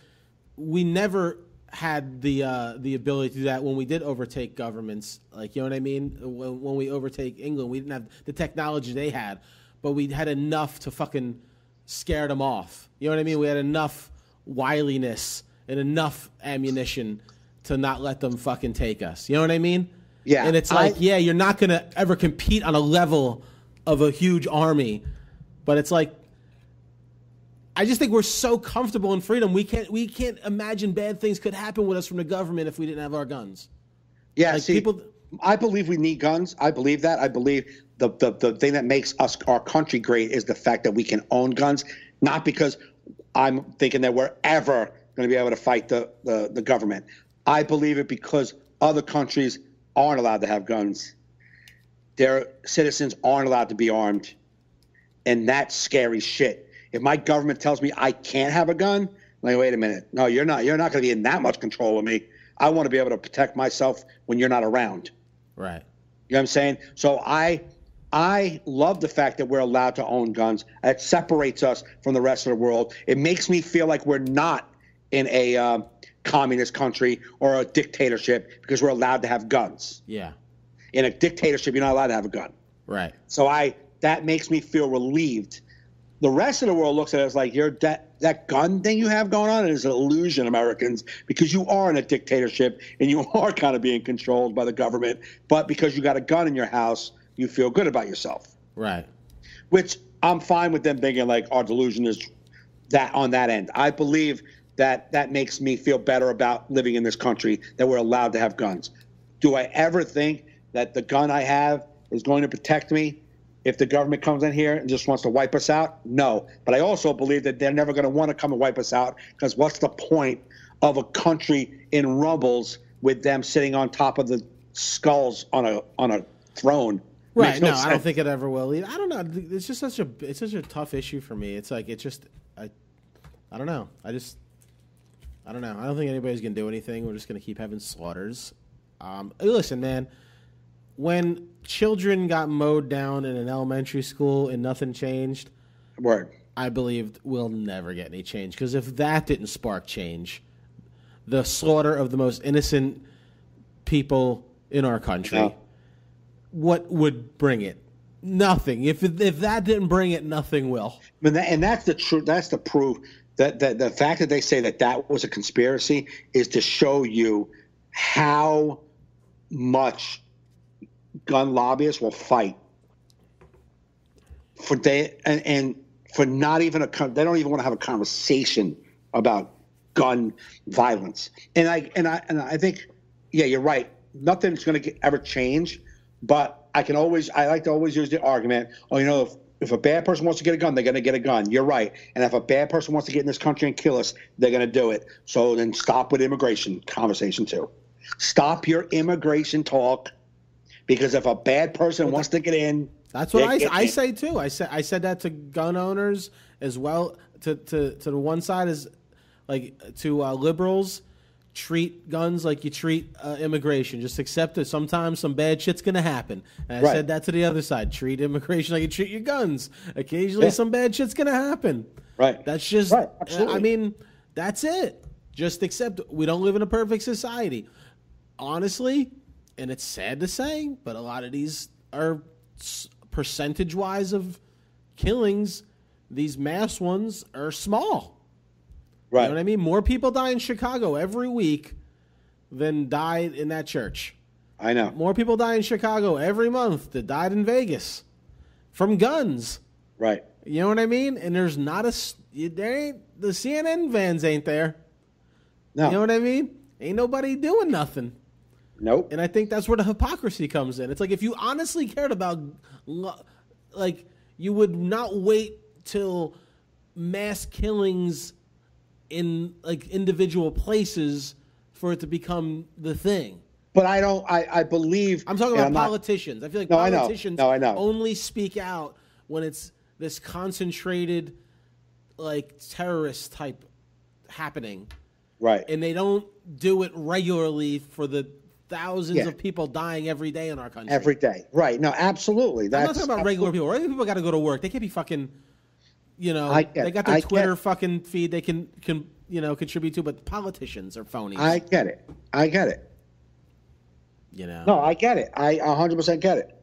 we never had the ability to do that when we did overtake governments. Like, you know what I mean? When we overtake England, we didn't have the technology they had, but we had enough to fucking scare them off. You know what I mean? We had enough wiliness and enough ammunition to not let them fucking take us. You know what I mean? Yeah. And it's like, you're not going to ever compete on a level of a huge army, but it's like, I just think we're so comfortable in freedom. We can't imagine bad things could happen with us from the government if we didn't have our guns. Yeah, like I believe we need guns. I believe that. I believe the thing that makes our country great is the fact that we can own guns, not because I'm thinking that we're ever going to be able to fight the government. I believe it because other countries aren't allowed to have guns. Their citizens aren't allowed to be armed. And that's scary shit. If my government tells me I can't have a gun, I'm like, wait a minute. No, you're not going to be in that much control of me. I want to be able to protect myself when you're not around. Right. You know what I'm saying? So I love the fact that we're allowed to own guns. It separates us from the rest of the world. It makes me feel like we're not in a communist country or a dictatorship, because we're allowed to have guns. Yeah. In a dictatorship, you're not allowed to have a gun. Right. So that makes me feel relieved. The rest of the world looks at it as like, that gun thing you have going on is an illusion, Americans, because you are in a dictatorship and you are kind of being controlled by the government. But because you got a gun in your house, you feel good about yourself. Right. Which I'm fine with them thinking like our delusion is that on that end. I believe that makes me feel better about living in this country, that we're allowed to have guns. Do I ever think that the gun I have is going to protect me if the government comes in here and just wants to wipe us out? No. But I also believe that they're never going to want to come and wipe us out, because what's the point of a country in rumbles with them sitting on top of the skulls on a throne? Right. No, I don't think it ever will. I don't know. It's just such a tough issue for me. It's like, I don't know. I don't know. I don't think anybody's going to do anything. We're just going to keep having slaughters. Listen, man, when children got mowed down in an elementary school and nothing changed, Word. I believed we'll never get any change. Because if that didn't spark change, the slaughter of the most innocent people in our country, what would bring it? Nothing. If that didn't bring it, nothing will. And that's the truth. That's the proof that the fact that they say that was a conspiracy is to show you how much gun lobbyists will fight for for not even they don't even want to have a conversation about gun violence. And I think, yeah, you're right. Nothing's going to ever change, but I like to always use the argument, if a bad person wants to get a gun, they're going to get a gun. You're right. And if a bad person wants to get in this country and kill us, they're going to do it. So then stop with immigration conversation too. Stop your immigration talk, because if a bad person wants to get in, that's what I say too. I said that to gun owners as well. To the one side is like to liberals. Treat guns like you treat immigration. Just accept it. Sometimes some bad shit's going to happen. And I said that to the other side. Treat immigration like you treat your guns. Occasionally some bad shit's going to happen. Right. That's just, right. Absolutely. I mean, that's it. Just accept it. We don't live in a perfect society. Honestly, and it's sad to say, but a lot of these are percentage-wise of killings. These mass ones are small. Right. You know what I mean? More people die in Chicago every week than died in that church. I know. More people die in Chicago every month that died in Vegas from guns. Right. You know what I mean? And there's not the CNN vans ain't there. No. You know what I mean? Ain't nobody doing nothing. Nope. And I think that's where the hypocrisy comes in. It's like if you honestly cared about, you would not wait till mass killings in individual places for it to become the thing. But I believe I'm talking about politicians. I feel like politicians I know. only speak out when it's this concentrated terrorist type happening. Right. And they don't do it regularly for the thousands of people dying every day in our country. Every day. Right. No, absolutely. I'm not talking about regular people. Regular people got to go to work. They can't be fucking they got their Twitter fucking feed they can contribute to, but politicians are phonies. I get it. No, I get it. I 100% get it.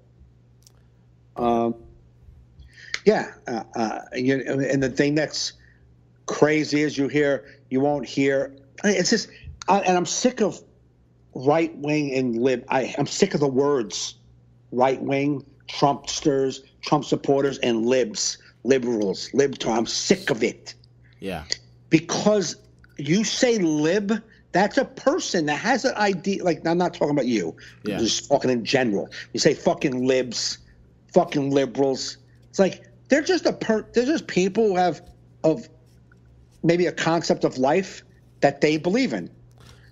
And the thing that's crazy is you won't hear. It's just, and I'm sick of right wing and lib. I'm sick of the words right wing, Trumpsters, Trump supporters, and libs. Liberals, I'm sick of it. Yeah. Because you say lib, that's a person that has an idea. I'm not talking about you. Yeah. I'm just talking in general. You say fucking libs, fucking liberals. It's like they're just they're just people who have maybe a concept of life that they believe in.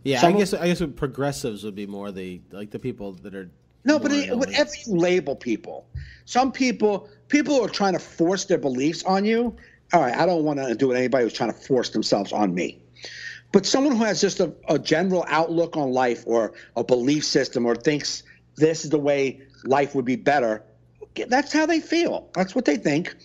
Yeah, I guess progressives would be more the people that are. No, but whatever you label people, some people are trying to force their beliefs on you. All right, I don't want to do with anybody who's trying to force themselves on me. But someone who has just a general outlook on life or a belief system or thinks this is the way life would be better, that's how they feel. That's what they think.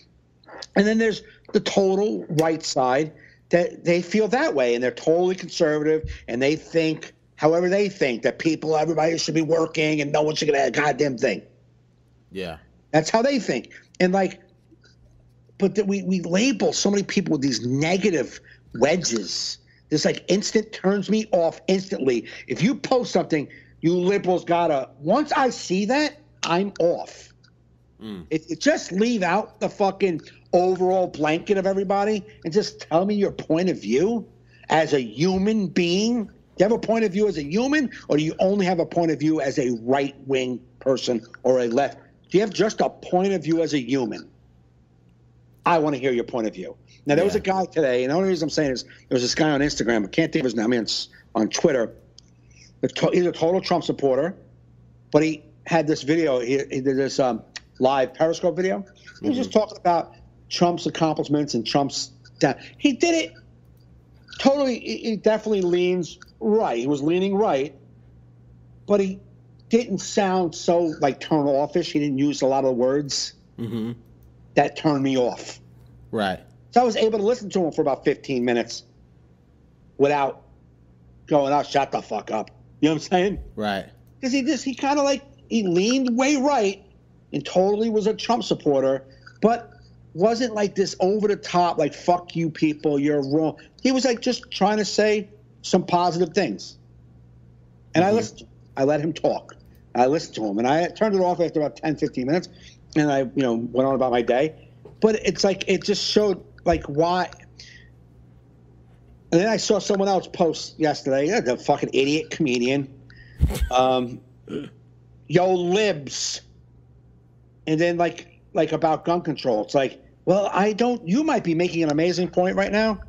And then there's the total right side that they feel that way, and they're totally conservative, and they think however they think that everybody should be working and no one should get a goddamn thing. Yeah. That's how they think. And but we label so many people with these negative wedges. This instant turns me off instantly. If you post something, you liberals once I see that, I'm off. It just leave out the fucking overall blanket of everybody and just tell me your point of view as a human being. Do you have a point of view as a human, or do you only have a point of view as a right-wing person or a left? Do you have just a point of view as a human? I want to hear your point of view. Now, there was a guy today, and the only reason I'm saying is there was this guy on Instagram. I can't think of his name. I mean, it's on Twitter. He's a total Trump supporter, but he had this video. He did this live Periscope video. He was just talking about Trump's accomplishments and Trump's – he did it totally – he definitely leans – right. He was leaning right, but he didn't sound so turn offish. He didn't use a lot of words that turned me off. Right. So I was able to listen to him for about 15 minutes without going, "Oh, shut the fuck up." You know what I'm saying? Right. Because he kind of he leaned way right, and totally was a Trump supporter, but wasn't like this over the top, like, fuck you people, you're wrong. He was like just trying to say some positive things. And I listened. I let him talk. I listened to him, and I turned it off after about 10, 15 minutes, and I, went on about my day. But it's like, it just showed like why. And then I saw someone else post yesterday, the fucking idiot comedian, yo libs, and then like about gun control. It's like, well, you might be making an amazing point right now,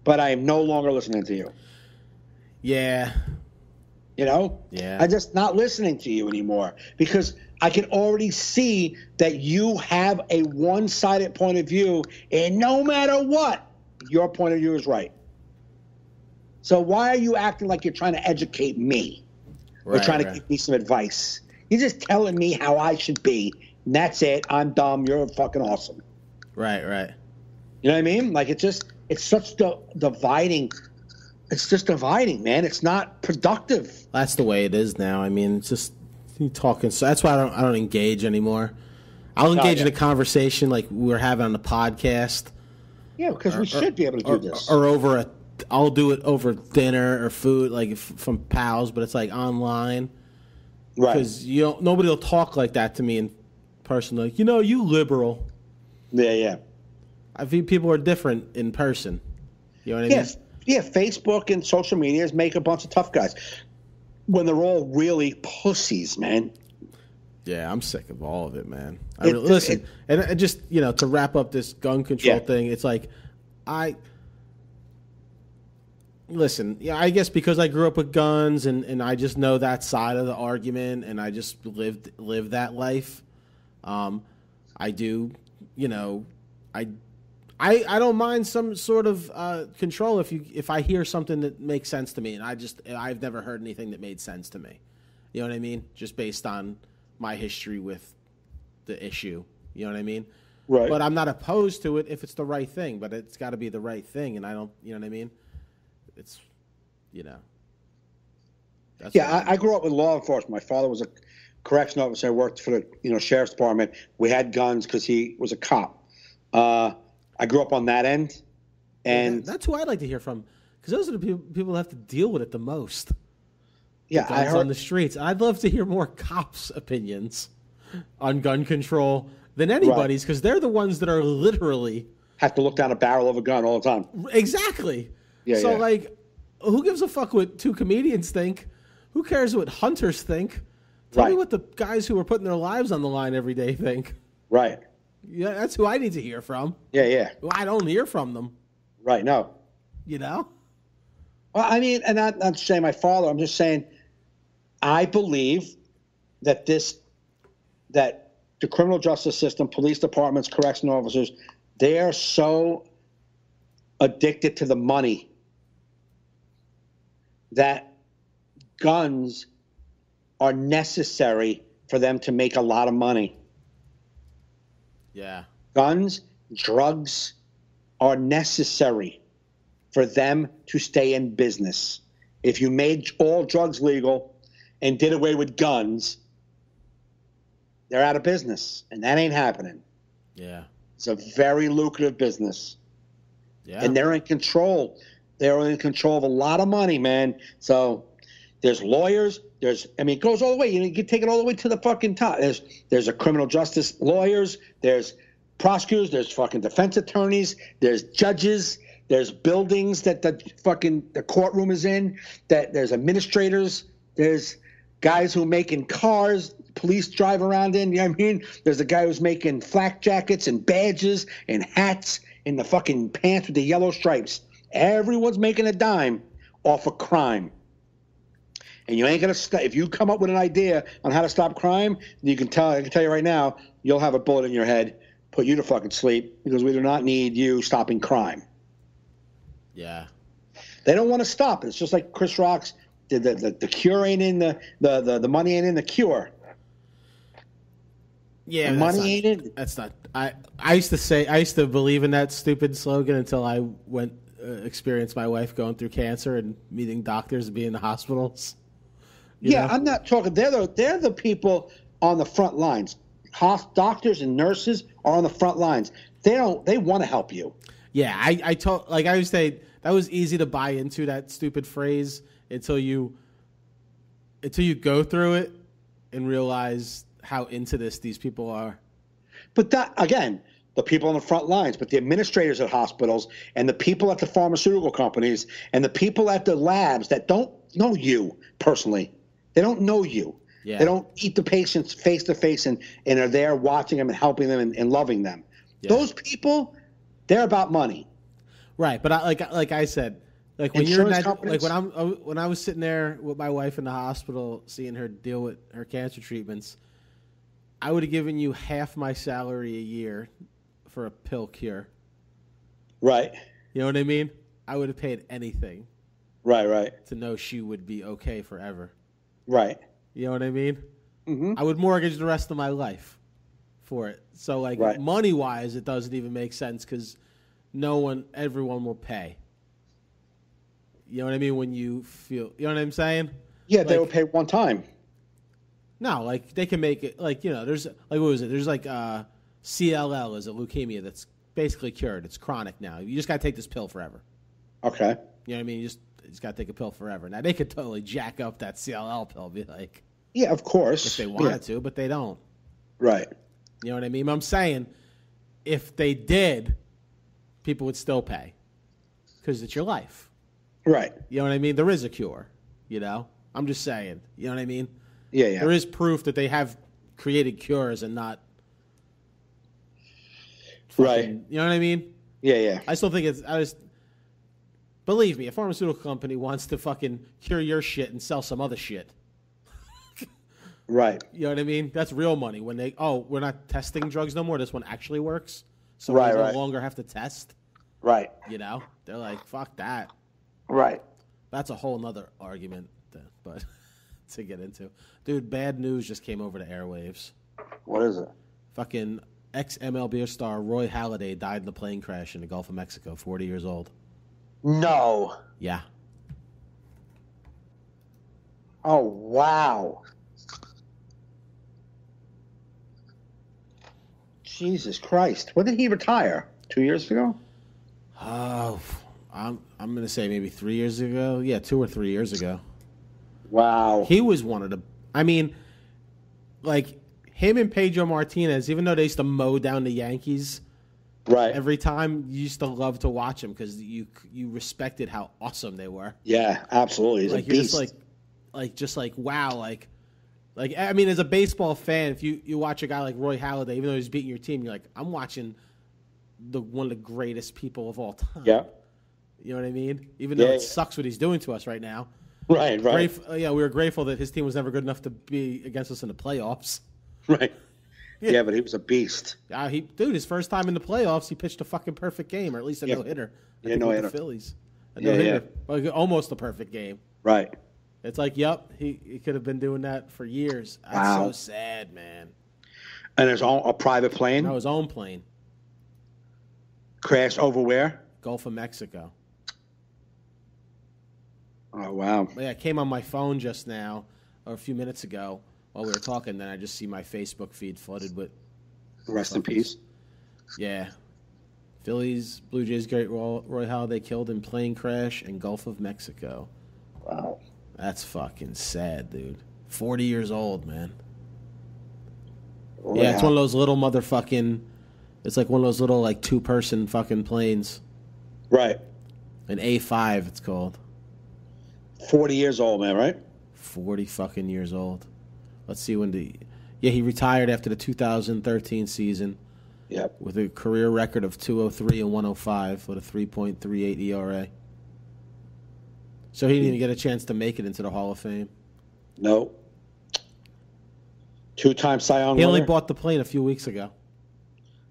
but I am no longer listening to you. Yeah. Yeah. I'm just not listening to you anymore because I can already see that you have a one-sided point of view, and no matter what, your point of view is right. So why are you acting like you're trying to educate me or trying to give me some advice? You're just telling me how I should be, and that's it. I'm dumb. You're fucking awesome. Right. You know what I mean? Like, it's such dividing. It's just dividing, man. It's not productive. That's the way it is now. I mean, it's just you talking. So that's why I don't engage anymore. I'll engage in a conversation like we were having on the podcast. Yeah, because we should be able to do this. Or I'll do it over dinner or food, like from pals, but it's like online. Right. Because nobody will talk like that to me in person. Like, you liberal. Yeah. I think people are different in person. You know what I mean? Yeah, Facebook and social medias make a bunch of tough guys when they're all really pussies, man. Yeah, I'm sick of all of it, man. Listen, and just, to wrap up this gun control thing, it's like, listen, I guess because I grew up with guns and I just know that side of the argument and I just lived that life. I do, I don't mind some sort of control if I hear something that makes sense to me, and I've never heard anything that made sense to me. You know what I mean? Just based on my history with the issue. You know what I mean? Right. But I'm not opposed to it if it's the right thing, but it's got to be the right thing, and I don't. You know what I mean? It's, That's I grew up with law enforcement. My father was a correctional officer. I worked for the sheriff's department. We had guns because he was a cop. I grew up on that end, and that's who I'd like to hear from, because those are the people that have to deal with it the most. Yeah, I heard on the streets. I'd love to hear more cops' opinions on gun control than anybody's, because they're the ones that are literally have to look down a barrel of a gun all the time. Exactly. Yeah. So like, who gives a fuck what two comedians think? Who cares what hunters think? Tell me what the guys who are putting their lives on the line every day think. Right. Yeah, that's who I need to hear from. Yeah. Well, I don't hear from them. Right, no. Well, I mean, and I'm not saying my father, I'm just saying I believe that the criminal justice system, police departments, correctional officers, they are so addicted to the money that guns are necessary for them to make a lot of money. Yeah. Guns, drugs are necessary for them to stay in business. If you made all drugs legal and did away with guns, they're out of business, and that ain't happening. Yeah. It's a very lucrative business. Yeah. And they're in control. They're in control of a lot of money, man. So there's lawyers. It goes all the way. You can take it all the way to the fucking top. There's a criminal justice lawyers. There's prosecutors. There's fucking defense attorneys. There's judges. There's buildings that the courtroom is in. That there's administrators. There's guys who are making cars. Police drive around in. You know what I mean? There's a guy who's making flak jackets and badges and hats and the fucking pants with the yellow stripes. Everyone's making a dime off of crime. And you ain't gonna if you come up with an idea on how to stop crime, I can tell you right now, you'll have a bullet in your head, put you to fucking sleep, because we do not need you stopping crime. Yeah. They don't want to stop it. It's just like Chris Rock's the cure ain't in the money ain't in the cure. Yeah, money ain't in. That's not. I used to believe in that stupid slogan until I went experienced my wife going through cancer and meeting doctors and being in the hospitals. Yeah, I'm not talking. They're the people on the front lines. Doctors and nurses are on the front lines. They want to help you. Yeah, I would say that was easy to buy into, that stupid phrase, until you go through it and realize how into this these people are. But that, again, the people on the front lines, but the administrators at hospitals and the people at the pharmaceutical companies and the people at the labs that don't know you personally. They don't know you. Yeah. They don't meet the patients face to face and are there watching them and helping them and loving them. Yeah. Those people, they're about money. Right, but like I said, like when insurance companies, like when I was sitting there with my wife in the hospital seeing her deal with her cancer treatments, I would have given you half my salary a year for a pill cure. Right. You know what I mean? I would have paid anything. Right. To know she would be okay forever. Right. You know what I mean? Mm-hmm. I would mortgage the rest of my life for it. So, like, money-wise, it doesn't even make sense because everyone will pay. You know what I mean? When you feel, you know what I'm saying? Yeah, they will pay one time. No, like, they can make it, like, you know, there's, like, what was it? There's, like, CLL is a leukemia that's basically cured. It's chronic now. You just got to take this pill forever. Okay. You know what I mean? You just got to take a pill forever. Now, they could totally jack up that CLL pill, be like... Yeah, of course. If they wanted to, but they don't. Right. You know what I mean? I'm saying if they did, people would still pay because it's your life. Right. You know what I mean? There is a cure, you know? I'm just saying. You know what I mean? Yeah. There is proof that they have created cures and not... Right. You know what I mean? Yeah. I still think believe me, a pharmaceutical company wants to fucking cure your shit and sell some other shit. Right. You know what I mean? That's real money. When we're not testing drugs no more. This one actually works. So we no longer have to test. Right. You know? They're like, fuck that. Right. That's a whole nother argument, but to get into. Dude, bad news just came over the airwaves. What is it? Fucking ex-MLB star Roy Halladay died in a plane crash in the Gulf of Mexico, 40 years old. No. Yeah. Oh, wow. Jesus Christ. When did he retire? 2 years ago? Oh, I'm going to say maybe 3 years ago. Yeah, 2 or 3 years ago. Wow. He was one of the... I mean, like, him and Pedro Martinez, even though they used to mow down the Yankees... Right. Every time you used to love to watch them because you respected how awesome they were. Yeah, absolutely. He's like, a beast. Just like wow, like I mean, as a baseball fan, if you watch a guy like Roy Halladay, even though he's beating your team, you're like, I'm watching one of the greatest people of all time. Yeah. You know what I mean? Even though it sucks what he's doing to us right now. Right. We were grateful that his team was never good enough to be against us in the playoffs. Right. Yeah, but he was a beast. Dude, his first time in the playoffs, he pitched a fucking perfect game, or at least a no-hitter. Yeah, no-hitter. The Phillies. A no-hitter. Like, almost a perfect game. Right. It's like, yep, he could have been doing that for years. That's so sad, man. And there's a private plane? No, his own plane. Crashed over where? Gulf of Mexico. Oh, wow. Yeah, it came on my phone just now, or a few minutes ago. While we were talking, then I just see my Facebook feed flooded with... Rest in peace. Yeah. Phillies, Blue Jays great Roy Halladay killed in plane crash in Gulf of Mexico. Wow. That's fucking sad, dude. 40 years old, man. Oh, yeah, it's one of those little motherfucking... It's like one of those little, like, two-person fucking planes. Right. An A5, it's called. 40 years old, man, right? 40 fucking years old. Let's see when he retired after the 2013 season. Yep. With a career record of 203 and 105 with a 3.38 ERA. So he didn't even get a chance to make it into the Hall of Fame. No. 2-time Cy Young winner. He only bought the plane a few weeks ago.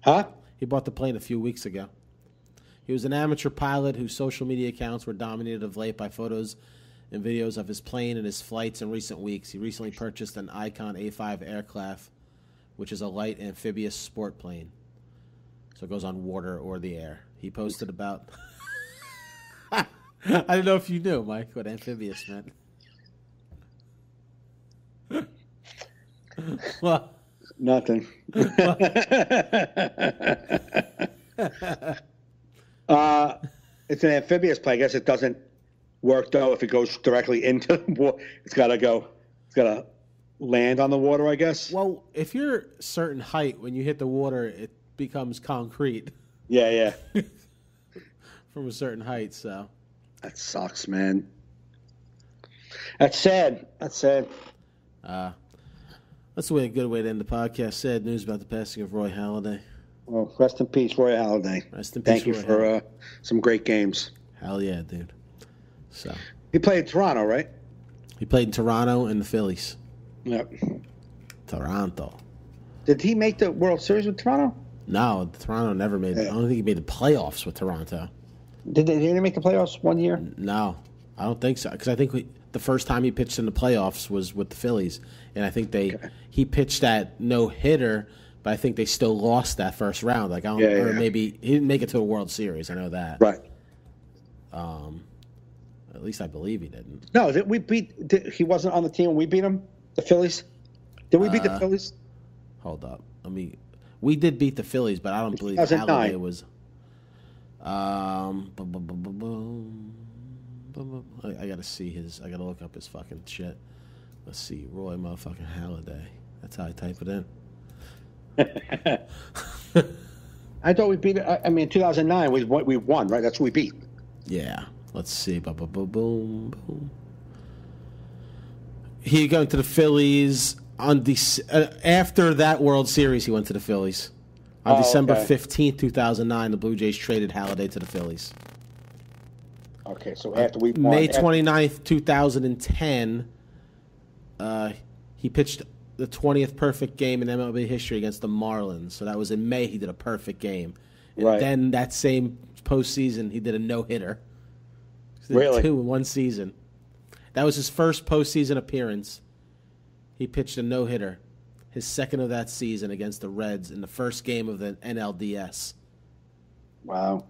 Huh? He bought the plane a few weeks ago. He was an amateur pilot whose social media accounts were dominated of late by photos and videos of his plane and his flights in recent weeks. He recently purchased an Icon A5 aircraft, which is a light amphibious sport plane. So it goes on water or the air. He posted about... I don't know if you knew, Mike, what amphibious meant. Well, nothing. It's an amphibious play. I guess it doesn't work though if it goes directly into the water. It's got to land on the water, I guess. Well, if you're a certain height, when you hit the water, it becomes concrete. Yeah. From a certain height, so. That sucks, man. That's sad. That's a good way to end the podcast. Sad news about the passing of Roy Halladay. Well, rest in peace, Roy Halladay. Rest in peace. Thank you for some great games. Hell yeah, dude. So he played in Toronto, right? He played in Toronto and the Phillies. Yep. Toronto. Did he make the World Series with Toronto? No, Toronto never made it. I don't think he made the playoffs with Toronto. Did they make the playoffs one year? No, I don't think so. Because I think the first time he pitched in the playoffs was with the Phillies. And I think he pitched that no-hitter, but I think they still lost that first round. Like or maybe he didn't make it to a World Series. I know that. Right. At least I believe he didn't. No, he wasn't on the team when we beat him? The Phillies? Did we beat the Phillies? Hold up. We did beat the Phillies, but I don't believe Halladay was. I gotta see his. I gotta look up his fucking shit. Let's see, Roy motherfucking Halladay. That's how I type it in. I thought we beat it. I mean, in 2009 we won, right? That's who we beat. Yeah. Let's see. Boom. He went to the Phillies on after that World Series. He went to the Phillies on December 15th, 2009. The Blue Jays traded Halladay to the Phillies. Okay, so after we won, May 29th, 2010, he pitched the 20th perfect game in MLB history against the Marlins. So that was in May. He did a perfect game. And right. Then that same postseason, he did a no-hitter. Really? 2 in one season. That was his first postseason appearance. He pitched a no-hitter, his second of that season against the Reds in the first game of the NLDS. Wow.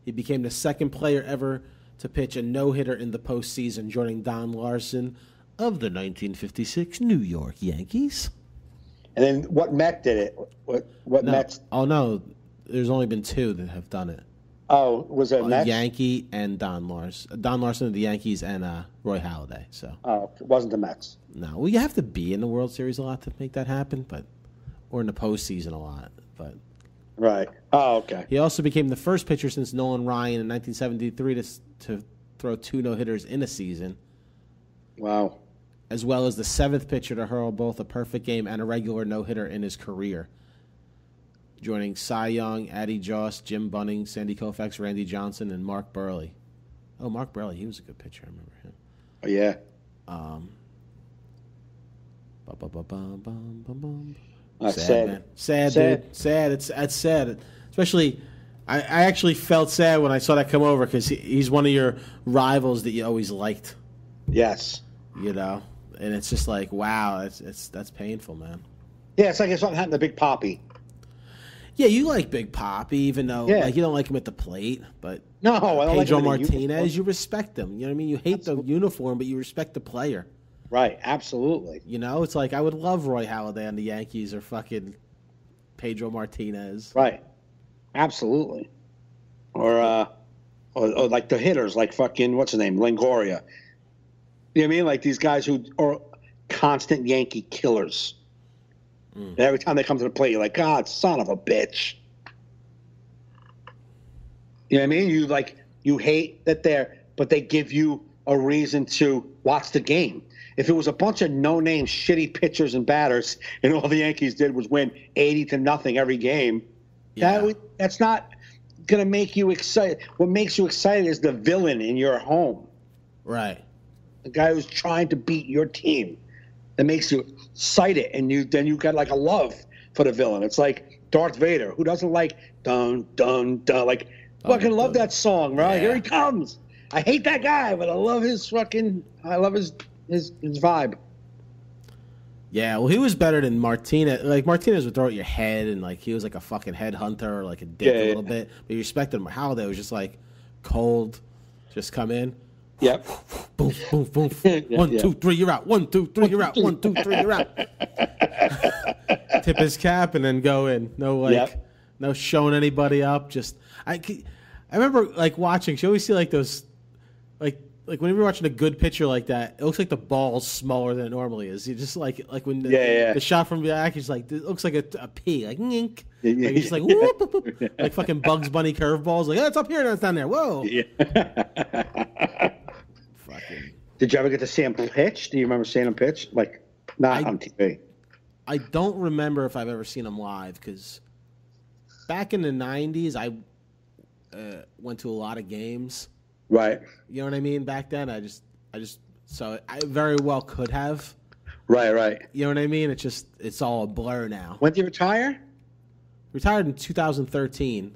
He became the second player ever to pitch a no-hitter in the postseason, joining Don Larson of the 1956 New York Yankees. And then what Met did it? What Mets? Oh, no. There's only been 2 that have done it. Oh, was it Mets? Yankee and Don Larson. Don Larson of the Yankees and Roy Halladay. So. Oh, it wasn't the Mets. No, well, you have to be in the World Series a lot to make that happen, or in the postseason a lot. But right. Oh, okay. He also became the first pitcher since Nolan Ryan in 1973 to throw 2 no-hitters in a season. Wow. As well as the 7th pitcher to hurl both a perfect game and a regular no-hitter in his career. Joining Cy Young, Addie Joss, Jim Bunning, Sandy Koufax, Randy Johnson, and Mark Burley. Oh, Mark Burley, he was a good pitcher. I remember him. Oh, yeah. Sad, man. Sad, dude. Sad. It's sad. Especially, I actually felt sad when I saw that come over because he's one of your rivals that you always liked. Yes. You know? And it's just like, wow, that's painful, man. Yeah, it's like if something happened to Big Papi. Yeah, you like Big Papi, even though you don't like him at the plate. But no, I don't Pedro like Martinez, you respect him. You know what I mean? You hate the uniform, but you respect the player. Right, absolutely. You know, it's like I would love Roy Halladay on the Yankees or fucking Pedro Martinez. Right, absolutely. Or like the hitters, like fucking what's his name, Longoria. You know what I mean? Like these guys who are constant Yankee killers. And every time they come to the plate, you're like, God, son of a bitch. You know what I mean? You hate that but they give you a reason to watch the game. If it was a bunch of no-name shitty pitchers and batters, and all the Yankees did was win 80-0 every game, that's not going to make you excited. What makes you excited is the villain in your home. Right. The guy who's trying to beat your team. That makes you excited, and then you got like a love for the villain. It's like Darth Vader. Who doesn't like dun dun dun? Like fucking love that song, right? Yeah. Here he comes. I hate that guy, but I love his vibe. Yeah, well, he was better than Martinez. Like Martinez would throw at your head, and like he was like a fucking headhunter or like a dick a little bit. But you respected him. Halladay was just like cold, just come in. Yep. Boom, boom, boom. 1, 2, 3, you're out. 1, 2, 3, you're out. 1, 2, 3, you're out. Tip his cap and then go in. No showing anybody up. Just I remember like watching. She always see like those like whenever you're watching a good picture like that, it looks like the ball's smaller than it normally is. You just like when the shot from back is like it looks like a pea, like nink. Like it's just like whoop, whoop, whoop. Like fucking Bugs Bunny curveballs. Like, oh, it's up here, no, it's down there. Whoa. Yeah. Fucking. Did you ever get to see him pitch? Do you remember seeing him pitch? Like not on TV. I don't remember if I've ever seen him live because back in the 90s, I went to a lot of games. Right. You know what I mean? Back then, I very well could have. Right. You know what I mean? It's all a blur now. When did he retire? Retired in 2013.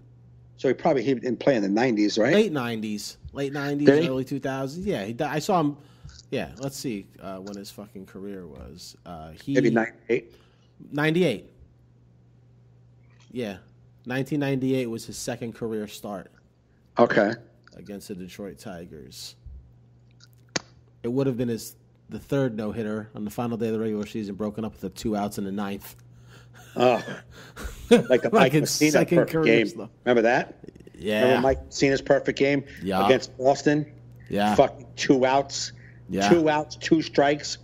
So he didn't play in the 90s, right? Late 90s, early 2000s. Yeah, I saw him. Yeah, let's see when his fucking career was. Maybe 98? 98. Yeah, 1998 was his second career start. Okay. Against the Detroit Tigers. It would have been the third no-hitter on the final day of the regular season, broken up with the 2 outs in the 9th. Oh, like the Mike Mussina perfect game. Stuff. Remember that? Yeah. Remember Mike Mussina's perfect game against Boston? Yeah. Fucking 2 outs. Yeah. 2 outs, 2 strikes,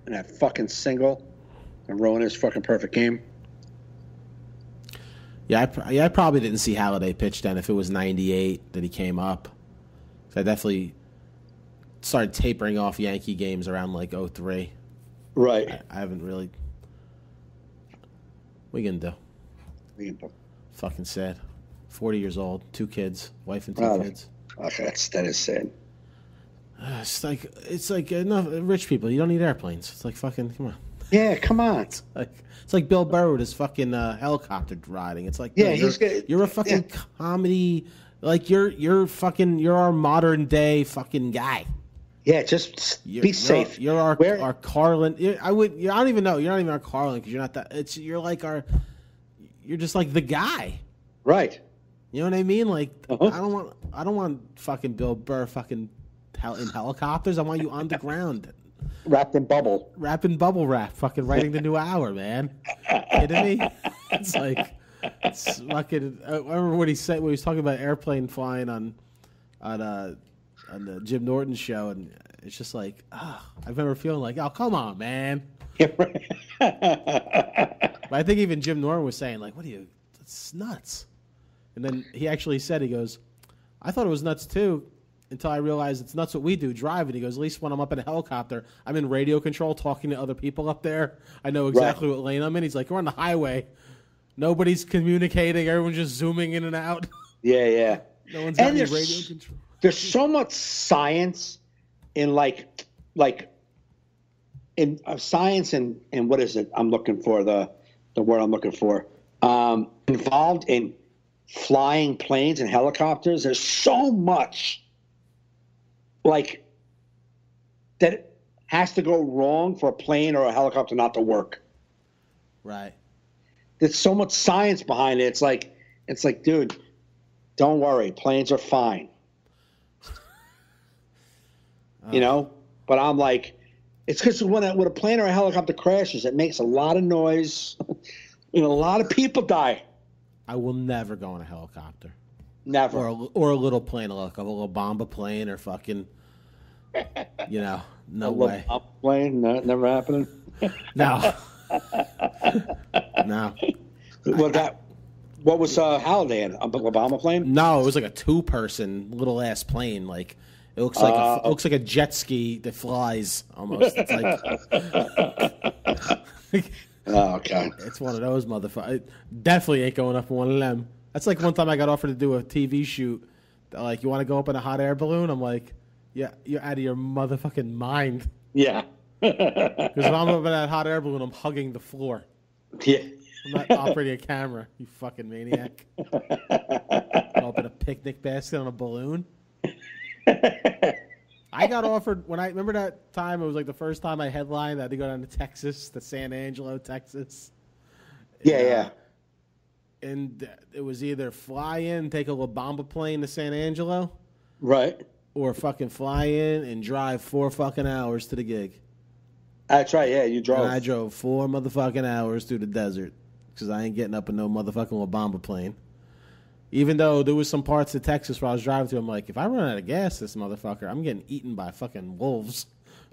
and that fucking single, and ruin his fucking perfect game. Yeah, I probably didn't see Halladay pitch then if it was 98 that he came up. So I definitely started tapering off Yankee games around like 03. Right. I haven't really. What are you going to do? Fucking sad. 40 years old, 2 kids, wife and 2 kids. Okay, that is sad. It's like enough rich people. You don't need airplanes. It's like fucking, come on. Yeah, come on. It's like Bill Burr with his fucking helicopter riding. It's like, you're a fucking comedy. Like you're our modern day fucking guy. Yeah, just be safe. You're our Carlin. I don't even know. You're not even our Carlin because you're not that. You're like you're just like the guy. Right. You know what I mean? Like I don't want fucking Bill Burr fucking in helicopters. I want you on the ground. Wrapped in bubble wrap, fucking writing the new hour, man. Kidding me? It's like, it's fucking. I remember what he said when he was talking about airplane flying on the Jim Norton show, and it's just like, I remember feeling like, oh, come on, man. But I think even Jim Norton was saying, like, that's nuts. And then he actually said, he goes, I thought it was nuts too. Until I realized it's nuts what we do, driving. He goes, at least when I'm up in a helicopter, I'm in radio control talking to other people up there. I know exactly what lane I'm in. He's like, we're on the highway. Nobody's communicating. Everyone's just zooming in and out. Yeah. No one's got any radio control. There's so much science in in science and what is it I'm looking for, the word I'm looking for, involved in flying planes and helicopters. There's so much like that has to go wrong for a plane or a helicopter not to work. Right. There's so much science behind it. It's like, dude, don't worry. Planes are fine. You know? But I'm like, it's because when a plane or a helicopter crashes, it makes a lot of noise. A lot of people die. I will never go in a helicopter. Never. Or a little plane, like a little bomber plane or fucking, no way. A plane? No, never happening? No. No. What was Halladay in? A bomber plane? No, it was like a 2-person little ass plane. Like it looks like a jet ski that flies almost. It's like oh, okay. It's one of those motherfuckers. Definitely ain't going up in one of them. That's like one time I got offered to do a TV shoot. They're like, you want to go up in a hot air balloon? I'm like, yeah, you're out of your motherfucking mind. Yeah. Because if I'm up in that hot air balloon, I'm hugging the floor. Yeah. I'm not operating a camera, you fucking maniac. Open a picnic basket on a balloon. I got offered remember that time, it was like the first time I headlined. I had to go down to Texas, to San Angelo, Texas. Yeah. And it was either fly in, take a little bomber plane to San Angelo. Right. or fucking fly in and drive 4 fucking hours to the gig. That's right. Yeah, you drove. And I drove 4 motherfucking hours through the desert because I ain't getting up in no motherfucking Obama plane. Even though there was some parts of Texas where I was driving to, I'm like, if I run out of gas, this motherfucker, I'm getting eaten by fucking wolves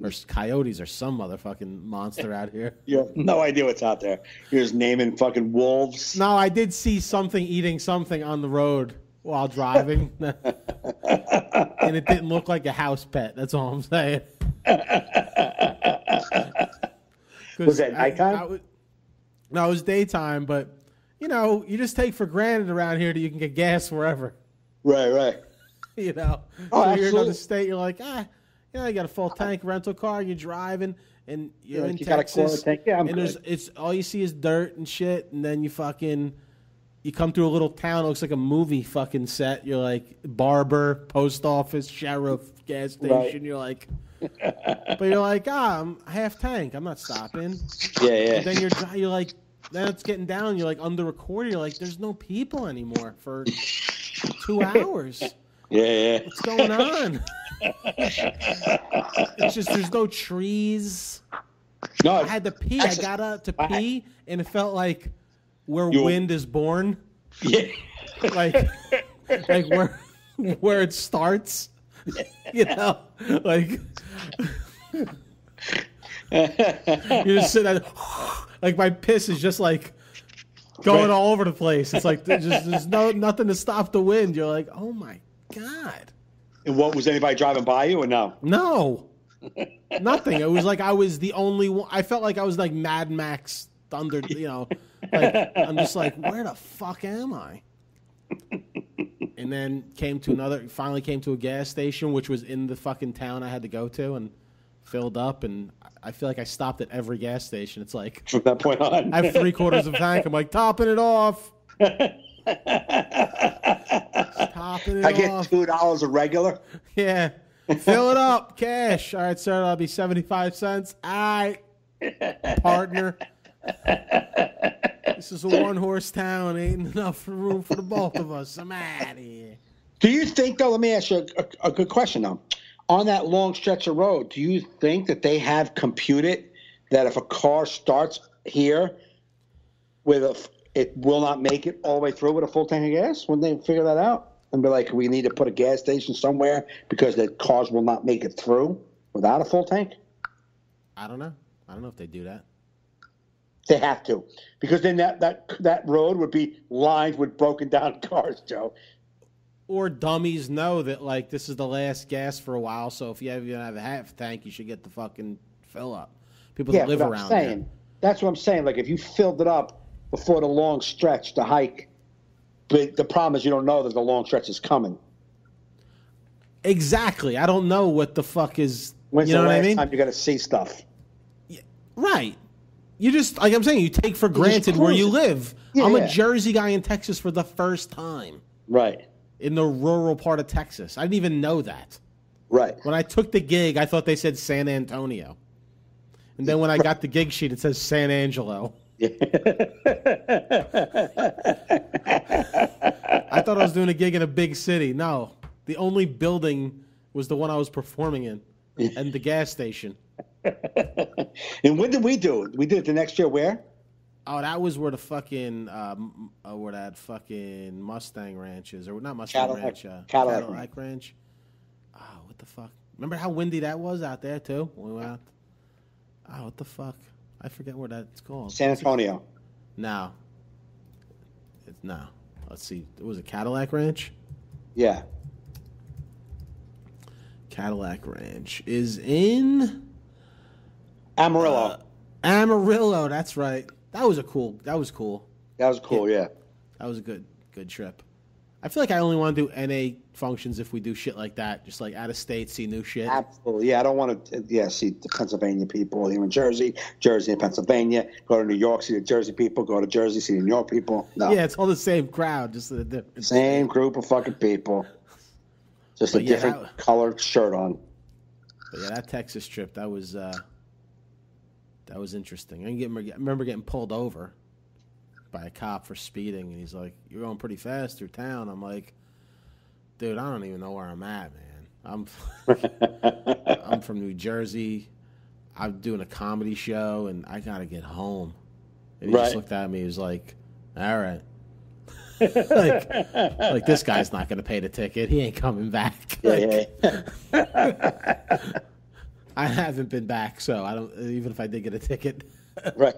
or coyotes or some motherfucking monster out here. You have no idea what's out there. You're just naming fucking wolves. No, I did see something eating something on the road while driving. And it didn't look like a house pet. That's all I'm saying. Was that nighttime? No, it was daytime, but, you know, you just take for granted around here that you can get gas wherever. Right. You know? Oh, so you're in another state, you're like, you got a full tank rental car, you're driving, and you're in Texas. Got a quarter tank. Yeah, I'm good. It's all you see is dirt and shit, and then you come through a little town, it looks like a movie fucking set. You're like barber, post office, sheriff, gas station. Right. You're like, but you're like, I'm half tank. I'm not stopping. Yeah. And then you're like, then it's getting down. You're like under a quarter. You're like, there's no people anymore for 2 hours. Yeah. What's going on? It's just there's no trees. No, I had to pee. I got up to pee, and it felt like where wind is born. Yeah. like where it starts. You know, like you just sit there, like my piss is just like going all over the place. It's like there's nothing to stop the wind. You're like, oh my God. And what, was anybody driving by you or no? No, nothing. It was like I was the only one. I felt like I was like Mad Max Thunder. You know, like I'm just like, where the fuck am I? And then finally came to a gas station, which was in the fucking town I had to go to, and filled up. And I feel like I stopped at every gas station. It's like from that point on, I have 3/4 of a tank. I'm like topping it off. Topping it I get off. $2 a regular. Yeah, fill it up, cash. All right, sir, that'll be 75 cents. All right, partner. This is a 1-horse town. Ain't enough room for the both of us. I'm out of here. Do you think, though, let me ask you a good question, though. On that long stretch of road, do you think that they have computed that if a car starts here it will not make it all the way through with a full tank of gas? Wouldn't they figure that out and be like, we need to put a gas station somewhere because the cars will not make it through without a full tank? I don't know. I don't know if they do that. They have to, because then that road would be lined with broken down cars, Joe. Or dummies know that, like, this is the last gas for a while, so if you even have a half tank, you should get the fucking fill up. People that live around there. That's what I'm saying. Like, if you filled it up before the long stretch to hike, but the problem is you don't know that the long stretch is coming. Exactly. I don't know what the fuck is. When's you know the what last I mean? time you're going to see stuff? Yeah, right. You just, like I'm saying, you take for granted where you live. Yeah, I'm a Jersey guy in Texas for the first time. Right. In the rural part of Texas. I didn't even know that. Right. When I took the gig, I thought they said San Antonio. And then when I got the gig sheet, it says San Angelo. I thought I was doing a gig in a big city. No. The only building was the one I was performing in. And the gas station. And when did we do it? We did it the next year where? Oh, that was where the fucking where that fucking Mustang Ranch is, or not Mustang Ranch, Cadillac Ranch. Oh, what the fuck? Remember how windy that was out there too? When we went out. Oh, what the fuck? I forget where that's called. San Antonio. No. No. Let's see. It was a Cadillac Ranch. Yeah. Cadillac Ranch is in Amarillo. Amarillo. That's right. That was cool. That was cool, yeah. That was a good trip. I feel like I only want to do NA functions if we do shit like that, just like out of state, see new shit. Absolutely, yeah. I don't want to, see the Pennsylvania people here in Jersey and Pennsylvania. Go to New York, see the Jersey people. Go to Jersey, see the New York people. No. Yeah, it's all the same crowd, just a different same group of fucking people, just a different colored shirt on. But yeah, that Texas trip, that was interesting. I remember getting pulled over by a cop for speeding, and he's like, "You're going pretty fast through town." I'm like, "Dude, I don't even know where I'm at, man." I'm from New Jersey. I'm doing a comedy show, and I gotta get home. And he just looked at me. He was like, "All right." like this guy's not gonna pay the ticket. He ain't coming back. I haven't been back, so I don't. Even if I did get a ticket, right.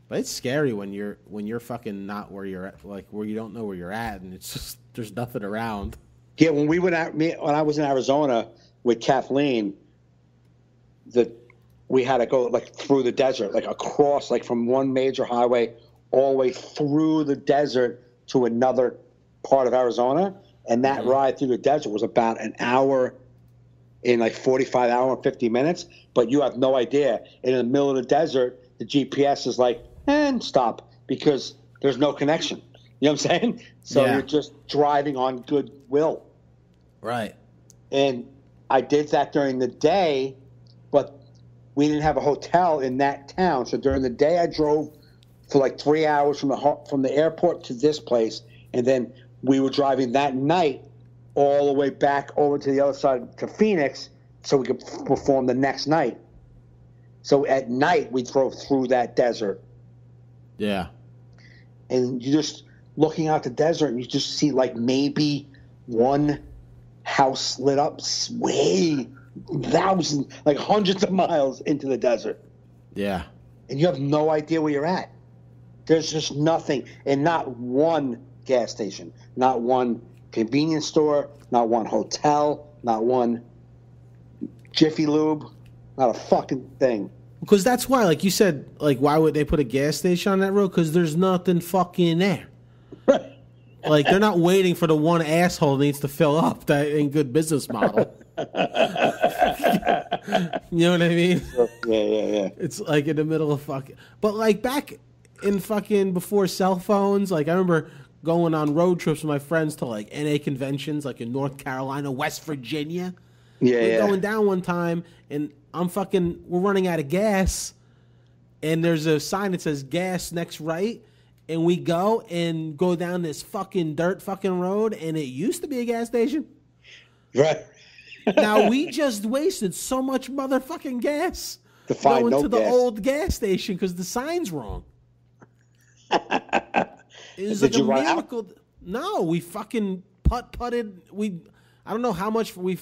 But it's scary when you're fucking not where you're at, like where you don't know where you're at, and it's just there's nothing around. Yeah, when I was in Arizona with Kathleen, we had to go like through the desert, like across, like from one major highway all the way through the desert to another part of Arizona, and that ride through the desert was about an hour in like 45 hour and 50 minutes. But you have no idea. In the middle of the desert, the GPS is like, and stop, because there's no connection. You know what I'm saying? So you're just driving on goodwill. Right. And I did that during the day, but we didn't have a hotel in that town. So during the day, I drove for like 3 hours from the airport to this place, and then we were driving that night all the way back over to the other side to Phoenix so we could perform the next night. So at night, we drove through that desert. Yeah. And you just looking out the desert, and you just see like maybe one house lit up way thousands, like hundreds of miles into the desert. Yeah. And you have no idea where you're at. There's just nothing, and not one gas station, not one convenience store, not one hotel, not one Jiffy Lube, not a fucking thing. Because that's why, like you said, like why would they put a gas station on that road? Because there's nothing fucking there. Right. Like they're not waiting for the one asshole that needs to fill up. That ain't good business model. You know what I mean? Yeah. It's like in the middle of fucking. But like back in fucking before cell phones, like I remember going on road trips with my friends to like NA conventions, like in North Carolina, West Virginia. We're going down one time, and we're running out of gas, and there's a sign that says gas next right, and we go down this fucking dirt fucking road, and it used to be a gas station. Right. Now we just wasted so much motherfucking gas to find going to the gas. old gas station because the sign's wrong. It was Did like you a run miracle. out? No, we fucking putted. I don't know how much we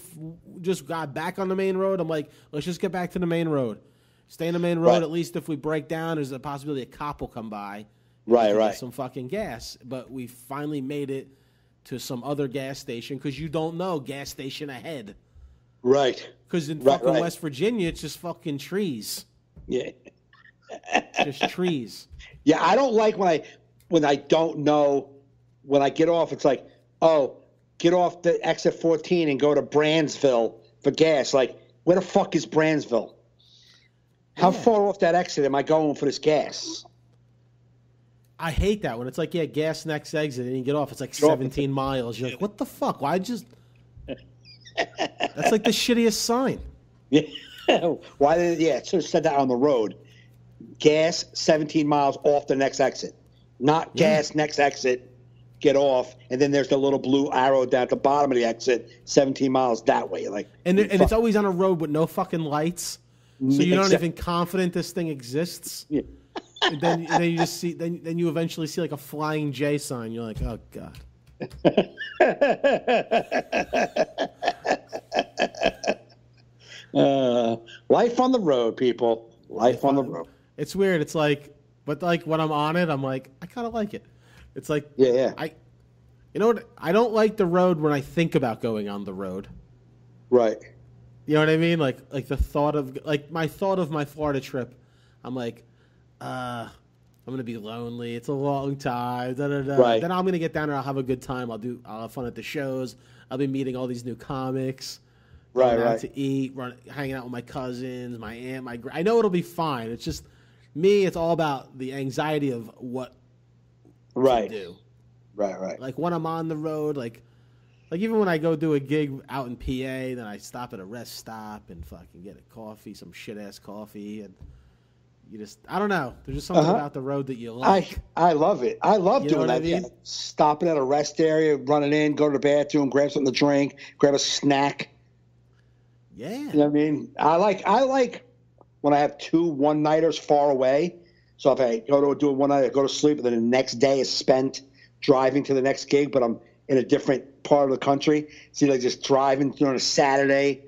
just got back on the main road. I'm like, let's just get back to the main road. Stay in the main road. Right. At least if we break down, there's a possibility a cop will come by. Right. Get some fucking gas. But we finally made it to some other gas station because you don't know gas station ahead. Right. Because in fucking West Virginia, it's just fucking trees. Yeah. Just trees. Yeah, I don't like when I don't know. When I get off, it's like, oh, get off the exit 14 and go to Brandsville for gas. Like, where the fuck is Brandsville? How far off that exit am I going for this gas? I hate that when it's like, yeah, gas next exit, and you get off. It's like 17 miles. You're like, what the fuck? Why just... That's like the shittiest sign. Yeah. Why did it should have said that on the road. Gas 17 miles off the next exit. Not gas next exit, get off, and then there's the little blue arrow down at the bottom of the exit, 17 miles that way. Like, and it's always on a road with no fucking lights, so you're not even confident this thing exists. Yeah. And then you just see then you eventually see like a flying J sign. You're like, oh god. Life on the road, people. Life on the road. It's weird. It's like, but like when I'm on it, I'm like, I kind of like it. It's like, yeah. You know what? I don't like the road when I think about going on the road. Right. You know what I mean? Like the thought of my Florida trip. I'm like, I'm gonna be lonely. It's a long time. Right. Then I'm gonna get down there. I'll have a good time. I'll have fun at the shows. I'll be meeting all these new comics. Right. Out to eat, hanging out with my cousins, my aunt, I know it'll be fine. It's just me. It's all about the anxiety of what to do. Right. Like when I'm on the road, like even when I go do a gig out in PA, then I stop at a rest stop and fucking get a coffee, some shit ass coffee, and I don't know. There's just something about the road that you like. I love it. I love doing that. I mean? Stopping at a rest area, running in, go to the bathroom, grab something to drink, grab a snack. Yeah. You know what I mean? I like when I have 2 one-nighters far away. So if I go to do it one night, I go to sleep, and then the next day is spent driving to the next gig, but I'm in a different part of the country. So like just driving on a Saturday,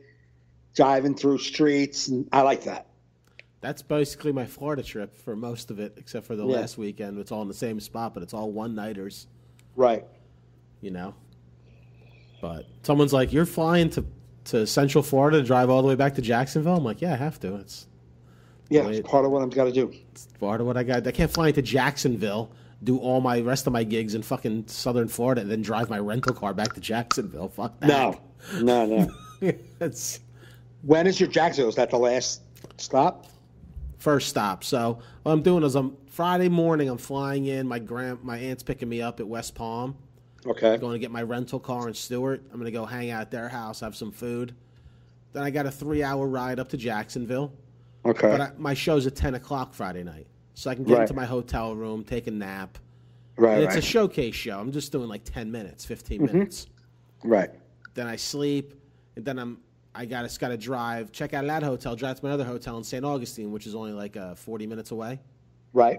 driving through streets, and I like that. That's basically my Florida trip for most of it, except for the last weekend. It's all in the same spot, but it's all one-nighters. Right. You know? But someone's like, you're flying to Central Florida to drive all the way back to Jacksonville? I'm like, yeah, I have to. It's part of what I've got to do. It's part of what I got. I can't fly into Jacksonville, do all my rest of my gigs in fucking Southern Florida, and then drive my rental car back to Jacksonville. Fuck that. No. When is your Jacksonville? Is that the last stop? First stop. So what I'm doing is Friday morning I'm flying in. My aunt's picking me up at West Palm. Okay. I'm going to get my rental car in Stewart. I'm going to go hang out at their house, have some food. Then I got a 3-hour ride up to Jacksonville. Okay. But my show's at 10 o'clock Friday night. So I can get into my hotel room, take a nap. Right, and it's a showcase show. I'm just doing like 10 minutes, 15 minutes. Right. Then I sleep, and then I got to drive, check out that hotel, drive to my other hotel in St. Augustine, which is only like 40 minutes away. Right.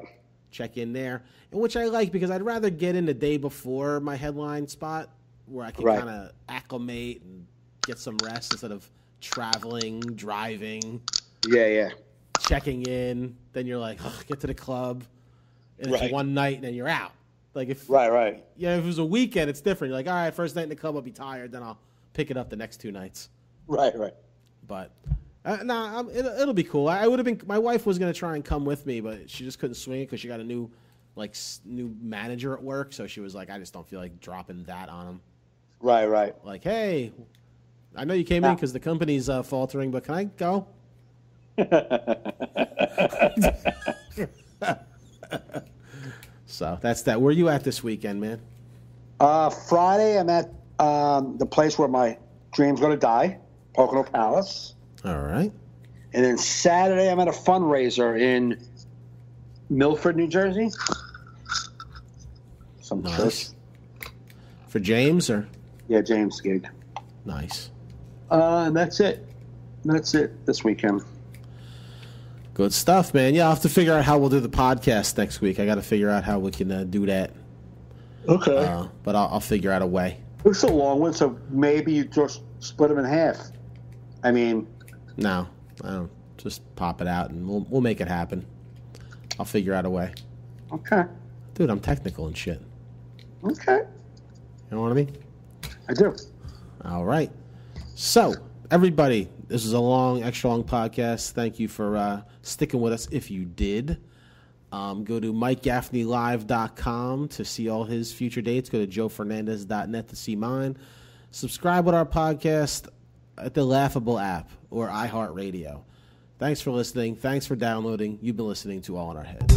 Check in there, and which I like because I'd rather get in the day before my headline spot where I can kind of acclimate and get some rest instead of traveling, driving. Yeah. Checking in, then you're like, get to the club, and it's one night, and then you're out. Like if right. Yeah, if it was a weekend, it's different. You're like, all right, first night in the club, I'll be tired, then I'll pick it up the next 2 nights. Right. But it'll be cool. I would have been. My wife was gonna try and come with me, but she just couldn't swing it because she got a new manager at work. So she was like, I just don't feel like dropping that on him. Right. Like, hey, I know you came in because the company's faltering, but can I go? So that's that. Where are you at this weekend, man? Friday, I'm at the place where my dream's going to die, Pocono Palace. All right. And then Saturday, I'm at a fundraiser in Milford, New Jersey. Some church. For James, or? Yeah, James' gig. Nice. And that's it. That's it this weekend. Good stuff, man. Yeah, I'll have to figure out how we'll do the podcast next week. I got to figure out how we can do that. Okay. But I'll figure out a way. It's a long one, so maybe you just split them in half. I mean... No, I don't. Just pop it out, and we'll make it happen. I'll figure out a way. Okay. Dude, I'm technical and shit. Okay. You know what I mean? I do. All right. So, everybody, this is a extra long podcast. Thank you for sticking with us if you did. Go to MikeGaffneyLive.com to see all his future dates. Go to JoeFernandez.net to see mine. Subscribe with our podcast at the Laughable app or iHeartRadio. Thanks for listening. Thanks for downloading. You've been listening to All in Our Heads.